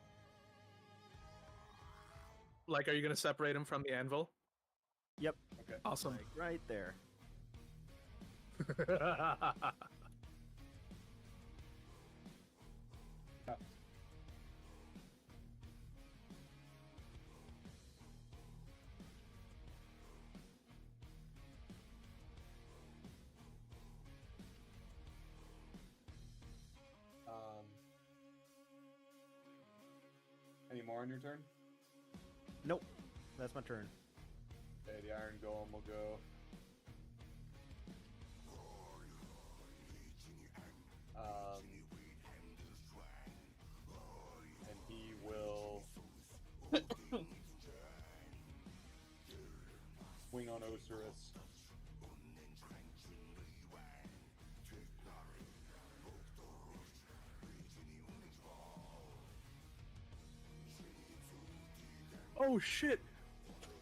Like, are you gonna separate him from the anvil? Yep. Okay. Awesome. Like right there. Any more on your turn? Nope. That's my turn. Okay, the Iron Golem will go. And he will swing on Ocerus. Oh shit!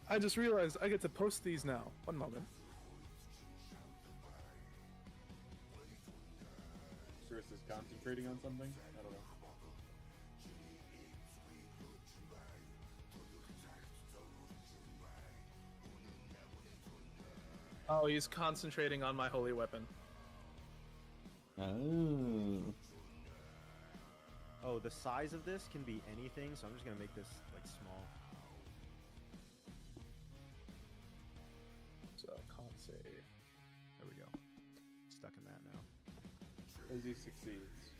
I just realized I get to post these now. 1 moment. Ocerus is concentrating on something? I don't know. Oh, he's concentrating on my holy weapon. Oh. Oh, the size of this can be anything, so I'm just gonna make this like small. So, con save. There we go. Stuck in that now. As he succeeds.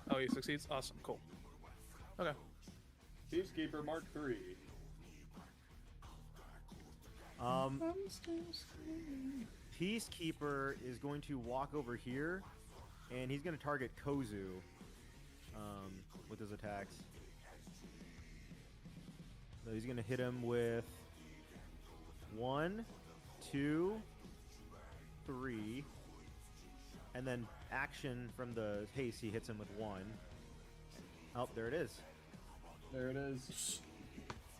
Oh, he succeeds? Awesome, cool. Okay. Peacekeeper Mark III. Peacekeeper is going to walk over here, and he's going to target Kozu with his attacks. So he's going to hit him with 1, 2, 3, and then action from the haste, he hits him with 1. Oh, there it is. There it is.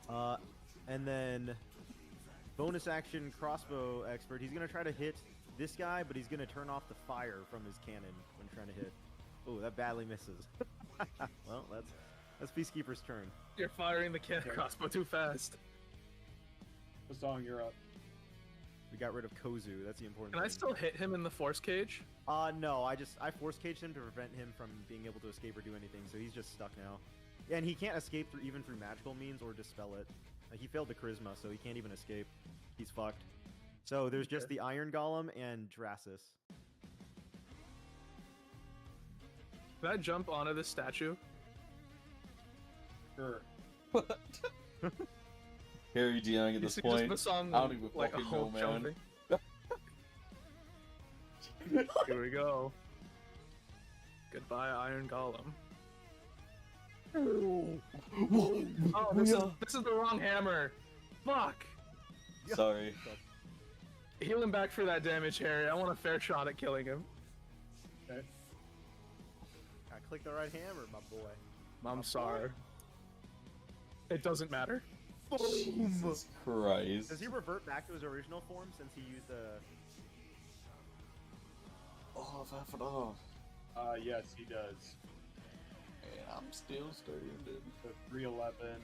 And then bonus action crossbow expert. He's gonna try to hit this guy, but he's gonna turn off the fire from his cannon when trying to hit. Oh, that badly misses. Well, that's Peacekeeper's turn. You're firing the crossbow too fast. Bosong, you're up. We got rid of Kozu. That's the important Can I thing. still hit him in the force cage? No, I force caged him to prevent him from being able to escape or do anything, so he's just stuck now. Yeah, and he can't escape even through magical means or dispel it. Like, he failed the charisma, so he can't even escape. He's fucked. So there's just the Iron Golem and Drasus. Can I jump onto this statue? Sure. What? Harry DMing at this point. Bosong, I don't even like a fucking Hulk know, man. jumping. Here we go. Goodbye, Iron Golem. Oh, this is the wrong hammer. Fuck. Sorry. Heal him back for that damage, Harry. I want a fair shot at killing him. Okay. I clicked the right hammer, my boy. I'm sorry. It doesn't matter. Jesus Christ. Does he revert back to his original form since he used the... Oh, half it off. Yes, he does. And I'm still studying, dude. So 311.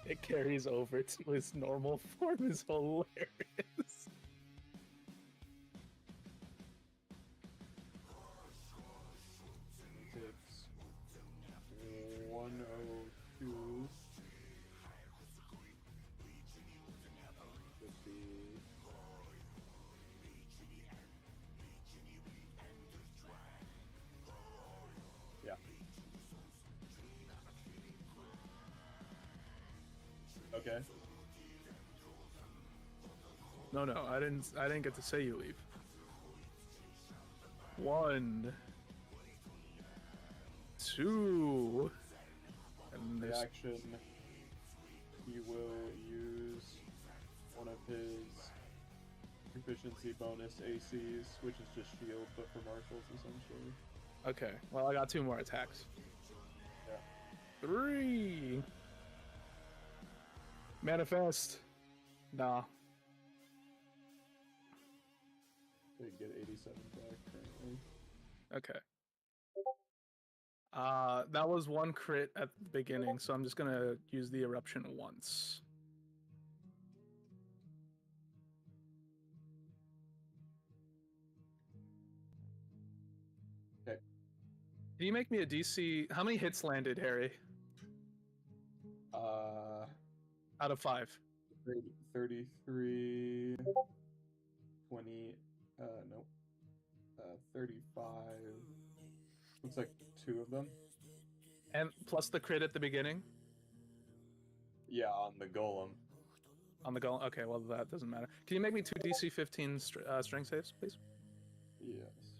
It carries over to his normal form is hilarious. It's 102. 50. Yeah. Okay. No, I didn't get to say you leave. 1, 2, and there's Reaction. He will use one of his proficiency bonus ACs, which is just shield, but for martials essentially. okay. Well, I got 2 more attacks. Yeah. 3. Manifest. Nah. They get 87 back currently. Okay. That was 1 crit at the beginning, so I'm just gonna use the eruption once. Okay. Can you make me a DC? How many hits landed, Harry? Out of 5. 33, 20, nope, 35, looks like 2 of them. And plus the crit at the beginning? Yeah, on the golem. On the goal? Okay, well, that doesn't matter. Can you make me 2 DC 15 strength saves, please? Yes.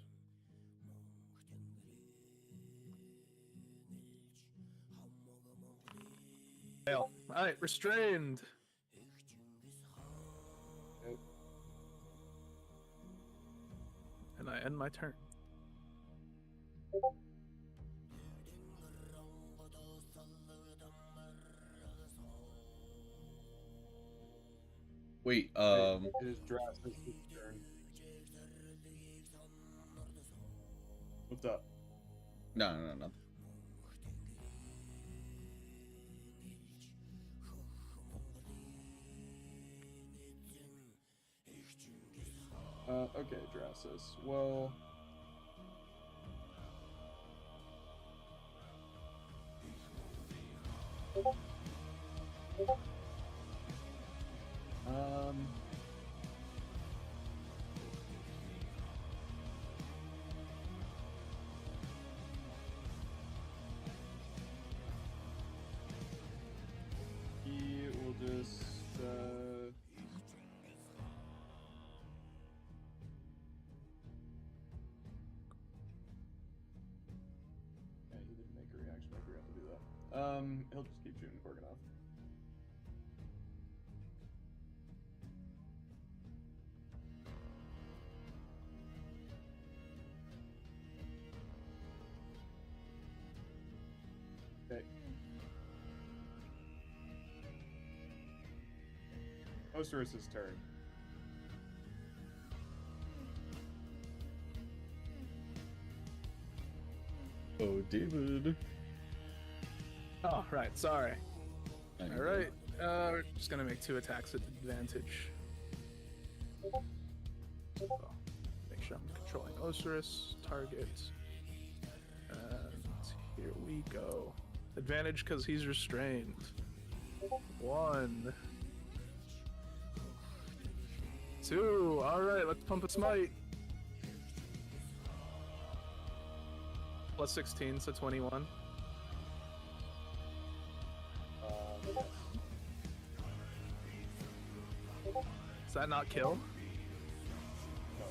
Fail. Alright, restrained. Yep. And I end my turn. Wait, It is Drasus' turn. What's up? no. Okay, Drasus. Well... He'll just keep shooting Gorgonov. Okay. Ocerus' turn. Oh, David. Oh, right. Sorry. Thank All you. right. We're just gonna make 2 attacks at advantage. So, make sure I'm controlling Ocerus target. And here we go. Advantage because he's restrained. 1, 2. All right. Let's pump a smite. Plus 16, so 21. Yes. Does that not kill? No.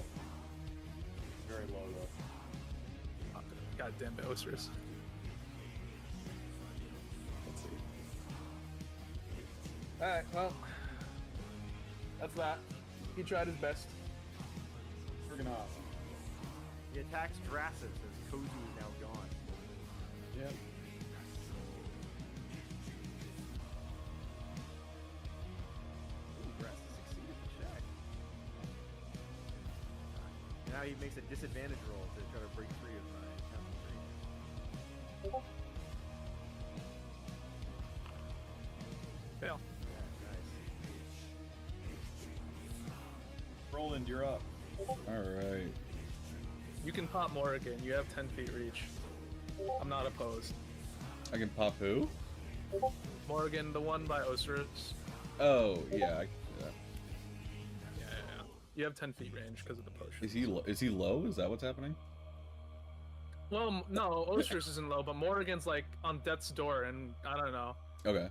Very low though. Oh, God damn it, Ocerus. Let's see. Alright, well. That's that. He tried his best. Gorgonov. He attacks Drasus as Kozu is now gone. Yep. Ooh, Drasus succeeded the check. Now he makes a disadvantage roll to try to break free of my concentration. Fail. Yeah, nice. Rolland, you're up. Alright. You can pop Morrigan. You have 10 feet reach. I'm not opposed. I can pop who? Morrigan, the one by Ocerus. Oh, yeah. I can do that. Yeah. You have 10 feet range because of the potion. Is he low? Is that what's happening? Well, no, Ocerus isn't low, but Morrigan's like on death's door, and I don't know. Okay.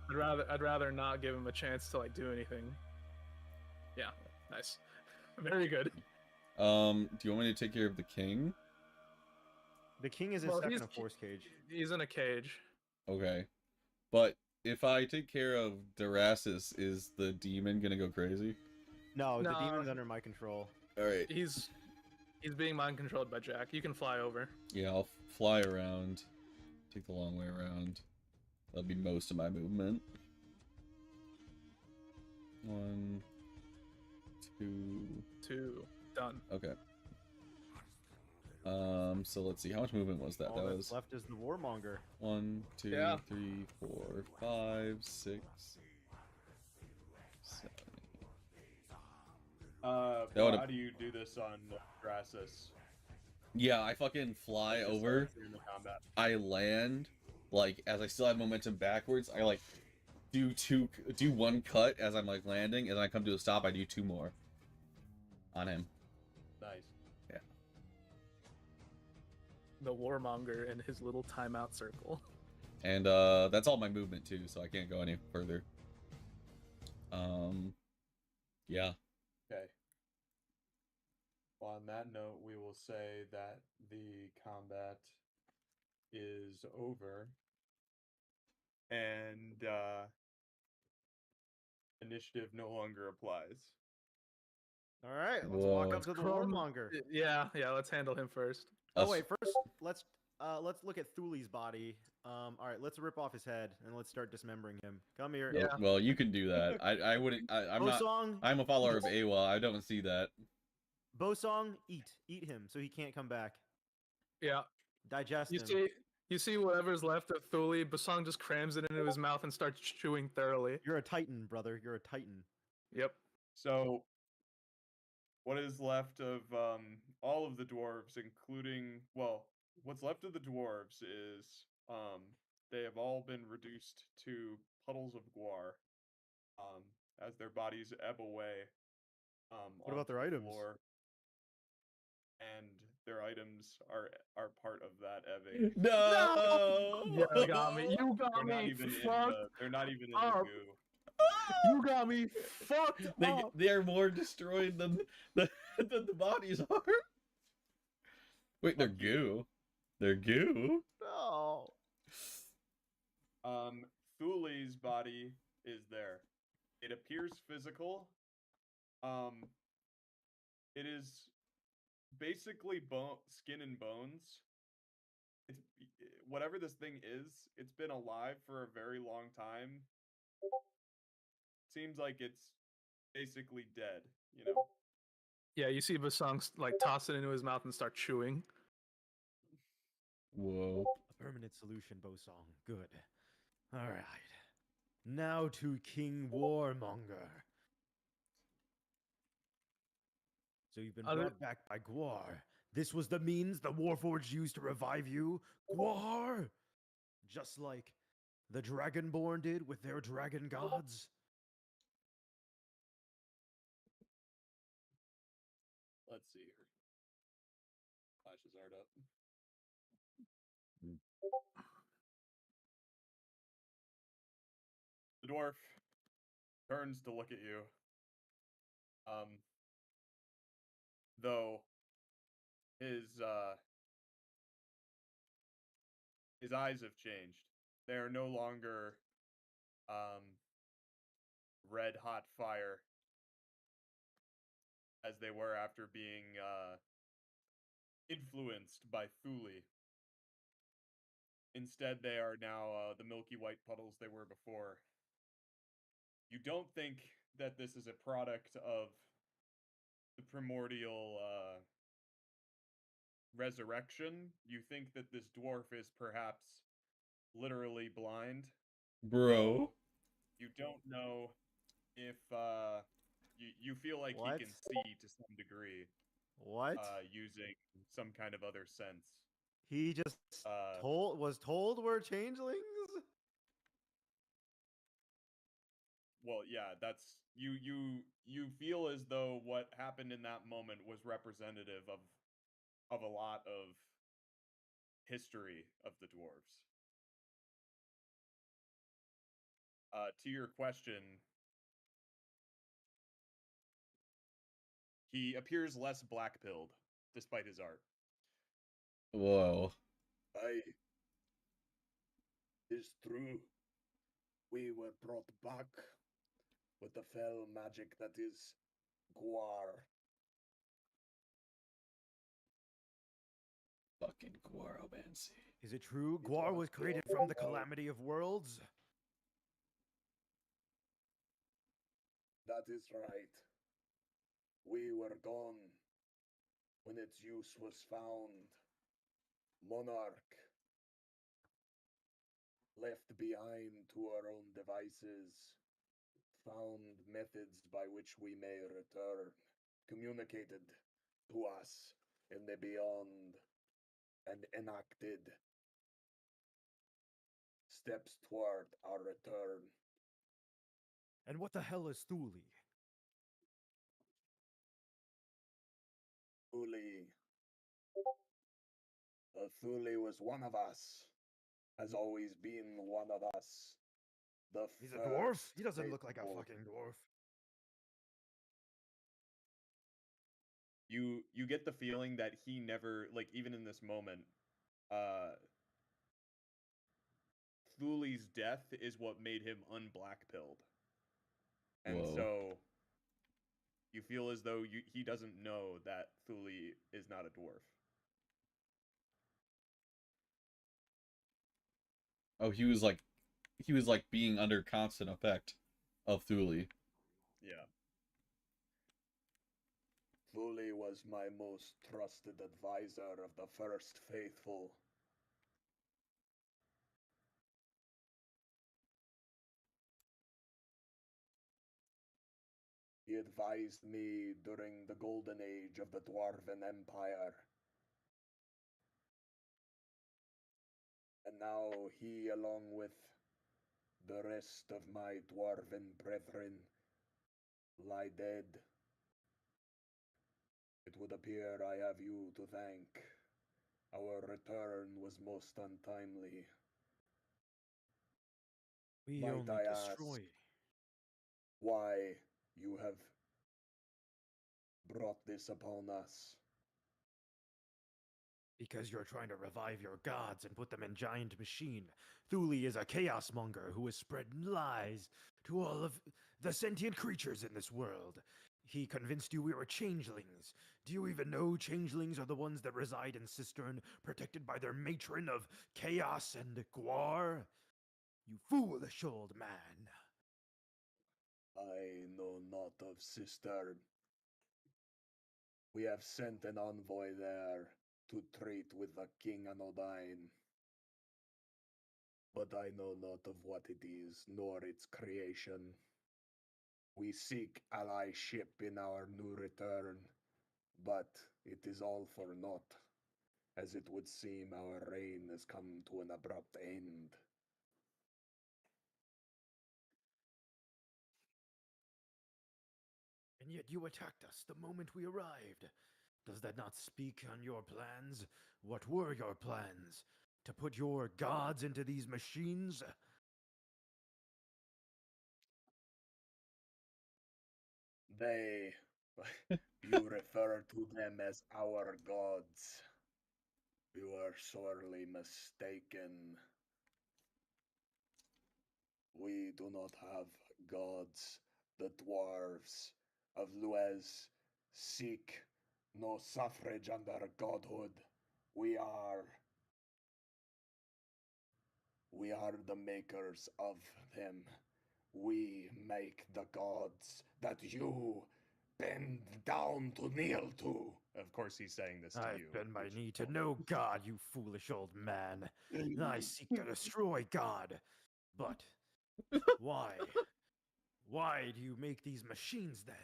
I'd rather not give him a chance to like do anything. Yeah, nice, very good. Do you want me to take care of the king? The king is Well, stuck in he's- a force cage. He's in a cage. Okay. But if I take care of Darasis, is the demon gonna go crazy? No, the No. demon's under my control. Alright. He's being mind controlled by Jack. You can fly over. Yeah, I'll fly around. Take the long way around. That'll be most of my movement. 1, 2. 2. Done. Okay. So let's see. How much movement was that? All That that's was left is the warmonger. 1, 2, Yeah. 3, 4, 5, 6, 7. Well, would've- how do you do this on Drasus? Yeah, I fucking fly Just over. in the combat. I land, like, as I still have momentum backwards, I, like, do 1 cut as I'm, like, landing, and then I come to a stop, I do 2 more. On him. Nice. The warmonger in his little timeout circle. And, that's all my movement, too, so I can't go any further. Yeah. Okay. Well, on that note, we will say that the combat is over. And initiative no longer applies. All right, let's walk Whoa. up to the Chrome- warmonger. Yeah, let's handle him first. Oh Us- wait, first let's look at Thuli's body. All right, let's rip off his head and let's start dismembering him. Come here. Yeah. Well, you can do that. I wouldn't. I'm not. Bosong, I'm a follower of Aewa. I don't see that. Bosong, eat him so he can't come back. Yeah. Digest You him. see whatever's left of Thuli, Bosong just crams it into his mouth and starts chewing thoroughly. You're a titan, brother. You're a titan. Yep. So, what is left of all of the dwarves, including, well, what's left of the dwarves is they have all been reduced to puddles of guar as their bodies ebb away. What about their onto the items? floor, and their items are part of that ebbing. No. Yeah, you got me. You got They're not me even in fucked. they're not even in the up. goo. You got me fucked up. They are more destroyed than the bodies are. Wait, they're goo. They're goo. No. Thule's body is there. It appears physical. It is basically skin and bones. It's whatever this thing is. It's been alive for a very long time. Seems like it's basically dead. You know. Yeah, you see Bosong like toss it into his mouth and start chewing. Whoa. A permanent solution, Bosong. Good. All right. Now to King Warmonger. So you've been Other- brought back by Gwar. This was the means the Warforged used to revive you, Gwar? Just like the Dragonborn did with their dragon gods? Let's see here. Flashes art up. The dwarf turns to look at you. Though his eyes have changed. They are no longer red hot fire as they were after being influenced by Thule. Instead, they are now the milky white puddles they were before. You don't think that this is a product of the primordial resurrection. You think that this dwarf is perhaps literally blind. Bro. You don't know if you feel like What? he can see to some degree What? using some kind of other sense. He just was told we're changelings? Well, yeah, that's you feel as though what happened in that moment was representative of a lot of history of the dwarves. To your question, he appears less black-pilled despite his art. Whoa. Aye. It's true. We were brought back with the fell magic that is Gwar. Fucking Guaromancy. Is it true It Gwar was was created built from the well. calamity of worlds? That is right. We were gone when its use was found. Monarch, left behind to our own devices, found methods by which we may return, communicated to us in the beyond, and enacted steps toward our return. And what the hell is Thule? Thule. Thule was one of us. Has always been one of us. The He's a dwarf? first He doesn't look like a faithful. fucking dwarf. You get the feeling that he never, like, even in this moment, Thule's death is what made him unblack-pilled. And Whoa. so you feel as though he doesn't know that Thule is not a dwarf. Oh, he was like being under constant effect of Thule. Yeah. Thule was my most trusted advisor of the first faithful. He advised me during the golden age of the Dwarven Empire. And now he, along with the rest of my Dwarven brethren, lie dead. It would appear I have you to thank. Our return was most untimely. We Might only I ask destroy. why you have brought this upon us? Because you're trying to revive your gods and put them in giant machine. Thule is a chaos monger who has spread lies to all of the sentient creatures in this world. He convinced you we were changelings. Do you even know changelings are the ones that reside in Cistern, protected by their matron of chaos and Gwar? You foolish old man. I know not of Cistern. We have sent an envoy there to treat with the King Anodyne. But I know not of what it is, nor its creation. We seek allyship in our new return, but it is all for naught, as it would seem our reign has come to an abrupt end. And yet you attacked us the moment we arrived. Does that not speak on your plans? What were your plans? To put your gods into these machines? They. You refer to them as our gods. You are sorely mistaken. We do not have gods. The dwarves of Lues seek no suffrage under godhood. We are the makers of them. We make the gods that you bend down to kneel to. Of course, he's saying this to I you. bend my which- knee to no god, you foolish old man. I seek to destroy God. But why? Why do you make these machines then?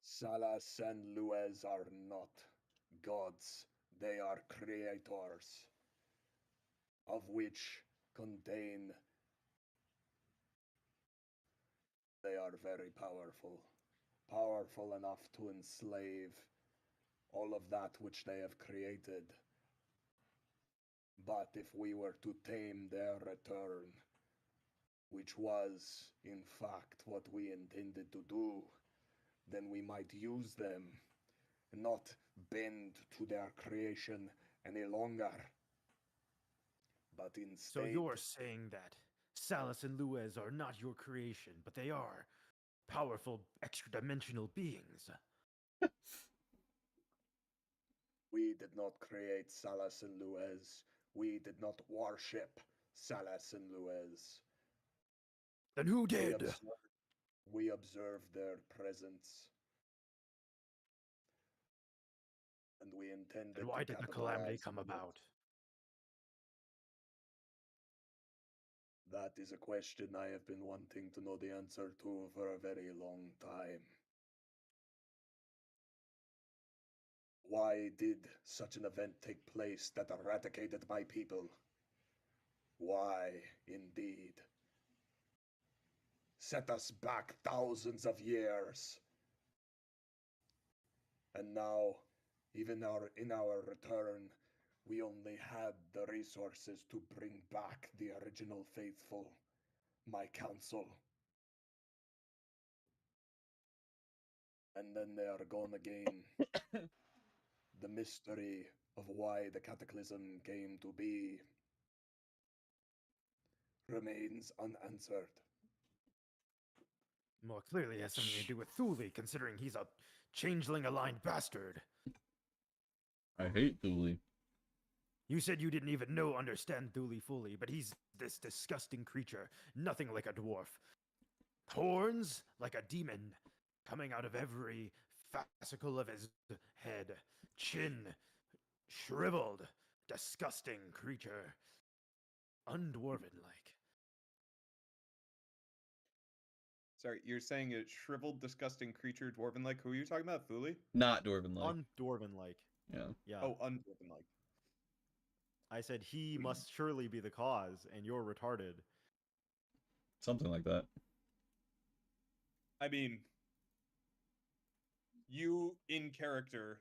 Salas and Lues are not gods. They are creators, of which contain. They are very powerful. Powerful enough to enslave all of that which they have created. But if we were to tame their return, which was, in fact, what we intended to do, then we might use them, not bend to their creation any longer. But instead. So you're saying that Salus and Lues are not your creation, but they are powerful extra-dimensional beings. We did not create Salas and Lues. We did not worship Salas and Lues. Then who did? We observed their presence. And we intended And why to did the calamity capitalize come on it. about? That is a question I have been wanting to know the answer to for a very long time. Why did such an event take place that eradicated my people? Why, indeed? Set us back thousands of years. And now, even in our return, we only had the resources to bring back the original faithful, my council. And then they are gone again. The mystery of why the Cataclysm came to be remains unanswered. More clearly has something to do with Thule, considering he's a changeling-aligned bastard. I hate Thule. You said you didn't even understand Thule fully, but he's this disgusting creature, nothing like a dwarf. Horns like a demon, coming out of every fascicle of his head. Chin, shriveled, disgusting creature. Undwarven-like. Sorry, you're saying a shriveled, disgusting creature, dwarven-like. Who are you talking about, Thule? Not Dwarven like. Undwarven-like. Yeah. Yeah. Oh, undwarven-like. I said he must surely be the cause, and you're retarded. Something like that. I mean, you in character,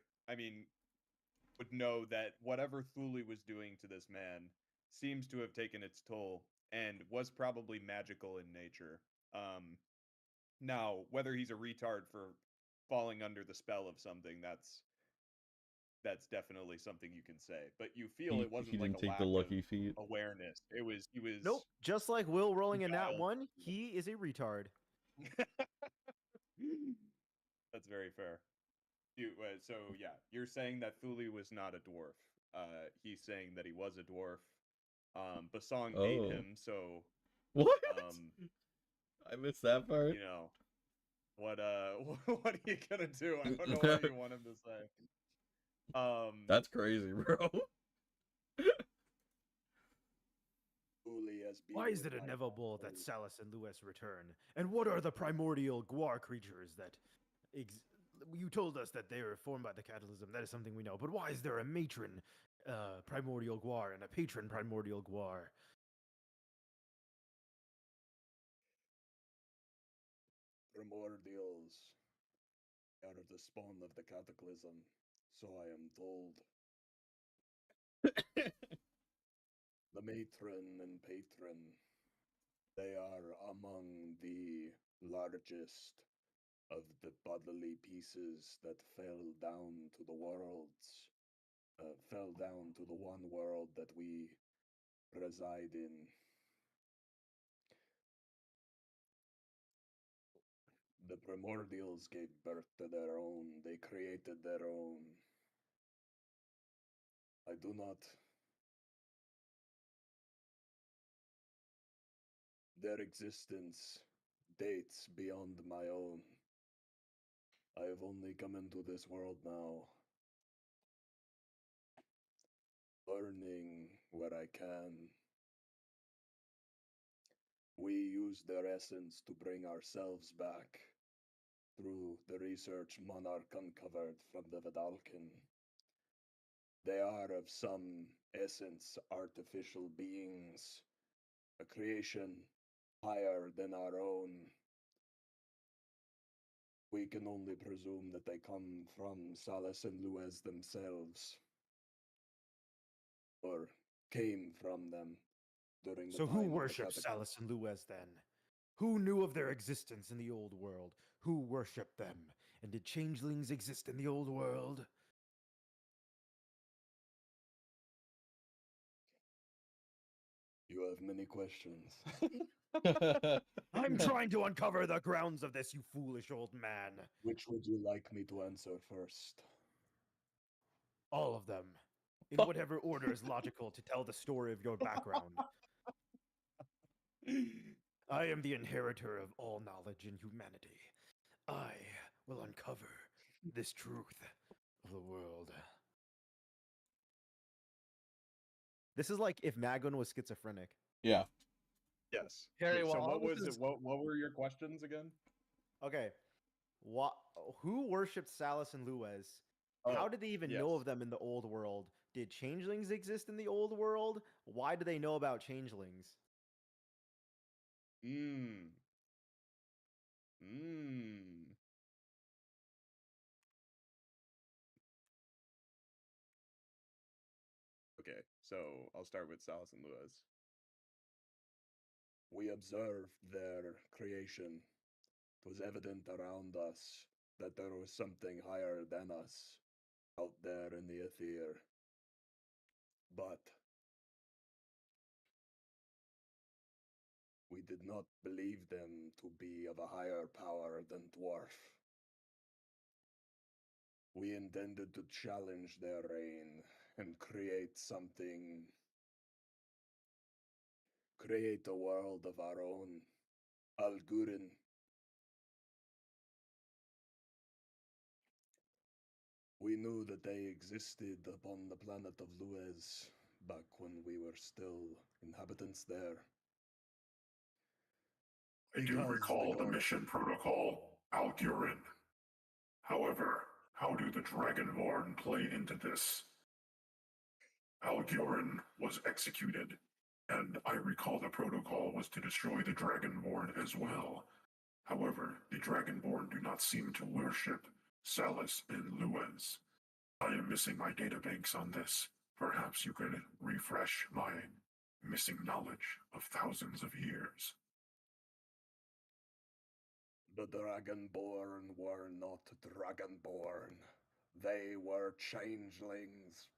would know that whatever Thule was doing to this man seems to have taken its toll and was probably magical in nature. Now, whether he's a retard for falling under the spell of something, that's that's definitely something you can say. But you feel it wasn't he like didn't a take lack the lucky of feat. awareness. He was Nope. Just like Will rolling a nat Gale. 1, he is a retard. That's very fair. So yeah, you're saying that Thule was not a dwarf. He's saying that he was a dwarf. Bosong ate Oh. him, so What? I missed that part. you know what what are you gonna do? I don't know what you want him to say. That's crazy, bro. Why is it inevitable that Salus and Lues return? And what are the primordial Gwar creatures that you told us that they were formed by the Cataclysm. That is something we know. But why is there a matron primordial Gwar and a patron primordial Gwar? Primordials are the spawn of the Cataclysm, so I am told. The matron and patron, they are among the largest of the bodily pieces that fell down to the worlds, fell down to the one world that we reside in. The primordials gave birth to their own, they created their own. I do not. Their existence dates beyond my own. I have only come into this world now, learning what I can. We use their essence to bring ourselves back through the research Monarch uncovered from the Vidalcan. They are of some essence artificial beings, a creation higher than our own. We can only presume that they come from Salus and Lues themselves, or came from them during the So time who of the worshipped Cataclysm. Salus and Lues then? Who knew of their existence in the old world? Who worshipped them? And did changelings exist in the old world? You have many questions. I'm trying to uncover the grounds of this, you foolish old man. Which would you like me to answer first? All of them. In whatever order is logical to tell the story of your background. I am the inheritor of all knowledge in humanity. I will uncover this truth of the world. This is like if Magon was schizophrenic. Yeah. Yes. Harry, So while all what this was is- it? What were your questions again? Okay. Who worshipped Salus and Lues? How did they even know yes. of them in the old world? Did changelings exist in the old world? Why do they know about changelings? Okay, so I'll start with Salus and Lues. We observed their creation. It was evident around us that there was something higher than us out there in the Aether. But we did not believe them to be of a higher power than dwarf. We intended to challenge their reign and create something. Create a world of our own. Algurin. We knew that they existed upon the planet of Lues back when we were still inhabitants there. I do Because recall they the are- mission protocol, Algurin. However, how do the Dragonborn play into this? Algurin was executed, and I recall the protocol was to destroy the Dragonborn as well. However, the Dragonborn do not seem to worship Salus and Lues. I am missing my databanks on this. Perhaps you could refresh my missing knowledge of thousands of years. The Dragonborn were not Dragonborn. They were changelings.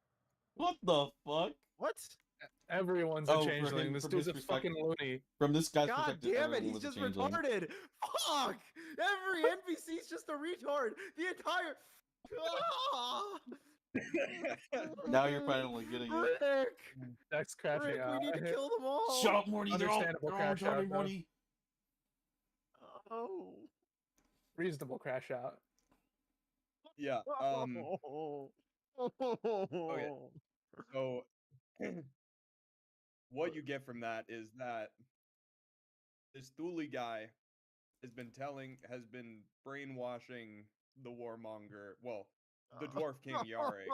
What the fuck? What? Everyone's Oh, a for changeling. him, This from dude's his a fucking loony. From this guy's God perspective, damn it, everyone he's was a just changeling. retarded. Fuck! Every NPC's just a retard. The entire. Ah! Now you're finally getting it. Rick! That's crashing Rick, out. we need to kill them all. Shut up, Morty. Understandable crash out, though. Morty. Oh. Reasonable crash out. Yeah. Oh. Okay. So what you get from that is that this Thule guy has been brainwashing the warmonger, well, the dwarf king Yareg,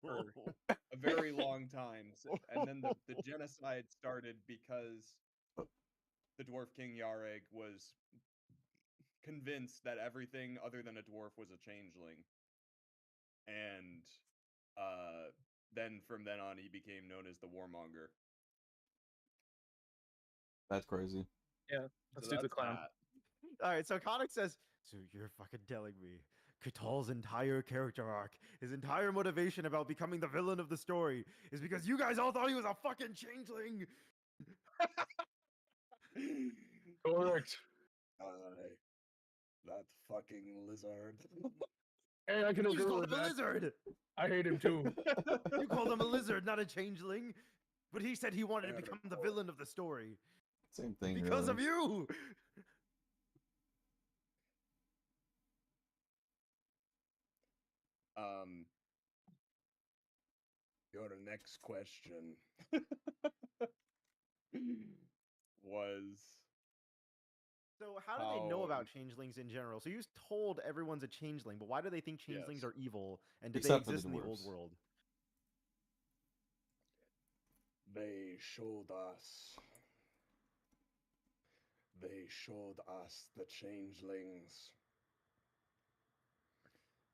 for a very long time. And then the genocide started because the dwarf king Yareg was convinced that everything other than a dwarf was a changeling. And then from then on, he became known as the warmonger. That's crazy. Yeah, let's So do the that's clown. that. All right, so Khanek says, so you're fucking telling me Katal's entire character arc, his entire motivation about becoming the villain of the story is because you guys all thought he was a fucking changeling? Correct. That fucking lizard. Hey, I can You just agree called with him a that. lizard! I hate him too. You called him a lizard, not a changeling. But he said he wanted to become the villain of the story. Same thing. Because really. of you! Your next question was So how do they know about changelings in general? So you told everyone's a changeling, but why do they think changelings Yes. are evil? And do Except they for the exist in the old dwarves. world? they showed us. They showed us the changelings.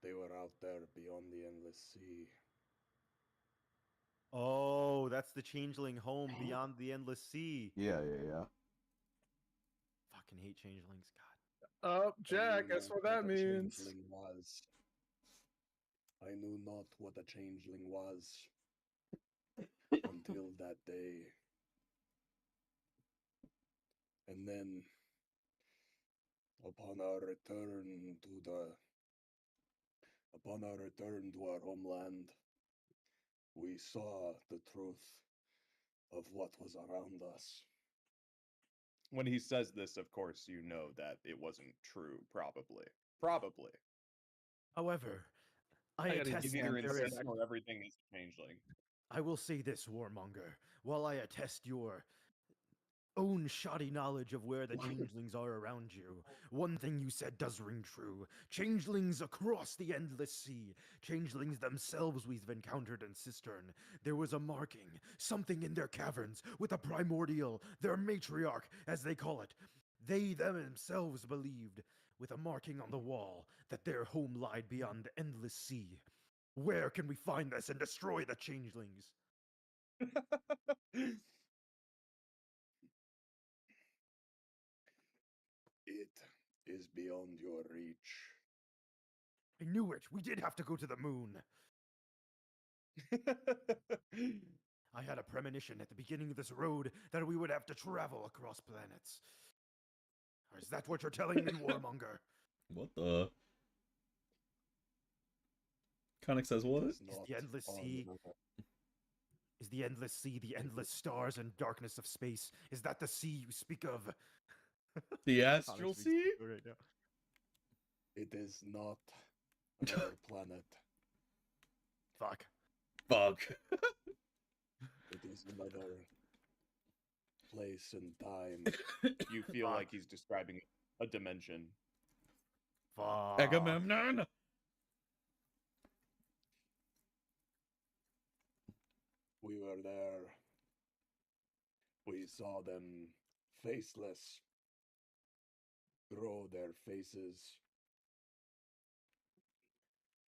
They were out there beyond the endless sea. Oh, that's the changeling home beyond the endless sea. Yeah. Fucking hate changelings, God. Oh, I Jack, knew guess not what that a means. changeling was. I knew not what a changeling was until that day. And then, upon our return to our homeland, we saw the truth of what was around us. when he says this, of course, you know that it wasn't true. Probably. However, I I gotta attest He's that either there is. insane or everything is a changeling. I will say this, Warmonger. While I attest your own shoddy knowledge of where the changelings are around you, one thing you said does ring true. Changelings across the endless sea. Changelings themselves we've encountered in Cistern. There was a marking, something in their caverns, with a primordial, their matriarch, as they call it. They themselves believed, with a marking on the wall, that their home lied beyond the endless sea. Where can we find this and destroy the changelings? It is beyond your reach. I knew it. We did have to go to the moon. I had a premonition at the beginning of this road that we would have to travel across planets. Is that what you're telling me, Warmonger? What the? Khanek says what? It Is not the endless on sea? the- Is the endless sea the endless stars and darkness of space? Is that the sea you speak of? The Alex astral speaks sea? right now. It is not another planet. Fuck. Fuck. It is another place and time. You feel Fuck. like he's describing a dimension. Fuck. Agamemnon. We were there. We saw them faceless grow their faces.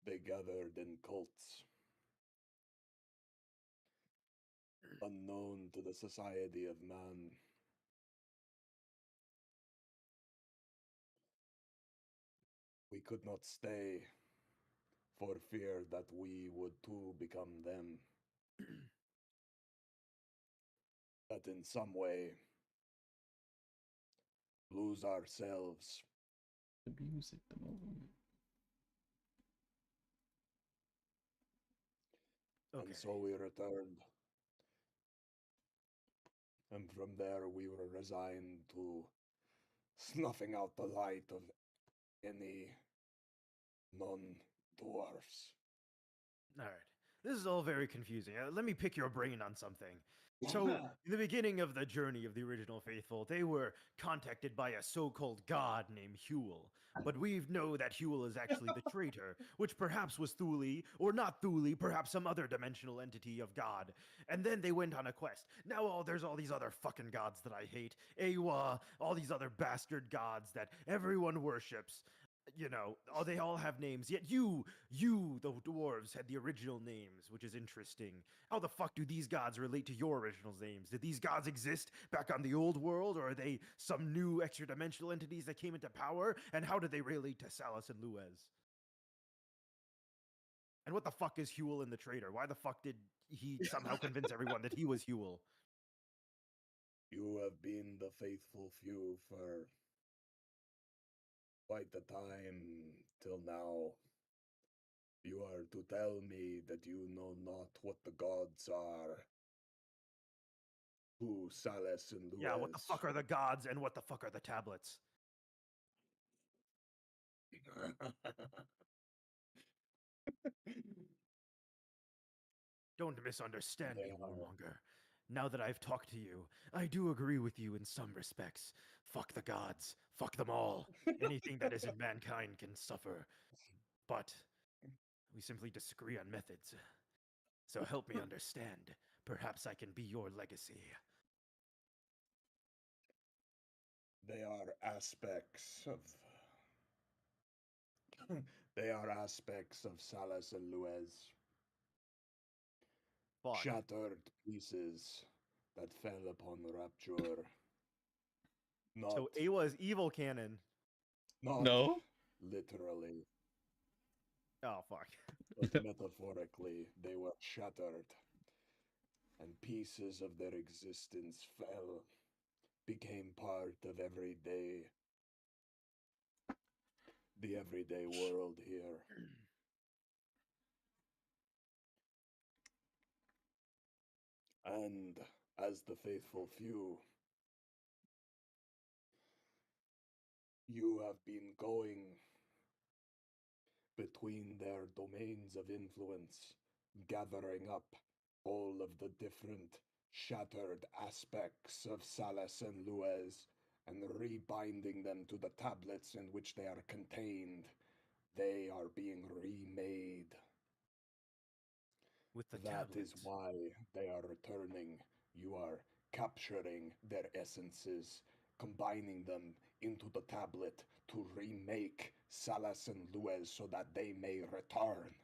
They gathered in cults, unknown to the society of man. We could not stay for fear that we would too become them. That in some way lose ourselves. The music, the moment. Okay. And so we returned. And from there we were resigned to snuffing out the light of any non-dwarfs. All right. This is all very confusing. Let me pick your brain on something. So, in the beginning of the journey of the original faithful, they were contacted by a so-called god named Huul. But we know that Huul is actually the traitor, which perhaps was Thule, or not Thule, perhaps some other dimensional entity of God. And then they went on a quest. Now there's all these other fucking gods that I hate. Aewa, all these other bastard gods that everyone worships. You know, they all have names, yet you, the dwarves, had the original names, which is interesting. How the fuck do these gods relate to your original names? Did these gods exist back on the old world, or are they some new extra-dimensional entities that came into power? And how do they relate to Salus and Lues? And what the fuck is Huul in the traitor? Why the fuck did he somehow convince everyone that he was Huul? You have been the faithful few for quite the time till now. You are to tell me that you know not what the gods are. Who Salus and Lues? Yeah, what the fuck are the gods and what the fuck are the tablets? Don't misunderstand me, Warmonger. Now that I've talked to you, I do agree with you in some respects. Fuck the gods. Fuck them all. Anything that isn't mankind can suffer. But we simply disagree on methods. So help me understand. Perhaps I can be your legacy. They are aspects of they are aspects of Salus and Lues. Fuck. Shattered pieces that fell upon Rapture. Not, So Aewa is evil canon. not No? literally, Oh, fuck. but metaphorically, they were shattered, and pieces of their existence fell, became part of the everyday world here. And as the faithful few, you have been going between their domains of influence, gathering up all of the different shattered aspects of Salus and Lues and rebinding them to the tablets in which they are contained. They are being remade. With the That is tablets. why they are returning. You are capturing their essences, combining them into the tablet to remake Salus and Lues so that they may return.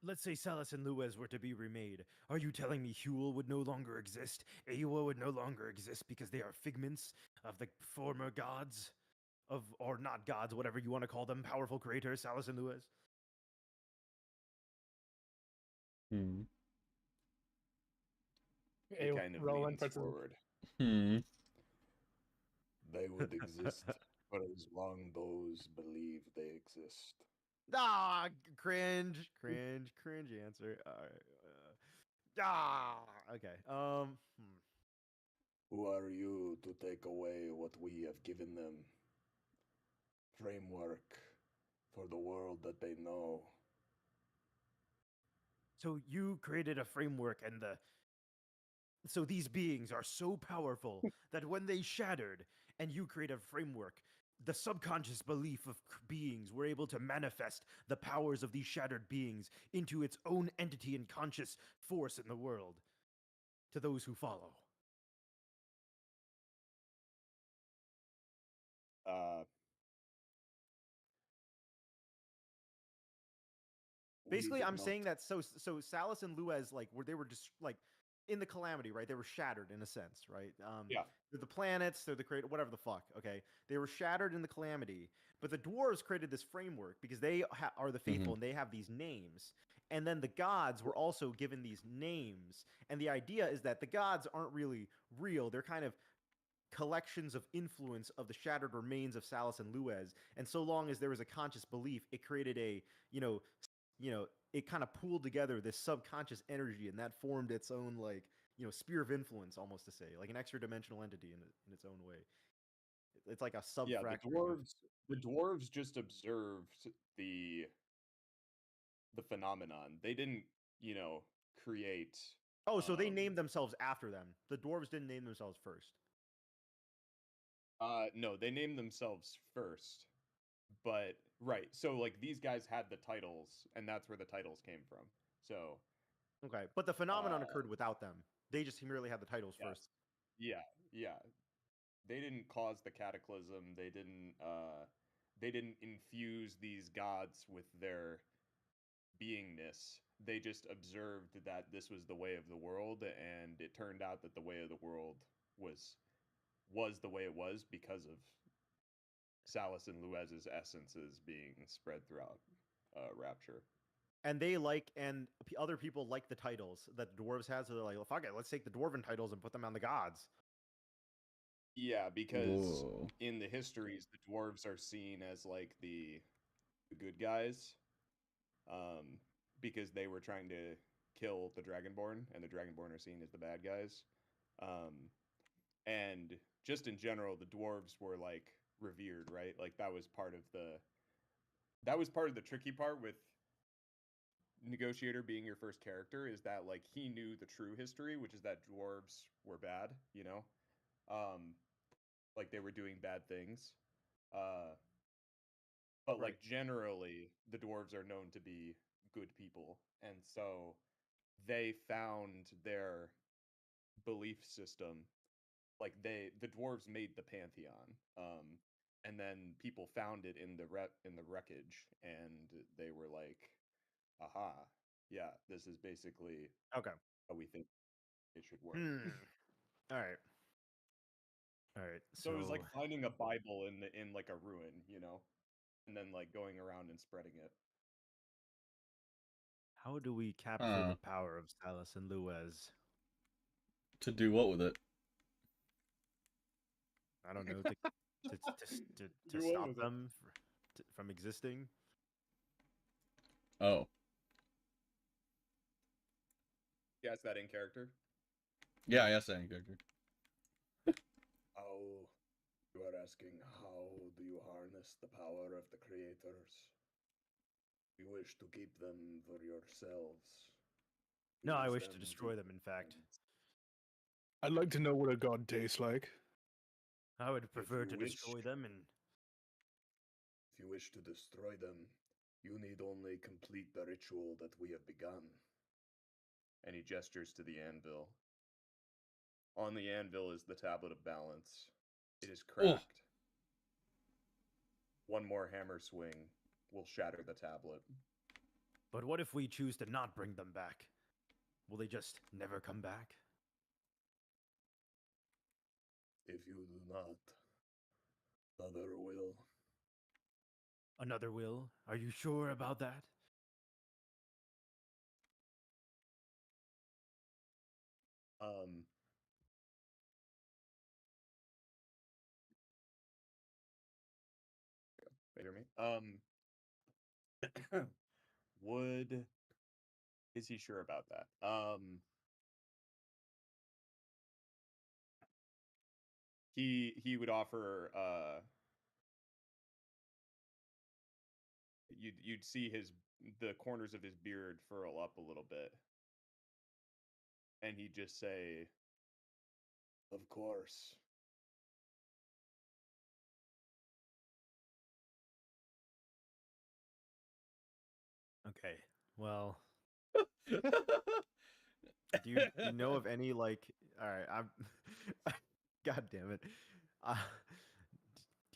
Let's say Salus and Lues were to be remade. Are you telling me Huul would no longer exist? Aewa would no longer exist because they are figments of the former gods? Or not gods, whatever you want to call them, powerful creators, Salus and Lues? Hmm. He kind of Rolland leans puts his- forward. Hmm. They would exist for as long those believe they exist. Ah, cringe answer. Okay. Who are you to take away what we have given them? Framework for the world that they know. So you created a framework, and so these beings are so powerful that when they shattered, and you create a framework, the subconscious belief of beings were able to manifest the powers of these shattered beings into its own entity and conscious force in the world to those who follow. We Basically, did I'm not- saying that so Salus and Lues, like, they were just like in the calamity, right? They were shattered in a sense, right? Yeah. They're the planets, they're the creator, whatever the fuck. Okay, they were shattered in the calamity, but the dwarves created this framework because they are the faithful and they have these names. And then the gods were also given these names. And the idea is that the gods aren't really real; they're kind of collections of influence of the shattered remains of Salus and Lues. And so long as there was a conscious belief, it created a it kind of pooled together this subconscious energy, and that formed its own like sphere of influence, almost to say, like an extra dimensional entity in its own way. It's like a Yeah, subfracturing. the dwarves just observed the phenomenon. They didn't, create. Oh, so they named themselves after them. The dwarves didn't name themselves first. No, they named themselves first. But right, so like these guys had the titles, and that's where the titles came from. So Okay, but the phenomenon occurred without them. They just merely had the titles yes. first. Yeah. They didn't cause the cataclysm. They didn't infuse these gods with their beingness. They just observed that this was the way of the world, and it turned out that the way of the world was the way it was because of Salus and Luez's essences being spread throughout Rapture. And other people like the titles that the dwarves had, so they're like, well, fuck it, let's take the dwarven titles and put them on the gods. Yeah, because Whoa. in the histories, the dwarves are seen as like the good guys, because they were trying to kill the Dragonborn, and the Dragonborn are seen as the bad guys. And just in general, the dwarves were like revered, right? Like that was part of the tricky part with Negotiator being your first character, is that like he knew the true history, which is that dwarves were bad, like they were doing bad things. But Right. like generally the dwarves are known to be good people, and so they found their belief system. Like the dwarves made the pantheon, and then people found it in the wreckage, and they were like, aha, yeah, this is basically Okay. how we think it should work. All right. All right. So it was like finding a Bible in like a ruin, and then like going around and spreading it. How do we capture the power of Salus and Luez? To do what with it? I don't know, to stop them from existing. Oh. Yeah, it's that in character. Yeah, yes, that in character. How you are asking, how do you harness the power of the creators? You wish to keep them for yourselves. No, I Use wish to them destroy them, in fact. I'd like to know what a god tastes like. I would prefer you to wish- destroy them and If you wish to destroy them, you need only complete the ritual that we have begun. And he gestures to the anvil. On the anvil is the tablet of balance. It is cracked. One more hammer swing will shatter the tablet. But what if we choose to not bring them back? Will they just never come back? If you do not, another will. Another will? Are you sure about that? Wait, hear me? Is he sure about that? He would offer, you'd see the corners of his beard furl up a little bit, and he'd just say, Of course. Okay. Well, do you know of any like? All right, I'm. God damn it. Do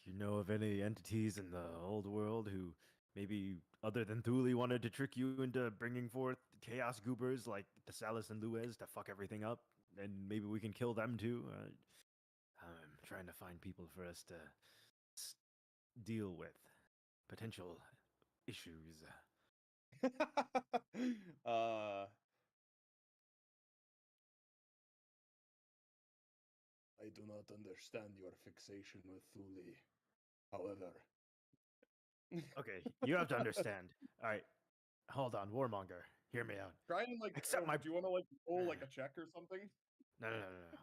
you know of any entities in the old world who maybe other than Thule wanted to trick you into bringing forth chaos goobers like the Salus and Lues to fuck everything up, and maybe we can kill them too. I'm trying to find people for us to deal with potential issues. I do not understand your fixation with Thule. However, Okay, you have to understand. All right, hold on, Warmonger. Hear me out. Try and like. Accept my. Do you want to like roll like a check or something? No.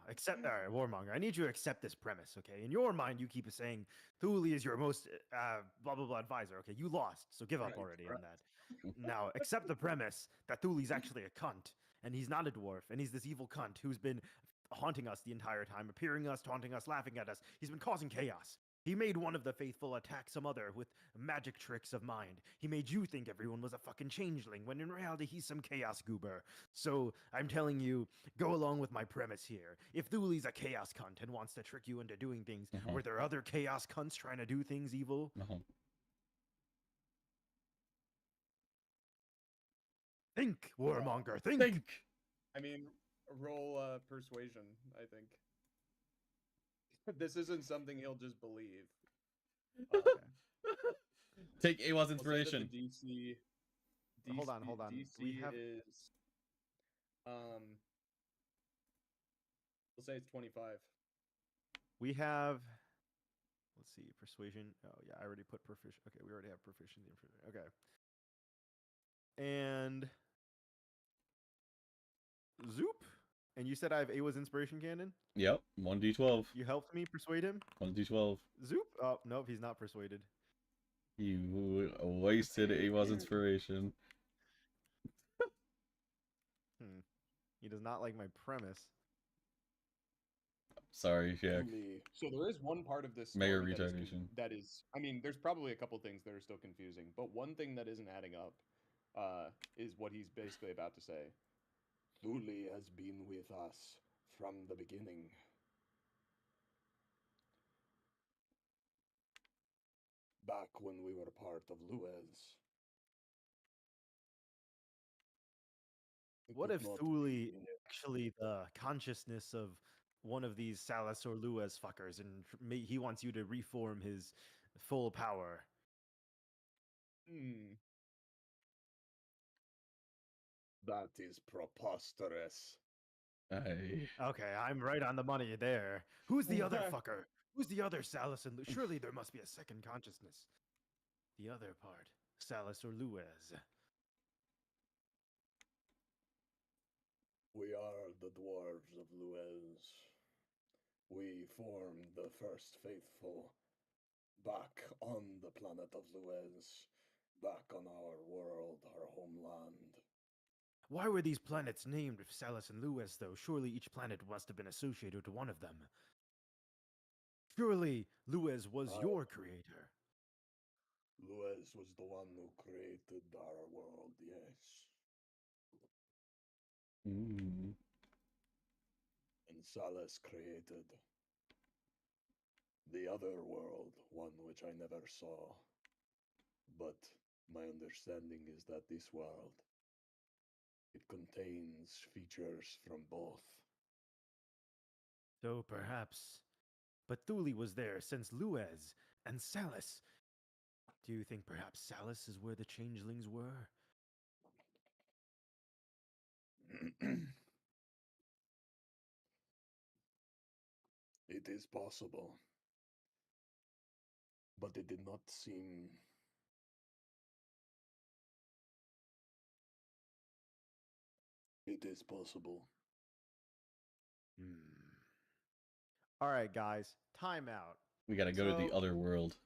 Accept. All right, Warmonger. I need you to accept this premise, okay? In your mind, you keep saying Thule is your most blah blah blah advisor. Okay, you lost, so give up Right, already on correct. that. Now, accept the premise that Thule's actually a cunt, and he's not a dwarf, and he's this evil cunt who's been haunting us the entire time, appearing us, taunting us, laughing at us. He's been causing chaos. He made one of the faithful attack some other with magic tricks of mind. He made you think everyone was a fucking changeling, when in reality he's some chaos goober. So I'm telling you, go along with my premise here. If Thule's a chaos cunt and wants to trick you into doing things, were there other chaos cunts trying to do things evil? No. Think, Warmonger, think! Think. I mean, roll persuasion. I think this isn't something he'll just believe. Take Aewa's I'll say that inspiration. the DC. Hold on. DC We have- is we'll say it's 25. We have, let's see, persuasion. Oh yeah, I already put proficient. Okay, we already have proficiency. Okay. And Zoop. And you said I have Aewa's inspiration cannon? Yep, 1d12. You helped me persuade him? 1d12. Zoop? Oh, nope, he's not persuaded. You wasted Aewa's inspiration. He does not like my premise. Sorry, Jack. So there is one part of this Mayor story retardation. that is, I mean, there's probably a couple things that are still confusing, but one thing that isn't adding up is what he's basically about to say. Thule has been with us from the beginning. Back when we were part of Lues. It What could if not Thule be actually the consciousness of one of these Salus or Lues fuckers, and he wants you to reform his full power? That is preposterous. Okay, I'm right on the money there. Who's the other fucker? Who's the other Salus and Lues? Surely there must be a second consciousness. The other part, Salus or Lues. We are the Dwarves of Lues. We formed the first faithful back on the planet of Lues, back on our world, our homeland. Why were these planets named Salus and Lues, though? Surely each planet must have been associated to one of them. Surely Lues was your creator. Lues was the one who created our world, yes. And Salus created the other world, one which I never saw. But my understanding is that this world, it contains features from both. So perhaps. But Thule was there since Lues and Salus. Do you think perhaps Salus is where the changelings were? It is possible. But it did not seem... It is possible. All right, guys, time out. We gotta go to the So- other world.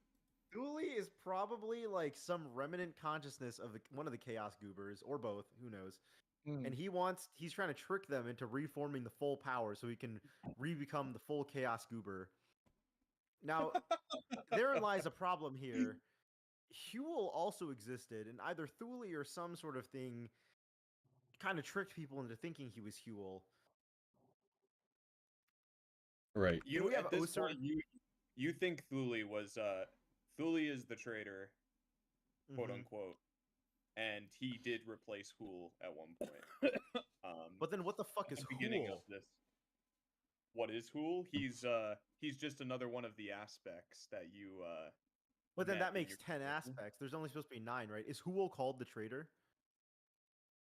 Thule is probably like some remnant consciousness of one of the Chaos Goobers, or both, who knows. And he's trying to trick them into reforming the full power so he can re-become the full Chaos Goober. Now, therein lies a problem here. Huul also existed, and either Thule or some sort of thing kind of tricked people into thinking he was Huul. Right. You we have at this Ocer- point, you think Thule was Thule is the traitor, quote Mhm. unquote, and he did replace Huul at one point. But then what the fuck At is the beginning Huul? of this. What is Huul? He's just another one of the aspects that you But then met that in makes your 10 campaign. aspects. There's only supposed to be 9, right? Is Huul called the traitor?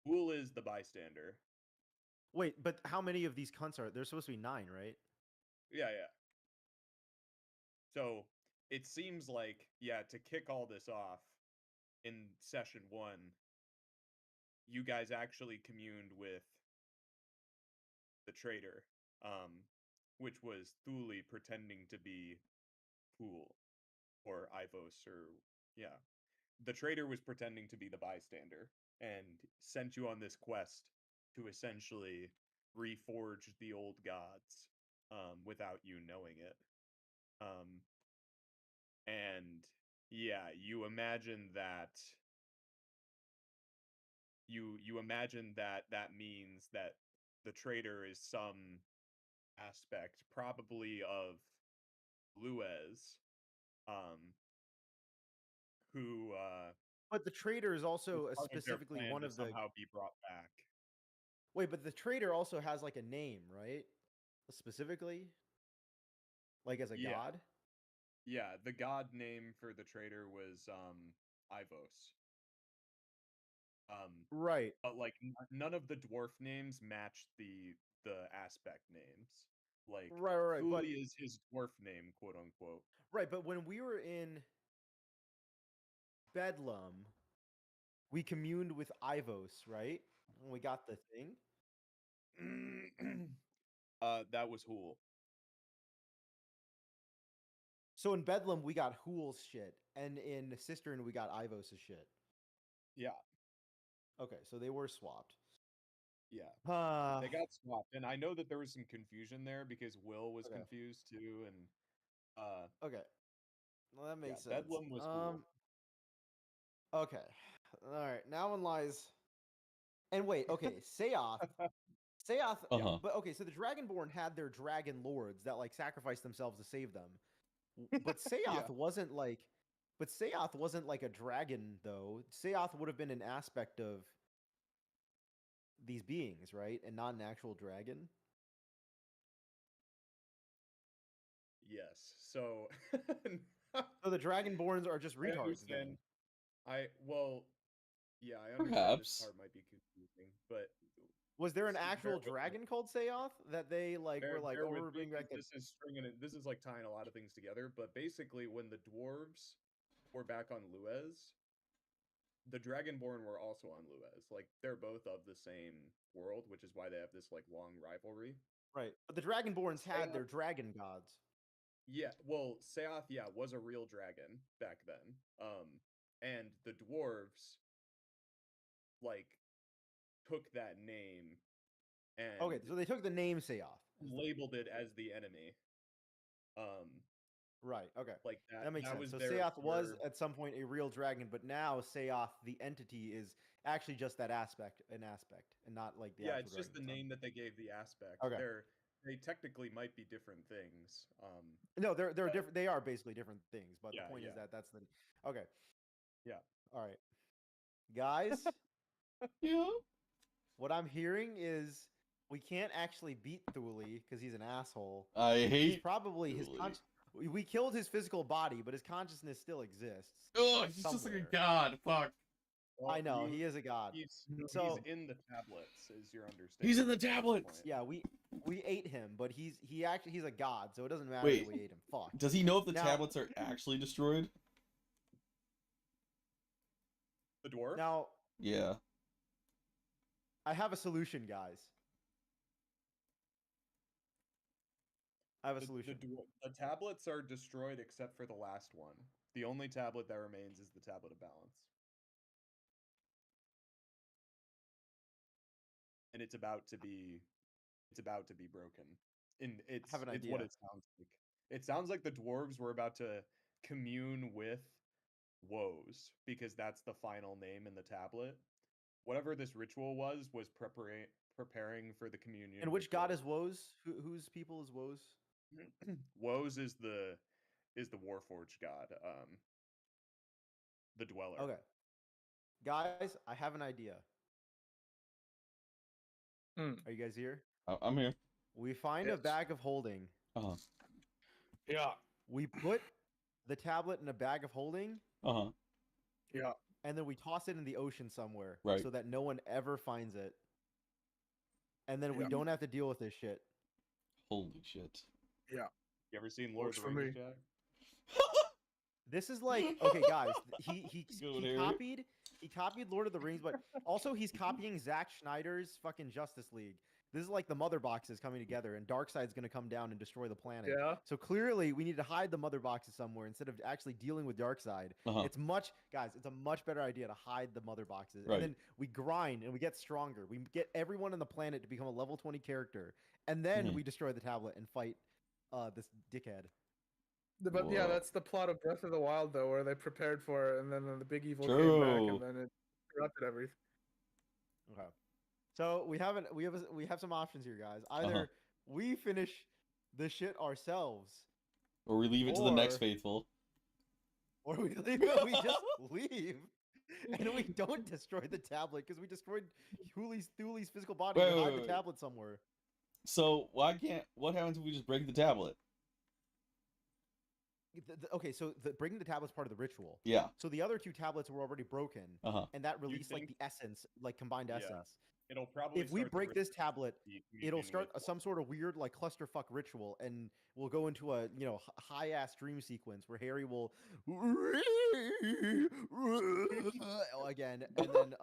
Huul is the bystander. Wait, but how many of these cunts are there's supposed to be 9, right? Yeah. So it seems like, yeah, to kick all this off in session 1, you guys actually communed with the traitor, which was Thule pretending to be Huul or Ivos, or yeah. The traitor was pretending to be the bystander and sent you on this quest to essentially reforge the old gods, without you knowing it. And yeah, you imagine that that means that the traitor is some aspect, probably of Lues, who But the traitor is is also part of their specifically plan one to of the somehow be brought back. Wait, but the traitor also has like a name, right? Specifically? Like as a Yeah. god? Yeah, the god name for the traitor was Ivos. Right. But like none of the dwarf names match the aspect names. Like Right. Thule But is his dwarf name, quote unquote. right, but when we were in Bedlam, we communed with Ivos, right? When we got the thing. That was Huul. So in Bedlam we got Huul's shit, and in Cistern we got Ivos' shit. Yeah, Okay, so they were swapped. yeah. Uh, They got swapped, and I know that there was some confusion there because Will was Okay. confused too, and okay. Well, that yeah, makes sense. Bedlam was Huul. Okay. All right. Now in lies. And wait, okay, Saeoth. Saeoth. Uh-huh. But okay, so the Dragonborn had their dragon lords that like sacrificed themselves to save them. But Saeoth wasn't like. But Saeoth wasn't like a dragon though. Saeoth would have been an aspect of these beings, right, and not an actual dragon. Yes. So So the Dragonborns are just I retards then. understand. Well, yeah, I understand this Perhaps. part might be confusing, but Was there an bear actual with me. dragon called Saeoth that they like were like, Bear oh, with we're me, bringing back 'cause the this is like tying a lot of things together. But basically, when the dwarves were back on Lues, the Dragonborn were also on Lues. Like they're both of the same world, which is why they have this like long rivalry. right. But the Dragonborns had Saeoth- their dragon gods. Yeah, well, Saeoth, yeah, was a real dragon back then. And the dwarves like took that name and Okay, so they took the name Saeoth. labeled it as the enemy. Right. Okay. Like that. That makes that sense. was So their, Saeoth was their- at some point a real dragon, but now Saeoth, the entity, is actually just that aspect, and not like the yeah, actual it's just the dragon name that they gave the aspect. Okay. They technically might be different things. No, they're but- different. They are basically different things, but Yeah, the point is yeah. that that's the okay. Yeah. All right, guys. Yeah. What I'm hearing is we can't actually beat Thule because he's an asshole. I He's hate. probably his Thule. we killed his physical body, but his consciousness still exists. Oh, he's just like a somewhere. god. Fuck. Well, I know he is a god. So- he's in the tablets, is your understanding. He's in the at this tablets! point. Yeah, we ate him, but he's a god, so it doesn't matter Wait. that we ate him. Fuck. Does he know if the Now- tablets are actually destroyed? The dwarf. Now Yeah. I have a solution, guys. I have a solution. The tablets are destroyed except for the last one. The only tablet that remains is the tablet of balance. And it's about to be broken. And it's have an it's what idea. it sounds like. It sounds like the dwarves were about to commune with Woes, because that's the final name in the tablet. Whatever this ritual was preparing for the communion. And which with god Woes. is Woes? Whose people is Woes? Woes is the Warforged god, the dweller. Okay. Guys, I have an idea. Hmm. Are you guys here? I'm here. We find a Yes. bag of holding. Uh-huh. Yeah. We put the tablet in a bag of holding, Uh-huh. Yeah. and then we toss it in the ocean somewhere, Right. so that no one ever finds it. And then we Yeah. don't have to deal with this shit. Holy shit. Yeah. You ever seen Lord Works of the for Rings, me. Jack? This is like, okay, guys, he Good, Harry. copied Lord of the Rings, but also he's copying Zack Snyder's fucking Justice League. This is like the mother boxes coming together, and Darkseid's gonna come down and destroy the planet. Yeah. So clearly, we need to hide the mother boxes somewhere instead of actually dealing with Darkseid. Uh-huh. It's a much better idea to hide the mother boxes, Right. and then we grind and we get stronger. We get everyone on the planet to become a level 20 character, and then Mhm. we destroy the tablet and fight this dickhead. But yeah, Whoa. that's the plot of Breath of the Wild, though, where they prepared for it, and then the big evil came back, True. and then it corrupted everything. Okay. So we have some options here, guys. Either we finish the shit ourselves, Or we leave it to the next Or- faithful. or we leave it, we just leave, and we don't destroy the tablet because we destroyed Thuli's physical body. Wait, We hide wait, the wait. tablet somewhere. So what happens if we just break the tablet? Okay, so breaking the tablet's part of the ritual. Yeah. So the other two tablets were already broken, Uh-huh. and that released like think- the essence, like combined Yeah. essence. It'll probably. If we start the break this ritual tablet, be it'll communicating start with some sort of weird like clusterfuck ritual, and we'll go into a high ass dream sequence where Harry will again, and then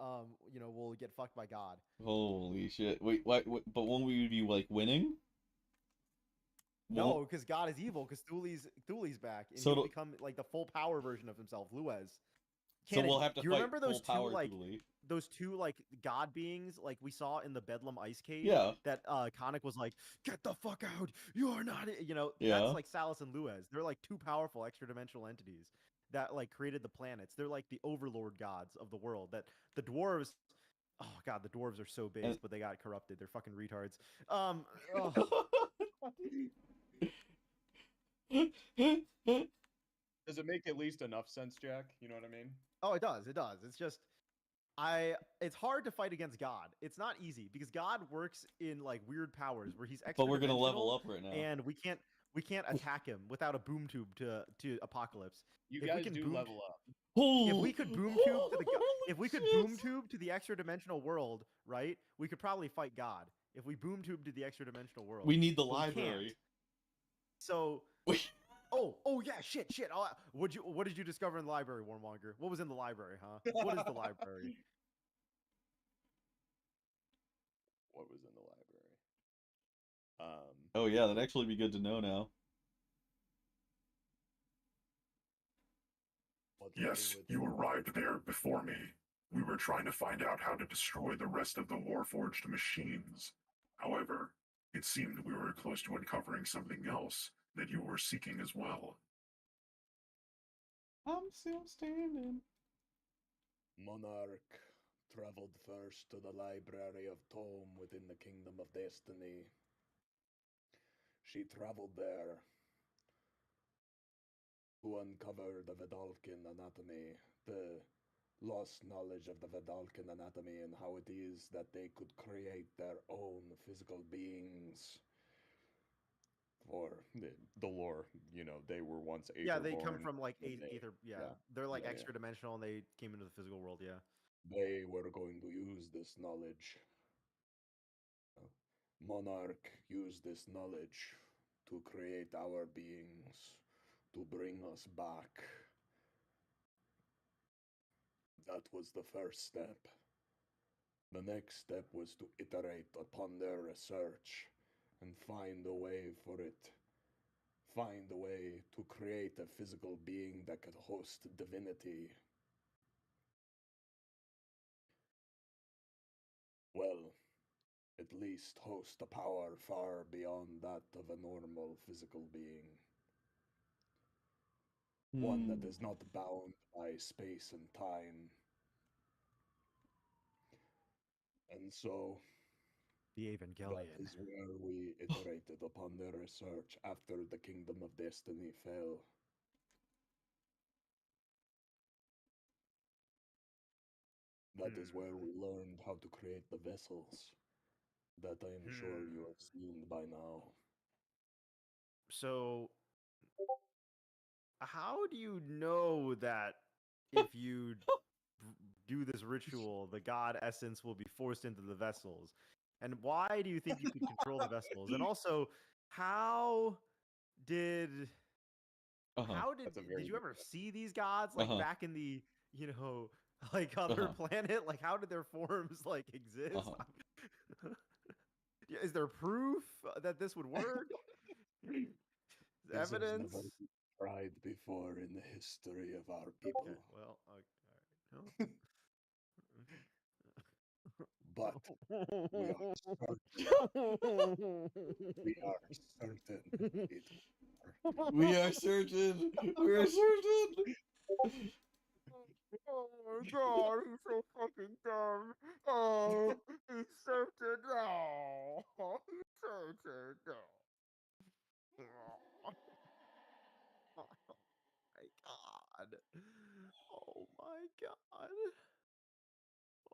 we'll get fucked by God. Holy shit. Wait, what, but won't we be like winning? No, Won't- because God is evil. Because Thuli's back, and So he'll it'll- become like the full power version of himself, Lues. So we'll Canon, have to do you fight remember those full power two like Thule. those two like god beings like we saw in the Bedlam ice cave? Yeah. That Khanek was like, "Get the fuck out! You're not," Yeah. That's like Salus and Lues. They're like two powerful extra dimensional entities that like created the planets. They're like the overlord gods of the world. That the dwarves. Oh god, the dwarves are so big, And- but they got corrupted. They're fucking retards. Does it make at least enough sense, Jack? You know what I mean? Oh, it does. It does. It's just it's hard to fight against God. It's not easy because God works in like weird powers where he's extra But we're gonna level dimensional, up right now. and we can't attack him without a boom tube to apocalypse. You If we guys can do boom- level up. If we could boom tube to the if we could Shit. boom tube to the extra dimensional world, right? We could probably fight God. If we boom tube to the extra dimensional world. We need the But we can't. library. So We- Oh yeah, shit. Oh, what did you discover in the library, Warmonger? What was in the library, huh? What is the library? What was in the library? Oh yeah, that'd actually be good to know now. What to do Yes, with you it. arrived there before me. We were trying to find out how to destroy the rest of the Warforged machines. However, it seemed we were close to uncovering something else that you were seeking as well. I'm still standing. Monarch traveled first to the Library of Tome within the Kingdom of Destiny. She traveled there to uncover the Vedalken anatomy, the lost knowledge of the Vedalken anatomy, and how it is that they could create their own physical beings. For the lore, they were once Yeah, they come Aetherborn, from like but they- Aether. Yeah, yeah, they're like yeah, extra dimensional, and they came into the physical world. Yeah. They were going to use this knowledge. Monarch used this knowledge to create our beings, to bring us back. That was the first step. The next step was to iterate upon their research and find a way for it. Find a way to create a physical being that could host divinity. Well, at least host a power far beyond that of a normal physical being. One that is not bound by space and time. And so, The that Evangelion. is where we iterated upon their research after the Kingdom of Destiny fell. That is where we learned how to create the vessels that I am sure you have seen by now. So, how do you know that if you do this ritual, the god essence will be forced into the vessels? And why do you think you could control the vessels? And also, how did That's a very did you good ever see these gods like back in the like other planet? Like, how did their forms like exist? Is there proof that this would work? This has Evidence? never been tried before in the history of our people. Okay, well, all right. But we are certain it will work. We are certain. We are certain. Oh my god, he's so fucking dumb. Oh, he's certain. Oh, he's certain. Oh my god. Oh my god.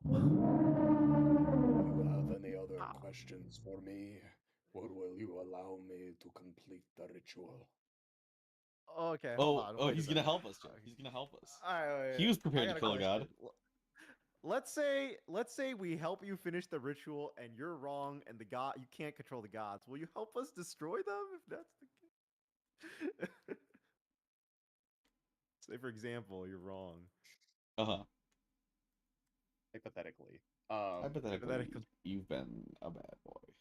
Do you have any other questions for me, or will you allow me to complete the ritual? Okay, hold on. wait a He's gonna second. help us, Joe. He's gonna help us. All right, He was I prepared got to a kill a god. question. Let's say we help you finish the ritual and you're wrong and the god you can't control the gods. Will you help us destroy them if that's the case? Say for example, you're wrong. hypothetically. Hypothetically, you've been a bad boy.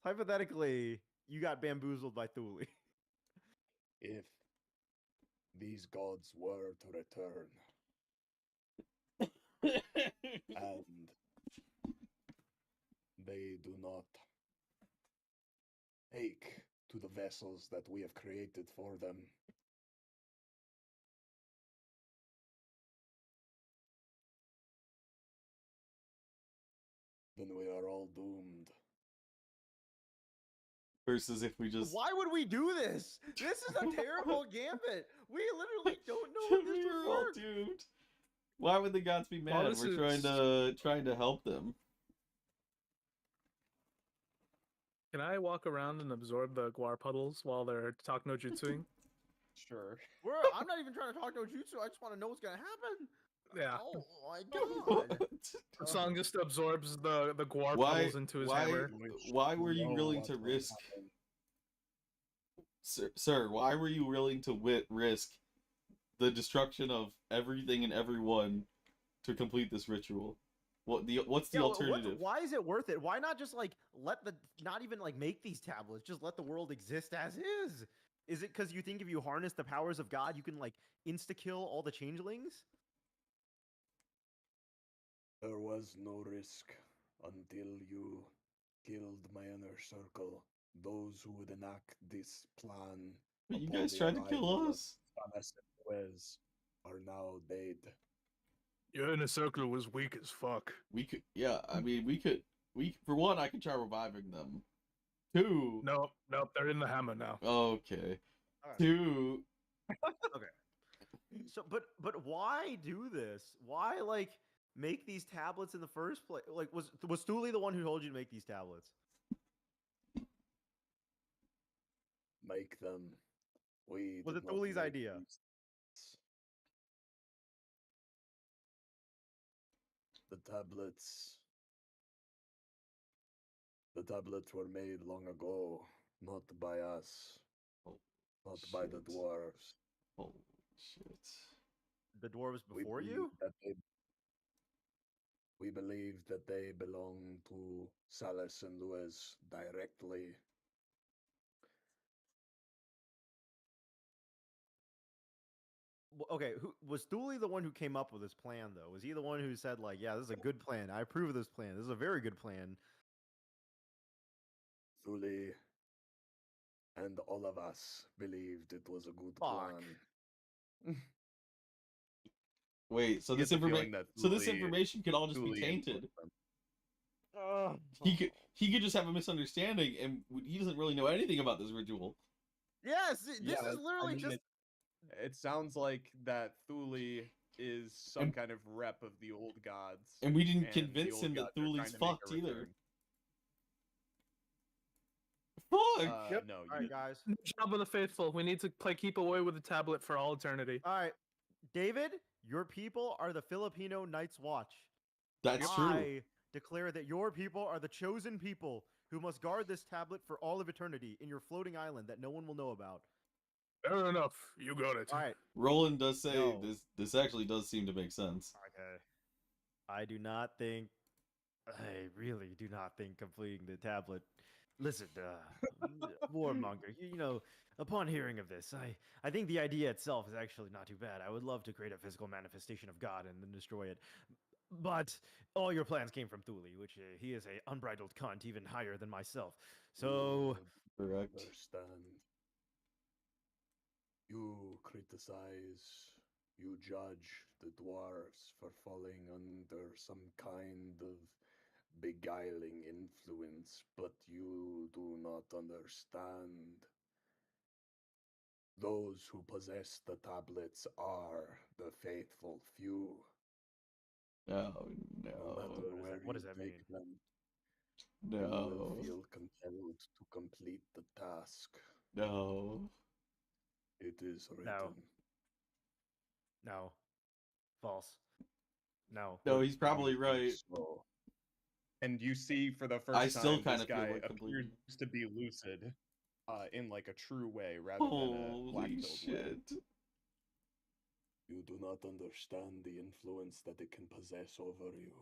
Hypothetically, you got bamboozled by Thule. If these gods were to return, and they do not take to the vessels that we have created for them, then we are all doomed. Versus if we just Why would we do this? This is a terrible gambit. We literally don't know if this we're would all work. doomed. Why would the gods be mad? this We're trying to help them. Can I walk around and absorb the guar puddles while they're talk no jutsuing? Sure. I'm not even trying to talk no jutsu. I just want to know what's gonna happen. Yeah. Oh my god. Song just absorbs the guar puddles into his hammer. Why were you know willing what to will risk, happen. sir? Why were you willing to risk the destruction of everything and everyone to complete this ritual? What's the alternative? Why is it worth it? Why not just like not even like make these tablets? Just let the world exist as is. Is it because you think if you harness the powers of God, you can like insta kill all the changelings? There was no risk until you killed my inner circle. Those who would enact this plan. But you upon guys the tried to kill arrival of us. Saeoth and Woes are now dead. Your inner circle was weak as fuck. We could, yeah. I mean, we for one, I could try reviving them. Two. Nope, they're in the hammer now. Okay. Alright. Two. Okay. So, but why do this? Why like make these tablets in the first place? Like, was Thule the one who told you to make these tablets? Make them. We Was did it not Thule's make idea? these. The tablets. The tablets were made long ago, not by us, Oh, not by the shit. dwarves. Holy shit. The dwarves We before believe you? that we believe that they belong to Saeoth and Lues directly. Okay, who was Thule the one who came up with this plan though? Was he the one who said like, "Yeah, this is a good plan. I approve of this plan. This is a very good plan." Thule and all of us believed it was a good Fuck. plan. Wait, so You this get the feeling information, that so this Thule- information could all just be Thule tainted. influenced them. He could just have a misunderstanding, and he doesn't really know anything about this ritual. Yes, this Yeah, is literally I mean, just it sounds like that Thule is some And- kind of rep of the old gods. And we didn't and the convince old him that gods are trying Thuli's to make a fucked either. return. Fuck! No, All you right, guys. Job of the faithful. We need to play keep away with the tablet for all eternity. All right, David, your people are the Filipino Night's Watch. That's true. I declare that your people are the chosen people who must guard this tablet for all of eternity in your floating island that no one will know about. Fair enough. You got it. All right. Roland does say No. this actually does seem to make sense. Okay. I do not think. I really do not think completing the tablet. Listen, Warmonger, you know, upon hearing of this, I think the idea itself is actually not too bad. I would love to create a physical manifestation of God and then destroy it. But all your plans came from Thuli, which he is a unbridled cunt, even higher than myself. So, Correct. Understand. You criticize, you judge the dwarves for falling under some kind of beguiling influence, but you do not understand. Those who possess the tablets are the faithful few. No, No no, matter where what you does that take mean? them, you will no, feel compelled to complete the task. no. It is written. No. No. False. No. No, he's probably You think right. So. And you see for the first I still time kinda this feel guy like completing. appears to be lucid in like a true way rather than a black Holy pilled way. shit. You do not understand the influence that it can possess over you.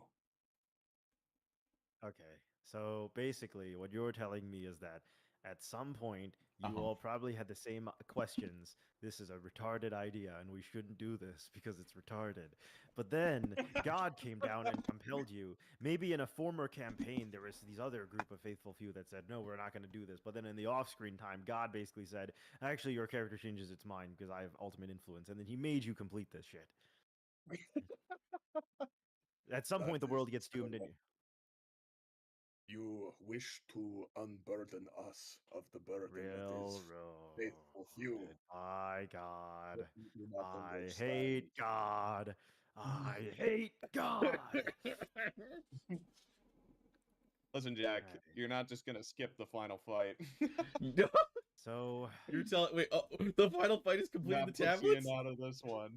Okay. So basically, what you're telling me is that at some point, you Uh-huh. all probably had the same questions. This is a retarded idea, and we shouldn't do this because it's retarded. But then God came down and compelled you. Maybe in a former campaign, there was these other group of faithful few that said, no, we're not going to do this. But then in the off-screen time, God basically said, actually, your character changes its mind because I have ultimate influence. And then he made you complete this shit. At some That point, the world is gets doomed. And correct. You wish to unburden us of the burden that real is faithful few. My God. but you do not I understand. hate God. I hate God. Listen, Jack, Alright. you're not just gonna skip the final fight. So, You're telling wait, oh, the final fight is completing That the puts Ian tablets? out of this one.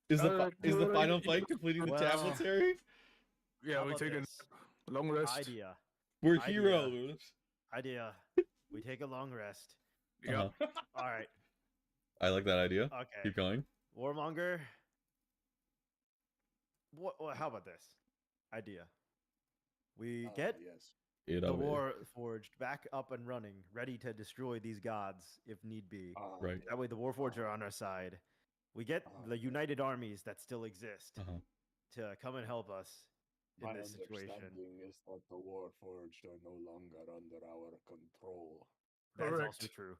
Is the do it final again. fight completing the Well, tablets, Harry? Yeah, how we about take a this? long rest. Idea. We're Idea. heroes. Idea. We take a long rest. Yep. Uh-huh. All right. I like that idea. Okay. Keep going. Warmonger. How about this? Idea. We Ah, get yes. You the know, war forged back up and running, ready to destroy these gods if need be. Ah, Right. That way the Warforged are on our side. We get the united armies that still exist Uh-huh. to come and help us in My this situation. understanding is that the Warforged are no longer under our control. That's also Correct. true.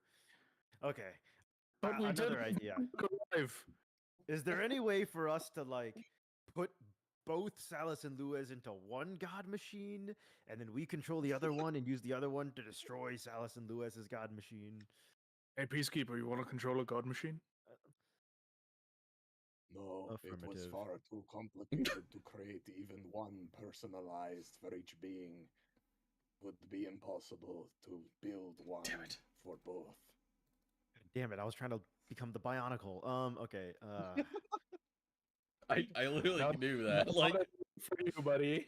Okay. But we Another did idea. alive. Is there any way for us to like put both Salus and Lues into one god machine, and then we control the other one and use the other one to destroy Salus and Lues' god machine? Hey, Peacekeeper, you want to control a god machine? No, it was Affirmative. far too complicated to create even one personalized for each being. Would be impossible to build one for both. Damn it! I was trying to become the Bionicle. Okay. I literally Now- knew that. now Like for you, buddy.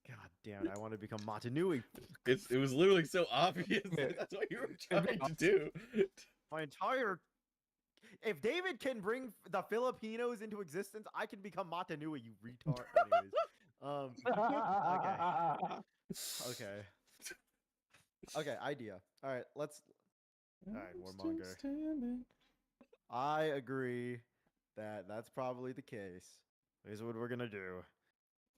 God damn it! I want to become Matanui. it was literally so obvious. Yeah. That's what you were trying to do. My entire. If David can bring the Filipinos into existence, I can become Matanui. You retard. Anyways. Okay. Okay, idea. All right, let's. All right, Warmonger. I agree that that's probably the case. Here's what we're gonna do.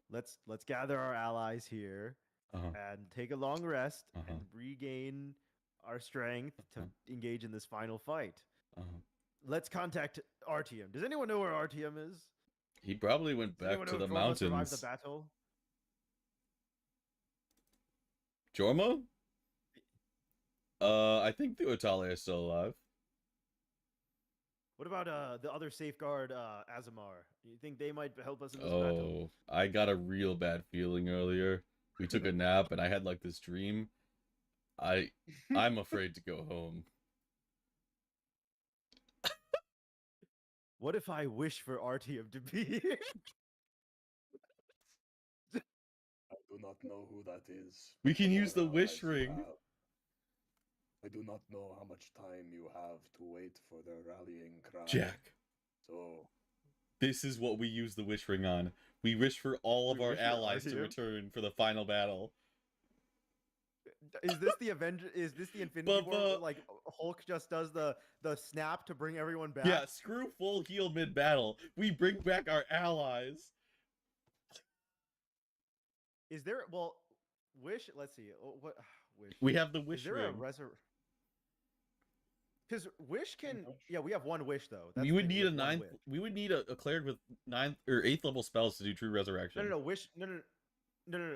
Let's gather our allies here Uh-huh. and take a long rest Uh-huh. and regain our strength to engage in this final fight. Uh-huh. Let's contact Artyom. Does anyone know where Artyom is? He probably went Does anyone back to know the if Jorma survived mountains. the battle? Jorma? I think the Otale is still alive. What about the other safeguard, Azamar? You think they might help us in this battle? Oh, I got a real bad feeling earlier. We took a nap and I had like this dream. I'm afraid to go home. What if I wish for Artyom to be here? I do not know who that is. We can or use the what wish allies you ring. have. I do not know how much time you have to wait for the rallying cry. Jack, So, this is what we use the wish ring on. We wish for all of We our wish for allies to Artyom? return for the final battle. Is this the Avenger? Is this the Infinity But, War? Where, like Hulk just does the snap to bring everyone back. Yeah, screw full heal mid-battle. We bring back our allies. Is there? Well, wish. Let's see. What wish? We have the Is wish there a ring. Because wish can. Yeah, we have one wish though. That's We the would thing, need we a have one ninth. wish. We would need a cleric with 9th or 8th level spells to do true resurrection. No. Wish. No.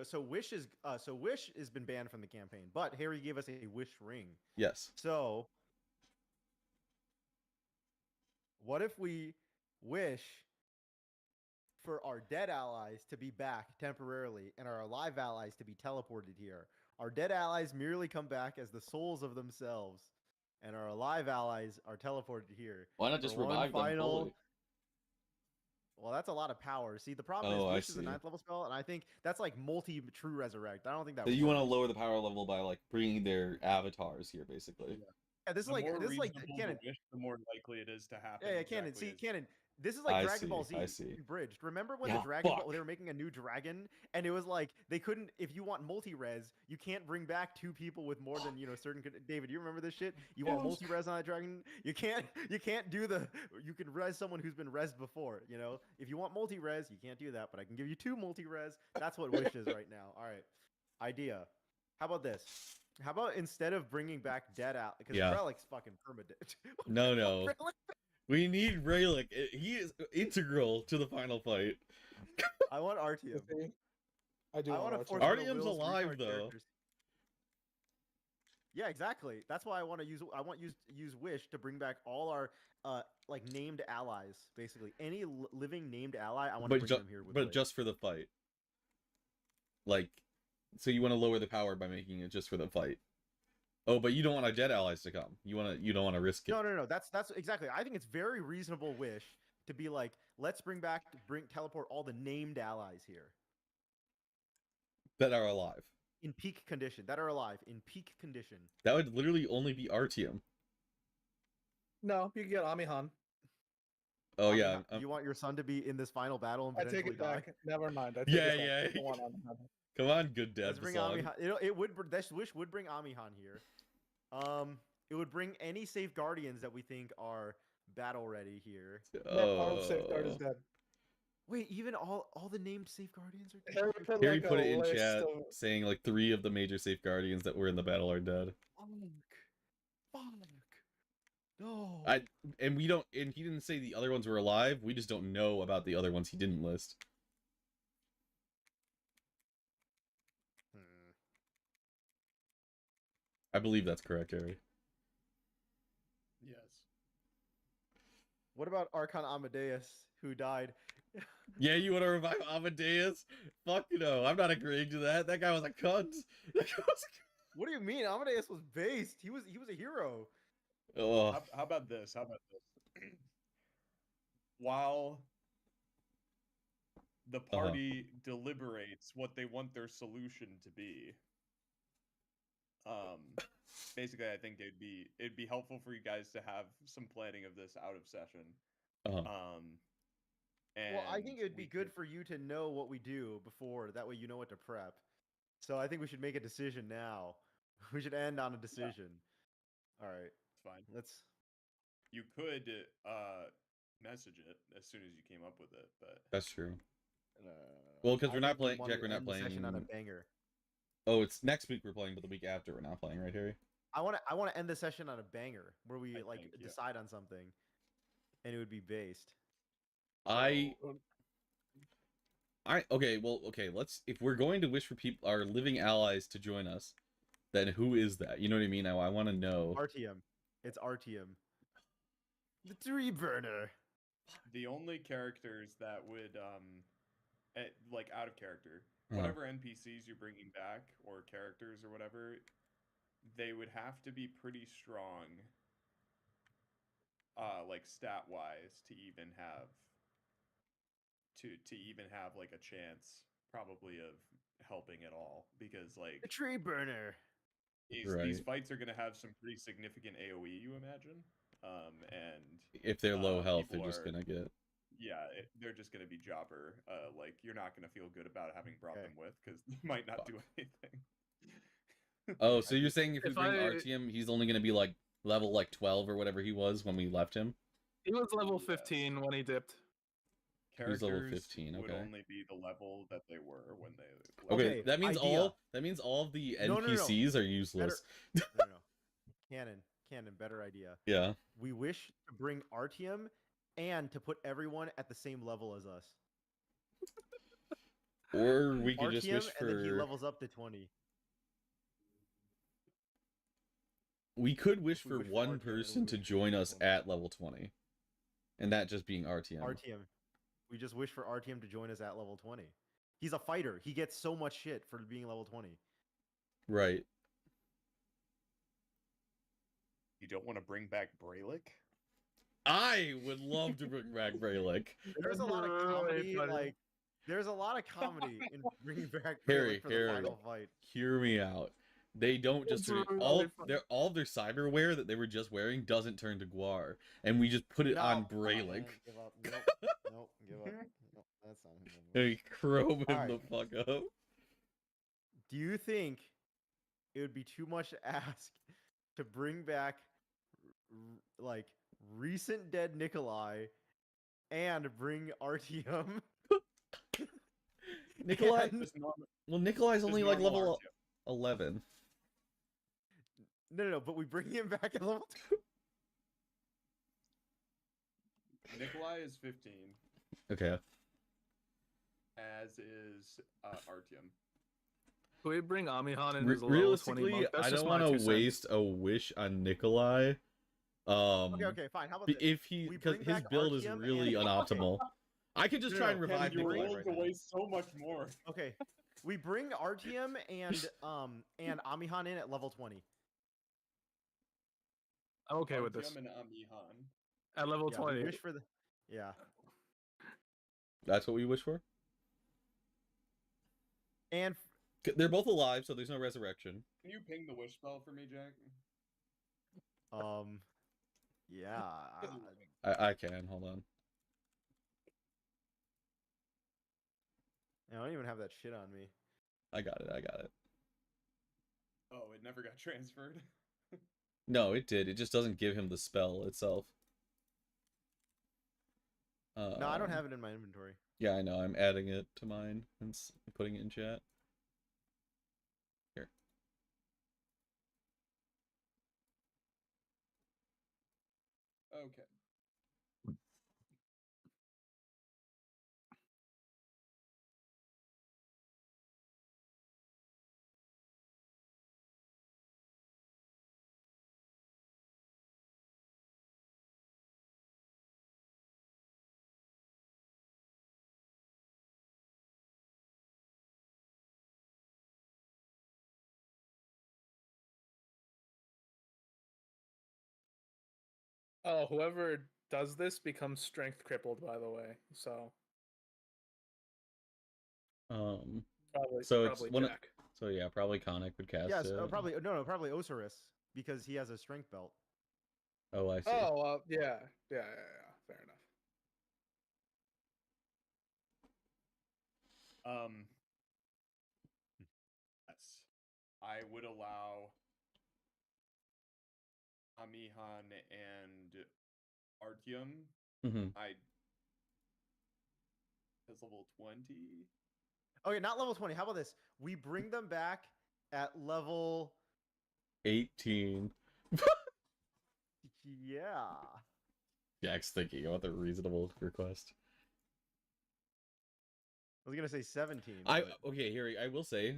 So wish is. So wish has been banned from the campaign, but Harry gave us a wish ring. Yes. So, what if we wish for our dead allies to be back temporarily and our alive allies to be teleported here? Our dead allies merely come back as the souls of themselves, and our alive allies are teleported here. Why not for just one revive them final- fully? Well, that's a lot of power. See, the problem Oh, is I wish is a see. 9th level spell, and I think that's like multi-true resurrect. I don't think that So you want to works. lower the power level by like bringing their avatars here, basically. Yeah, this is The like more this is like reasonable Canon. the wish, the more likely it is to happen. Yeah, Canon. exactly See, as- Canon. This is like I Dragon Ball see, I Z see. bridged. Remember when Yeah, the Dragon Ball fuck. they were making a new dragon, and it was like they couldn't. If you want multi-res, you can't bring back 2 people with more than certain. David, you remember this shit? You want multi-res on a dragon? You can't. You can't do the. You can res someone who's been res before. If you want multi-res, you can't do that. But I can give you 2 multi-res. That's what wish is right now. All right. Idea. How about this? How about instead of bringing back dead out, because Yeah. Relic's fucking permadeath. No. Relic- We need Relic. He is integral to the final fight. I want Artyom. I do I want want to Artyom. force Artyom's alive, though. Yeah, exactly. That's why I want to use. I want use wish to bring back all our like named allies. Basically, any living named ally, I want to But, bring them here with. but wish. just for the fight. Like, so you want to lower the power by making it just for the fight. Oh, but you don't want our dead allies to come. You don't want to risk it. No. That's exactly. I think it's very reasonable wish to be like, let's bring teleport all the named allies here That are alive. in peak condition that are alive in peak condition. That would literally only be Artyom. No, you can get Amihan. Oh Amihan, yeah. you want your son to be in this final battle and I take potentially it die? back. Never mind. I take Yeah, it back. yeah. I don't want Amihan. Come on, good dad. Let's bring Bosong. Amihan. It would. This wish would bring Amihan here. It would bring any safe guardians that we think are battle ready here. Our safeguard is dead. Wait, even all the named safe guardians are dead? Harry put, Harry like, put a it in list chat of- saying like 3 of the major safeguardians that were in the battle are dead. Fuck. No. And we don't, and he didn't say the other ones were alive. We just don't know about the other ones he didn't list. I believe that's correct, Harry. Yes. What about Archon Amadeus, who died? Yeah, you want to revive Amadeus? Fuck no, I'm not agreeing to that. That guy was a cunt. That guy was What do you mean? Amadeus was based. He was a hero. a... Oh, How about this? While the party deliberates what they want their solution to be, basically, I think it'd be helpful for you guys to have some planning of this out of session. Well, I think it would we be good could- for you to know what we do before. That way you know what to prep. So I think we should make a decision now. We should end on a decision. All right. It's fine. Let's. You could message it as soon as you came up with it, but that's true. Well, because I we're not think we playing. wanted Jack, we're to not end the playing. session on a banger. Oh, it's next week we're playing, but the week after we're not playing, right, Harry? I want to end the session on a banger where we I like think, yeah. decide on something, and it would be based. Okay, let's, if we're going to wish for people, our living allies to join us, then who is that? You know what I mean? I want to know. Artyom. It's Artyom. The tree burner. The only characters that would like out of character, Uh-huh. whatever NPCs you're bringing back or characters or whatever, they would have to be pretty strong, like stat wise, to even have like a chance probably of helping at all, because The like tree burner. these Right. fights are gonna have some pretty significant AoE, you imagine, and If they're low health, they're people just are- gonna get. yeah, they're just gonna be jobber. Like you're not gonna feel good about having brought Okay. them with, because they might not do anything. Oh, so you're saying if we If bring I- RTM, he's only gonna be like level like 12 or whatever he was when we left him? He was level Yeah. 15 when he dipped. He's level Characters 15, would okay. only be the level that they were when they. Okay, Okay, that means idea. all of the No, no, no. NPCs are useless. No. Canon, better idea. Yeah. We wish to bring Artyom and to put everyone at the same level as us. Or we could just Artyom, wish and then he for. levels up to 20. We could wish we for wish for one RTM, and person we to wish for join us 20. at level 20. And that just being RTM. Artyom. We just wish for Artyom to join us at level 20. He's a fighter. He gets so much shit for being level 20. Right. You don't want to bring back Braylick? I would love to bring back Braylick. There's a lot of Really comedy, funny. like there's a lot of comedy in bringing back Harry, Braylick for the Harry. final fight. Hear me out. They don't just It's turn really funny. all of their cyberware that they were just wearing doesn't turn to Guar, and we just put it on No, Braylick. man, give up. Nope, nope, give up. Nope, that's not him. Hey, chrome him Alright. the fuck up. Do you think it would be too much to ask to bring back like recent dead Nikolai and bring Artyom? Nikolai. And- Just normal, Well, Nikolai's just only like normal level Artyom. 11. No, but we bring him back at level 2. Nikolai is 15, Okay. as is Artyom. Can we bring Amihan in as a level 20 Realistically, monk? That's I just don't my want 2 to cents. waste a wish on Nikolai. Okay, fine. How about this? If he, We because bring his back build is Artyom really and- unoptimal. I could just No, try no, and Ken, revive you're Nikolai willing right to now. waste so much more. Okay, we bring Artyom and Amihan in at level 20. I'm okay with this. Artyom and Amihan. At level Yeah, 20. we wish for the. Yeah. That's what we wish for. And They're both alive, so there's no resurrection. Can you ping the wish spell for me, Jack? yeah. I can. Hold on. I don't even have that shit on me. I got it. Oh, it never got transferred. No, it did. It just doesn't give him the spell itself. No, I don't have it in my inventory. Yeah, I know. I'm adding it to mine and putting it in chat. Here. Okay. Oh, whoever does this becomes strength crippled, by the way. So probably So it's probably one. Jack. So yeah, probably Khanek would cast Yes, it. probably probably Ocerus because he has a strength belt. Oh, I see. Oh, yeah. Fair enough. Yes. I would allow Amihan and Artyom. Mm-hmm. Is level 20. Okay, not level 20. How about this? We bring them back at level 18. yeah. Jack's thinking about the reasonable request. I was gonna say 17. Okay, Harry, I will say,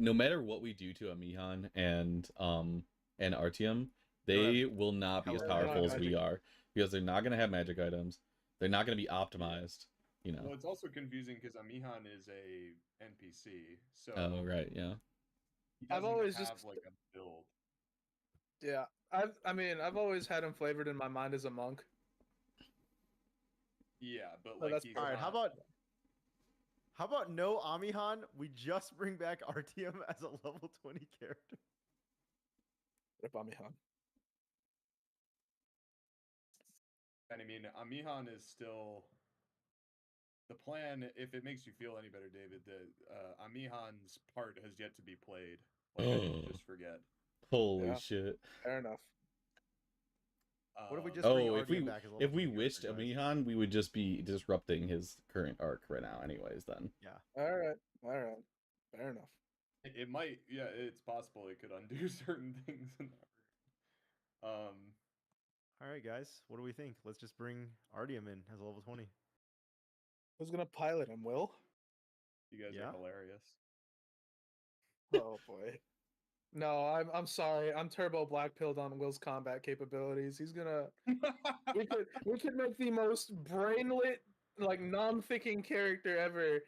no matter what we do to Amihan and Artyom, They will not be as Hella powerful as we magic. are because they're not going to have magic items. They're not going to be optimized. You know. Well, it's also confusing because Amihan is a NPC, so Oh right, yeah. he I've doesn't always have just- like a build. Yeah, I've always had him flavored in my mind as a monk. Yeah, but Well, like that's he's All right, not... how about no Amihan? We just bring back Artyom as a level 20 character. Rip Amihan. And I mean, Amihan is still the plan. If it makes you feel any better, David, the Amihan's part has yet to be played. Like, I didn't just forget. Holy Yeah. shit. Fair enough. What if we just bring Oh, Artyom back as a level if we 20 wished character, guys? Amihan, we would just be disrupting his current arc right now anyways then. All right. Fair enough. It might, yeah, it's possible it could undo certain things in that. All right, guys, what do we think? Let's just bring Artyom in as a level 20. Who's gonna pilot him? Will? You guys Yeah. are hilarious. Oh boy. No, I'm sorry. I'm turbo black pilled on Will's combat capabilities. He's gonna. We could make the most brainlit, like non-thinking character ever,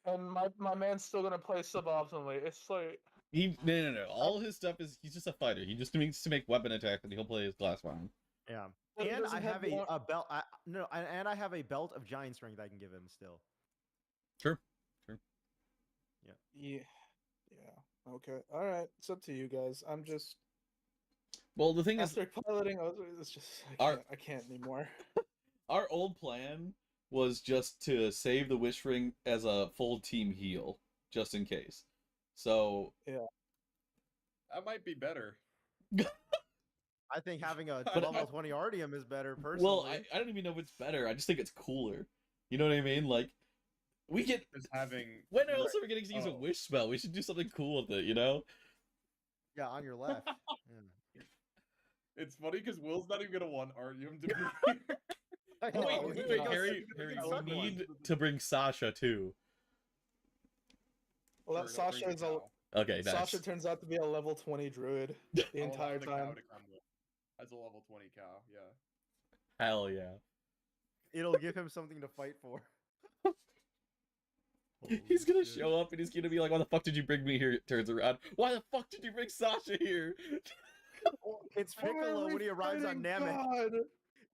and my man's still gonna play suboptimally. It's like No. All his stuff is he's just a fighter. He just needs to make weapon attack and he'll play his glass one. Yeah. But he And doesn't I have the ar- a belt. And I have a belt of giant strength I can give him still. Sure. yeah. Okay. All right. It's up to you guys. I'm just Well, the thing is, after piloting. It's just I can't anymore. our old plan was just to save the Wish Ring as a full team heal, just in case. So That might be better. I think having a But level 20 Artyom is better, personally. well, I don't even know if it's better. I just think it's cooler. You know what I mean? Like we get Just having... when else are we getting to use a Oh. wish spell? We should do something cool with it, you know? Yeah, on your left. Yeah. It's funny because Will's not even gonna want Artyom to be here. I Oh, know, wait, he wait, can wait, go Harry, sit- Harry, he can we suck one. need to bring Sasha too. Well, Sure, that he'll bring Sasha the is a cow. Okay, nice. Sasha turns out to be a level 20 druid the I'll allow entire the cow time. to come with. As a level 20 cow, yeah. Hell yeah. It'll give him something to fight for. He's gonna Holy shit. show up and he's gonna be like, "Why the fuck did you bring me here?" Turns around, "Why the fuck did you bring Sasha here?" It's Why are Piccolo we when he arrives on fighting Namek. God?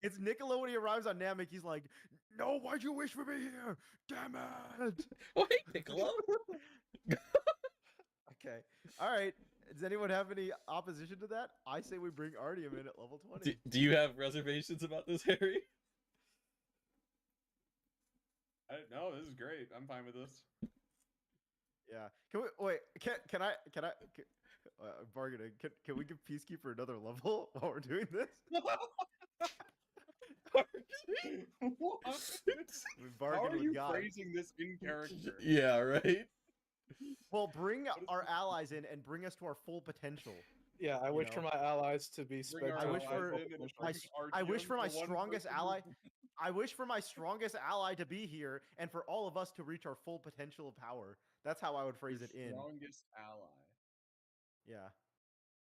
It's Niccolo when he arrives on Namek. He's like, "No, why'd you wish for me here? Damn it!" Oh, hey, Piccolo. Okay. All right. Does anyone have any opposition to that? I say we bring Artyom in at level 20. Do you have reservations about this, Harry? No, this is great. I'm fine with this. Yeah. Can we wait? Can I? Bargaining. Can we give Peacekeeper another level while we're doing this? What? We How bargain are with you God. phrasing this in character? Yeah, right. Well, bring our allies in and bring us to our full potential. Yeah, I You wish know. for my allies to be Bring our I wish spectacular. for- allies in and I bring s- I wish Artyom, for my the one strongest person ally. who- I wish for my strongest ally to be here and for all of us to reach our full potential of power. That's how I would phrase Your it in. strongest ally. Yeah.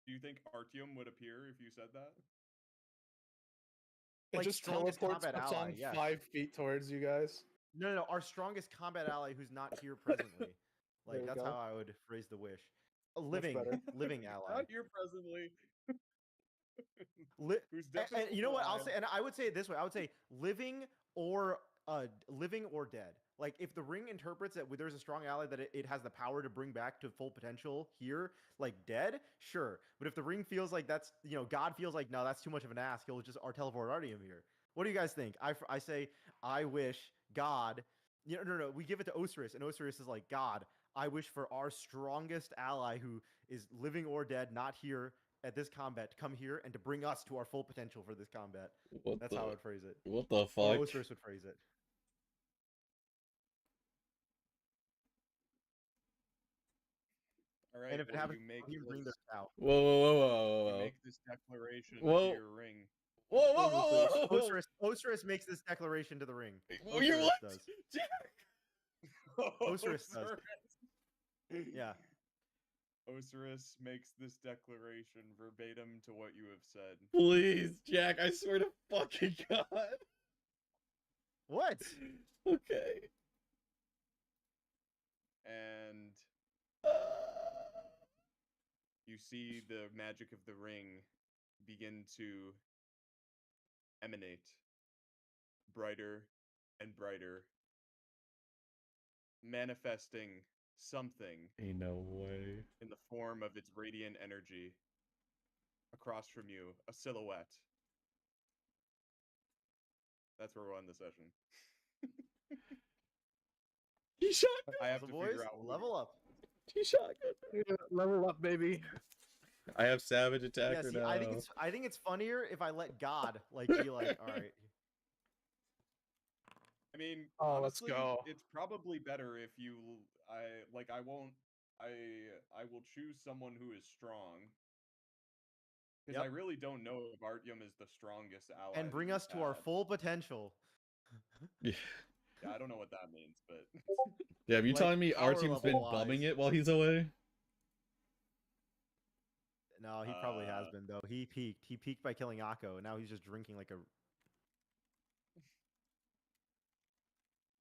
Do you think Artyom would appear if you said that? It Like, just strongest teleports combat puts ally, on yes. 5 feet towards you guys. No. Our strongest combat ally who's not here presently. There Like we that's go. how I would phrase the wish. A Much living, better. living ally. Not here presently. Li- Who's and definitely you know what I'll alive. say, and I would say it this way: I would say living or dead. Like if the ring interprets that there's a strong ally that it has the power to bring back to full potential here, like dead, sure. But if the ring feels like that's God feels like no, that's too much of an ask, he'll just teleport Artyom here. What do you guys think? I say I wish God. No. We give it to Ocerus, and Osiris is like God. I wish for our strongest ally who is living or dead, not here at this combat, to come here and to bring us to our full potential for this combat. What That's the? how I would phrase it. What the Or fuck? Osiris would phrase it. All right, And if it well, happens, you make you bring this, their cow. Whoa. you make this declaration Whoa. to your ring. Whoa. Osiris makes this declaration to the ring. Oh, you're Osiris what? does. Jack! Osiris does. Yeah. Ocerus makes this declaration verbatim to what you have said. Please, Jack, I swear to fucking God. What? Okay. And you see the magic of the ring begin to emanate brighter and brighter, manifesting something Ain't no way. in the form of its radiant energy across from you, a silhouette. That's where we'll end the session. He shotgun. I have So to boys, figure out who- level up. He shotgun. Yeah, level up, baby. I have Savage Yeah, Attacker see, now. I think it's funnier if I let God like be like, all right. I mean, Oh, let's honestly, go. it's probably better if you I will choose someone who is strong. Because I Yep. really don't know if Artyom is the strongest ally. And that bring you've us to our had. full potential. Yeah. Yeah, I don't know what that means, but Yeah, are you Like, telling me power Artyom's been level-wise. bumming it while he's away? No, he probably has been though. He peaked. He peaked by killing Akko, and now he's just drinking like a.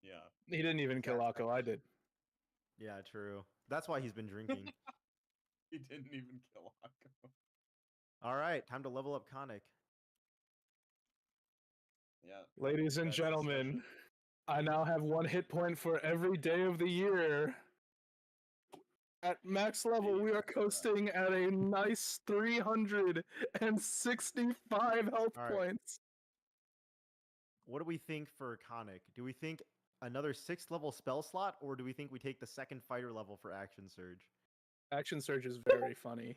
yeah. He didn't even kill Akko. I did. Yeah, true. That's why he's been drinking. He didn't even kill Akko. All right, time to level up Khanek. Yeah. Ladies and That's gentlemen, special. I now have 1 hit point for every day of the year. At max level, we are coasting at a nice 365 health All right. points. What do we think for Khanek? Do we think another 6th level spell slot, or do we think we take the 2nd fighter level for Action Surge? Action Surge is very funny.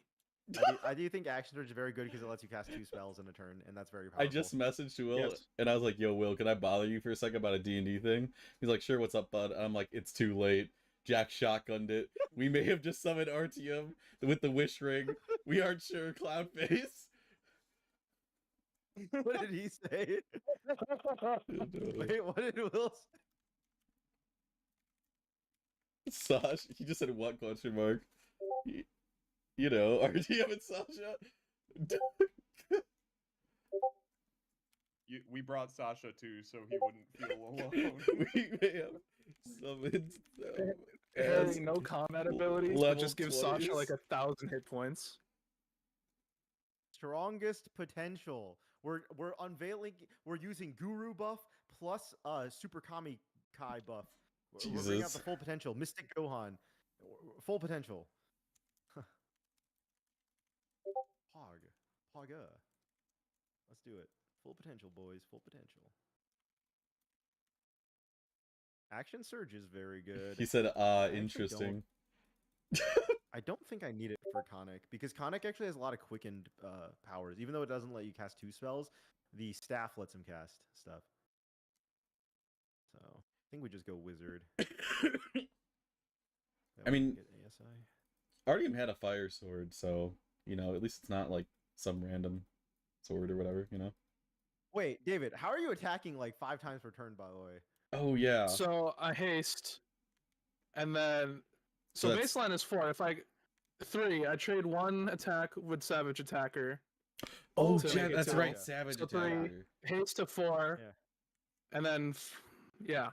I do think Action Surge is very good because it lets you cast 2 spells in a turn, and that's very powerful. I just messaged to Will, Yes. and I was like, yo, Will, can I bother you for a second about a D&D thing? He's like, sure, what's up, bud? And I'm like, it's too late. Jack shotgunned it. We may have just summoned Artyom with the wish ring. We aren't sure, clown face. What did he say? Wait, what did Will say? Sasha, he just said what question mark? You know, Artyom and Sasha. We brought Sasha too, so he wouldn't feel alone. We may have summoned them. Harry, no combat abilities, but level just give Sasha 20s. like 1,000 hit points. Strongest potential. We're unveiling. We're using Guru buff plus Super Kami Kai buff. We're bringing out the Jesus. full potential. Mystic Gohan, full potential. Pogga. Let's do it. Full potential, boys. Full potential. Action Surge is very good. He said, actually interesting. I don't think I need it for Khanek because Khanek actually has a lot of quickened powers. Even though it doesn't let you cast 2 spells, the staff lets him cast stuff. So I think we just go Wizard. I mean, get ASI. Artyom had a fire sword, so, you know, at least it's not like some random sword or whatever, you know? Wait, David, how are you attacking like 5 times per turn? By the way. Oh, yeah. So I haste, and then So so that's- baseline is 4. If I 3, I trade 1 attack with Savage Attacker. Oh, to yeah, make it that's to- right. Savage so 3, Attacker. haste to 4, Yeah. and then yeah.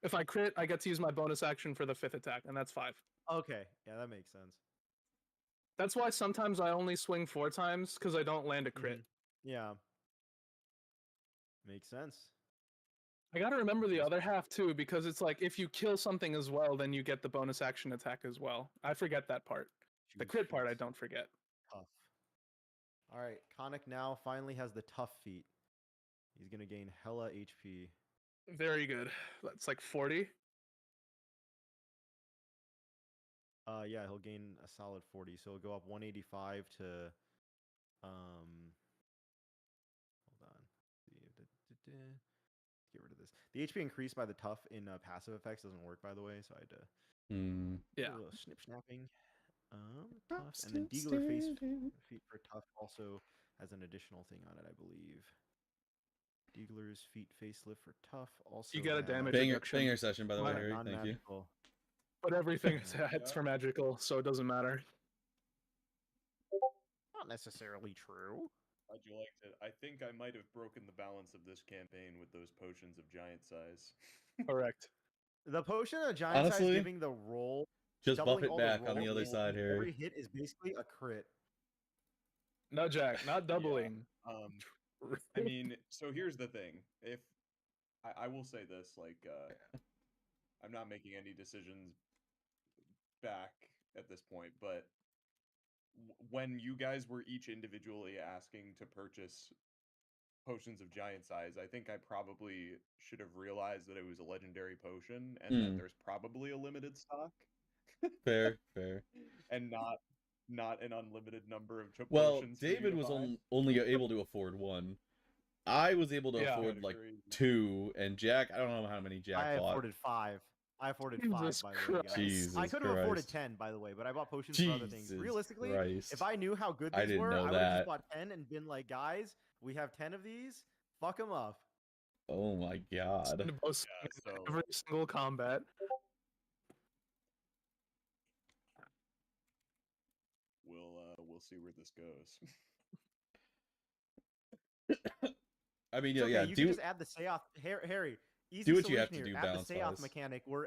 If I crit, I get to use my bonus action for the 5th attack, and that's 5. Okay, yeah, that makes sense. That's why sometimes I only swing 4 times because I don't land a crit. Yeah, makes sense. I gotta remember the other half too, because it's like if you kill something as well, then you get the bonus action attack as well. I forget that part. The crit part I don't forget. Tough. All right, Khanek now finally has the tough feat. He's gonna gain hella HP. Very good. That's like 40. Yeah, he'll gain a solid 40, so he'll go up 185 to hold on. Get rid of this. The HP increased by the tough in passive effects doesn't work, by the way, so I had to Yeah. do a little snip snapping. Tough, and then Deagler face feet for tough also has an additional thing on it, I believe. Deagler's feet facelift for tough also. You get a has- damage Banger, reduction. banger session, by the way, Yeah, Harry. Thank you. non-magical. But everything is hits for magical, so it doesn't matter. necessarily true. How'd you like it? I think I might have broken the balance of this campaign with those potions of giant size. Correct. The potion of giant size Honestly, giving the roll, just buff doubling it all back the on the rolls, other side, Harry. every hit is basically a crit. No, Jack, not doubling. I mean, so here's the thing. If I will say this, like, I'm not making any decisions back at this point, but when you guys were each individually asking to purchase potions of giant size, I think I probably should have realized that it was a legendary potion and that there's probably a limited stock. Fair, fair. And not an unlimited number of Well, potions. For you David to was buy. only able to afford one. I was able to Yeah. afford Kinda like crazy. 2, and Jack, I don't know how many Jack I bought. afforded 5. I afforded Jesus 5, by the way, guys. Jesus I could have afforded Christ. 10, by the way, but I bought potions for other things. Jesus Realistically, Christ. if I knew how good I these didn't were, know I would have that. just bought 10 and been like, guys, we have 10 of these. Fuck them up. Oh my god. Send Bosong Yeah, in so- every single combat. We'll see where this goes. I mean, It's okay, yeah, you do can just add the Saeoth. Harry, easy do what you have solution to here. do Add the Saeoth balance-wise. mechanic where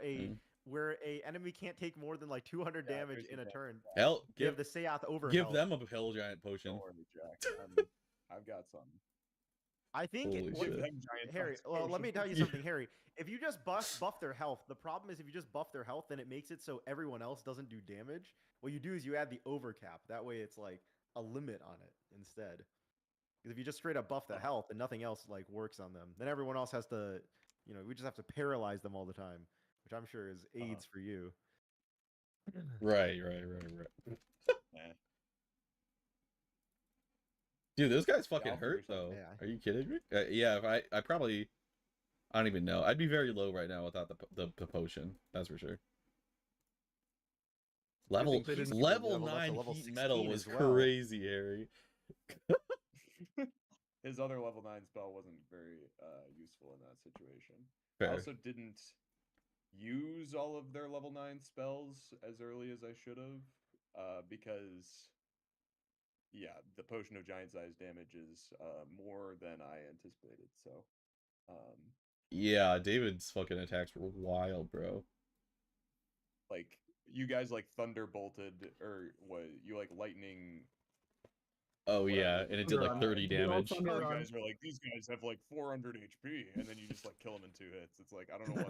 a enemy can't take more than like 200 Yeah, damage crazy in a damage. turn. hell Give give the Saeoth over give health. them a hill giant potion. Don't worry, Jack. I've got some. I think Holy what- shit. Give them giant Harry, size well, let me tell you potions. something, Harry. If you just buff their health, the problem is if you just buff their health, then it makes it so everyone else doesn't do damage. What you do is you add the overcap. That way, it's like a limit on it instead. Because if you just straight up buff the health and nothing else like works on them, then everyone else has to, we just have to paralyze them all the time, which I'm sure is AIDS for you. Right. Eh. Dude, those guys fucking I'll figure hurt something though. out. Are you kidding me? Yeah, if I probably, I don't even know. I'd be very low right now without the potion. That's for sure. Level think they didn't level level up to 9 level heat 16 metal was as well. crazy, Harry. His other level 9 spell wasn't very useful in that situation. Fair. I also didn't use all of their level 9 spells as early as I should have, because, yeah, the potion of giant size damage is more than I anticipated. So, Yeah, David's fucking attacks were wild, bro. like, you guys like thunderbolted, or what? You like lightning. Oh Whatever. yeah, and it did like Thunder 30 on. You know, damage. Thunder You on. guys are like, these guys have like 400 HP, and then you just like kill them in 2 hits. It's like, I don't know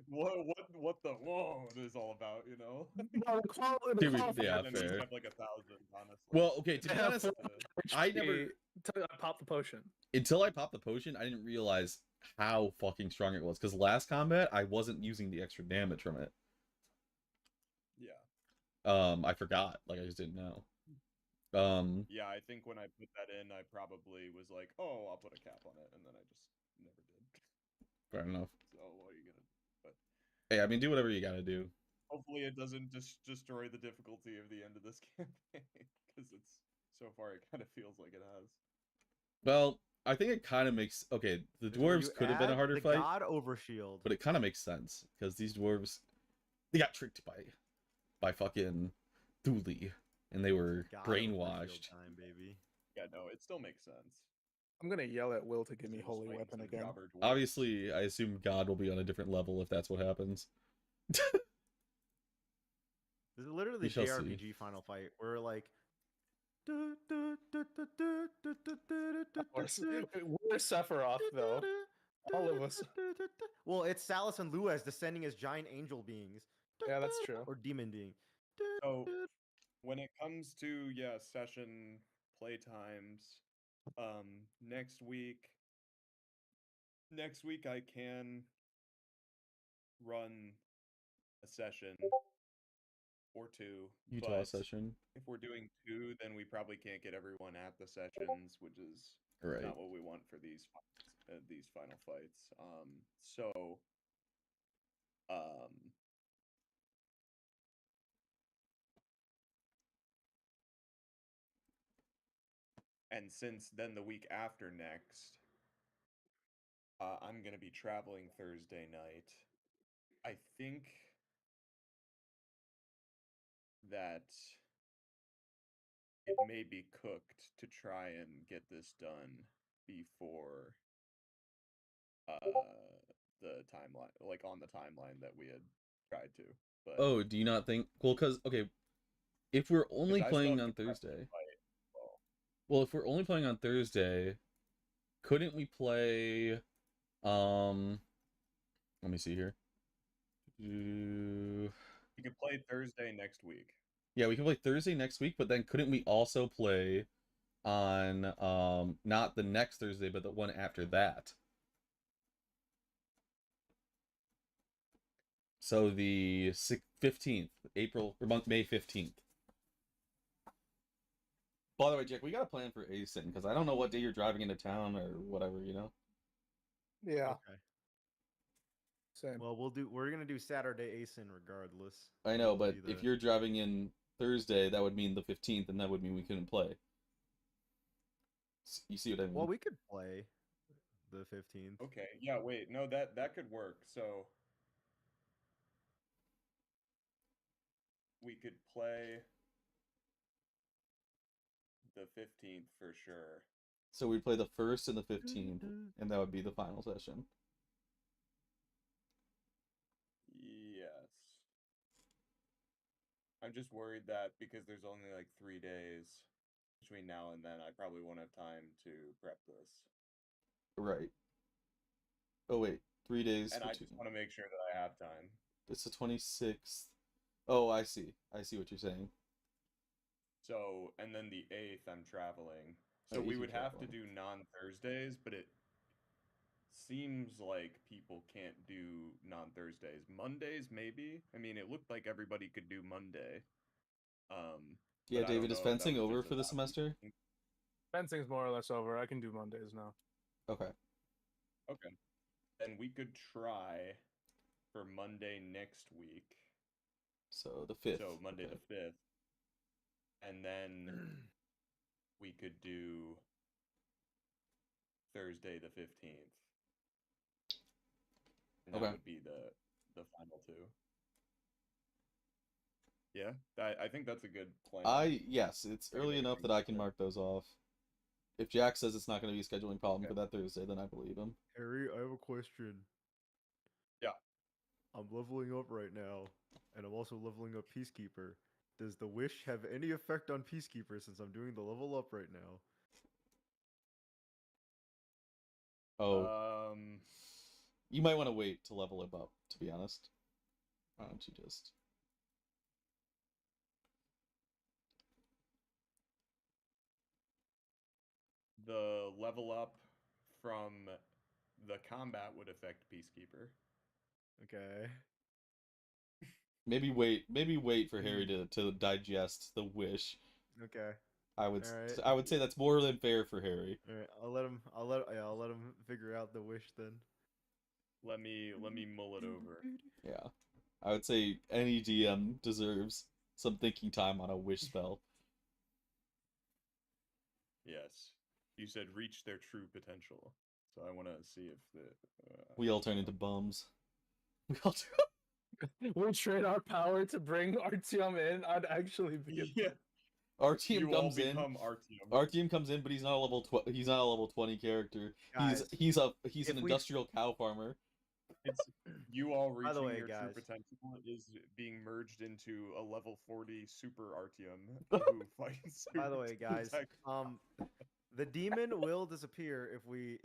what the whoa is all about, you know? No, the quality, Dude, yeah, And then fair. have like 1,000, honestly. Well, okay, to I be have honest, 400 I HP never until I popped the potion. until I popped the potion, I didn't realize how fucking strong it was. Because last combat, I wasn't using the extra damage from it. Yeah. I forgot. Like I just didn't know. Yeah, I think when I put that in, I probably was like, oh, I'll put a cap on it, and then I just never did. Fair enough. So what are you gonna? But Hey, I mean, do whatever you gotta do. hopefully it doesn't destroy the difficulty of the end of this campaign, because it's so far it kind of feels like it has. Well, I think it kind of makes okay. The This is where dwarves you could have been a add harder the fight, God Overshield. but it kind of makes sense because these dwarves, they got tricked by fucking Thule, and they were God brainwashed. Overshield time, baby. Yeah, no, it still makes sense. I'm gonna yell at Will to give me Just holy fighting weapon some again. jobber dwarves. Obviously, I assume God will be on a different level if that's what happens. This is literally We the shall see. JRPG final fight where like. We're Sephiroth though. All of us. Well, it's Salus and Lues descending as giant angel beings. Yeah, that's true. Or demon being. So when it comes to session playtimes, next week I can run a session or 2. Utah but session. if we're doing 2, then we probably can't get everyone at the sessions, which is Right. not what we want for these final fights. So and since then the week after next, I'm gonna be traveling Thursday night. I think that it may be cooked to try and get this done before the timeline, like on the timeline that we had tried to. But Oh, do you not think? Well, because okay, if we're 'cause only I still playing have on to prep the Thursday, fight, well, well, if we're only playing on Thursday, couldn't we play? Let me see here. you could play Thursday next week. Yeah, we can play Thursday next week, but then couldn't we also play on not the next Thursday, but the one after that? So the 15th, May 15th. By the way, Jack, we got a plan for ASIN because I don't know what day you're driving into town or whatever, you know? Yeah, Okay. same. Well, we're gonna do Saturday ASIN regardless. I know, That'll but be if the- you're driving in Thursday, that would mean the 15th, and that would mean we couldn't play. You see what I mean? Well, we could play the 15th. Okay, yeah, wait, no, that could work. So we could play the 15th for sure. So we'd play the 1st and the 15th, and that would be the final session. Yes. I'm just worried that because there's only like 3 days between now and then, I probably won't have time to prep this. Right. Oh, wait. 3 days. And for I two- just want to make sure that I have time. It's the 26th. Oh, I see. I see what you're saying. So, and then the 8th, I'm traveling. So Oh, we 8th would you're have to traveling. do non-Thursdays, but it seems like people can't do non-Thursdays. Mondays, maybe? I mean, it looked like everybody could do Monday. Yeah, but I don't David, is know if that fencing was over just for the about semester? people. Fencing's more or less over. I can do Mondays now. Okay. Okay. Then we could try for Monday next week. So the 5th. So Monday okay. the 5th. And then we could do Thursday the 15th. And that Okay. would be the final two. Yeah, I think that's a good plan. Yes, it's Are you early making enough that things I can better? mark those off. If Jack says it's not going to be a scheduling problem Okay. for that Thursday, then I believe him. Harry, I have a question. Yeah. I'm leveling up right now, and I'm also leveling up Peacekeeper. Does the wish have any effect on Peacekeeper since I'm doing the level up right now? Oh, you might want to wait to level it up, to be honest. Why don't you just... the level up from the combat would affect Peacekeeper. Okay. Maybe wait for Harry to digest the wish. Okay. I would Alright. I would say that's more than fair for Harry. All right. I'll let him figure out the wish then. Let me mull it over. Yeah. I would say any DM deserves some thinking time on a wish spell. Yes. You said reach their true potential. So I want to see if the We all turn into bums. We all We trade our power to bring Artyom in. I'd actually be. yeah. Our team You all comes in. become Artyom. Our team comes in, but he's not a level he's not a level 20 character. Guys, he's an if we- industrial cow farmer. It's you all reaching By the way, your guys. true potential is being merged into a level 40 super Artyom who fights. By the way, guys, the demon will disappear if we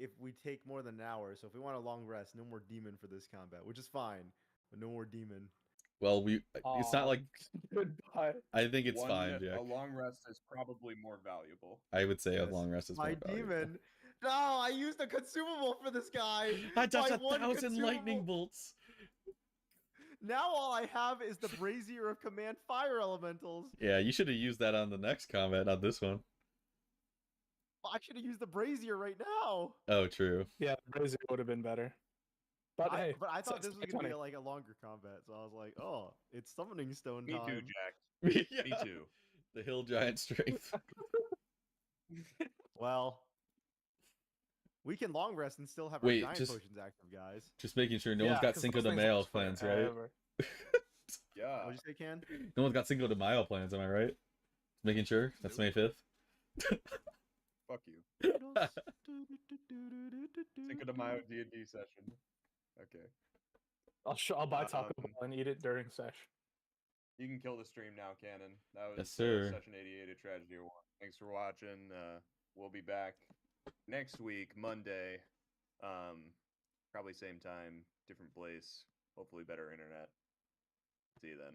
take more than an hour. So if we want a long rest, no more demon for this combat, which is fine, but no more demon. Well, it's not like Goodbye. I think it's fine, Jack. A long rest is probably more valuable. I would say Yes. a long rest is My more valuable. demon. No, I used a consumable for this guy. I touched My 1,000 lightning consumable. bolts. Now all I have is the brazier of command fire elementals. Yeah, you should have used that on the next combat, not this one. I should have used the brazier right now. Oh, true. Yeah, Brazier would have been better. But hey, But I thought so- this was gonna be 20. like a longer combat, so I was like, oh, it's summoning stone Me time. too, Jack. Yeah. Me too. The hill giant strength. Well, we can long rest and still have Wait, our giant just- potions active, guys. Just making sure no Yeah, one's got 'cause Cinco those de things Mayo last plans, right? forever. Yeah. What'd you say, Ken? No one's got Cinco de Mayo plans, am I right? Making sure? That's May 5th? Fuck you. Riddles. Cinco de Mayo D&D session. Okay. I'll buy Taco Um, Bell and eat it during sesh. You can kill the stream now, Cannon. That was Yes, sir. Session 88 of Tragedy of War. Thanks for watching. We'll be back next week, Monday. Probably same time, different place. Hopefully better internet. See you then.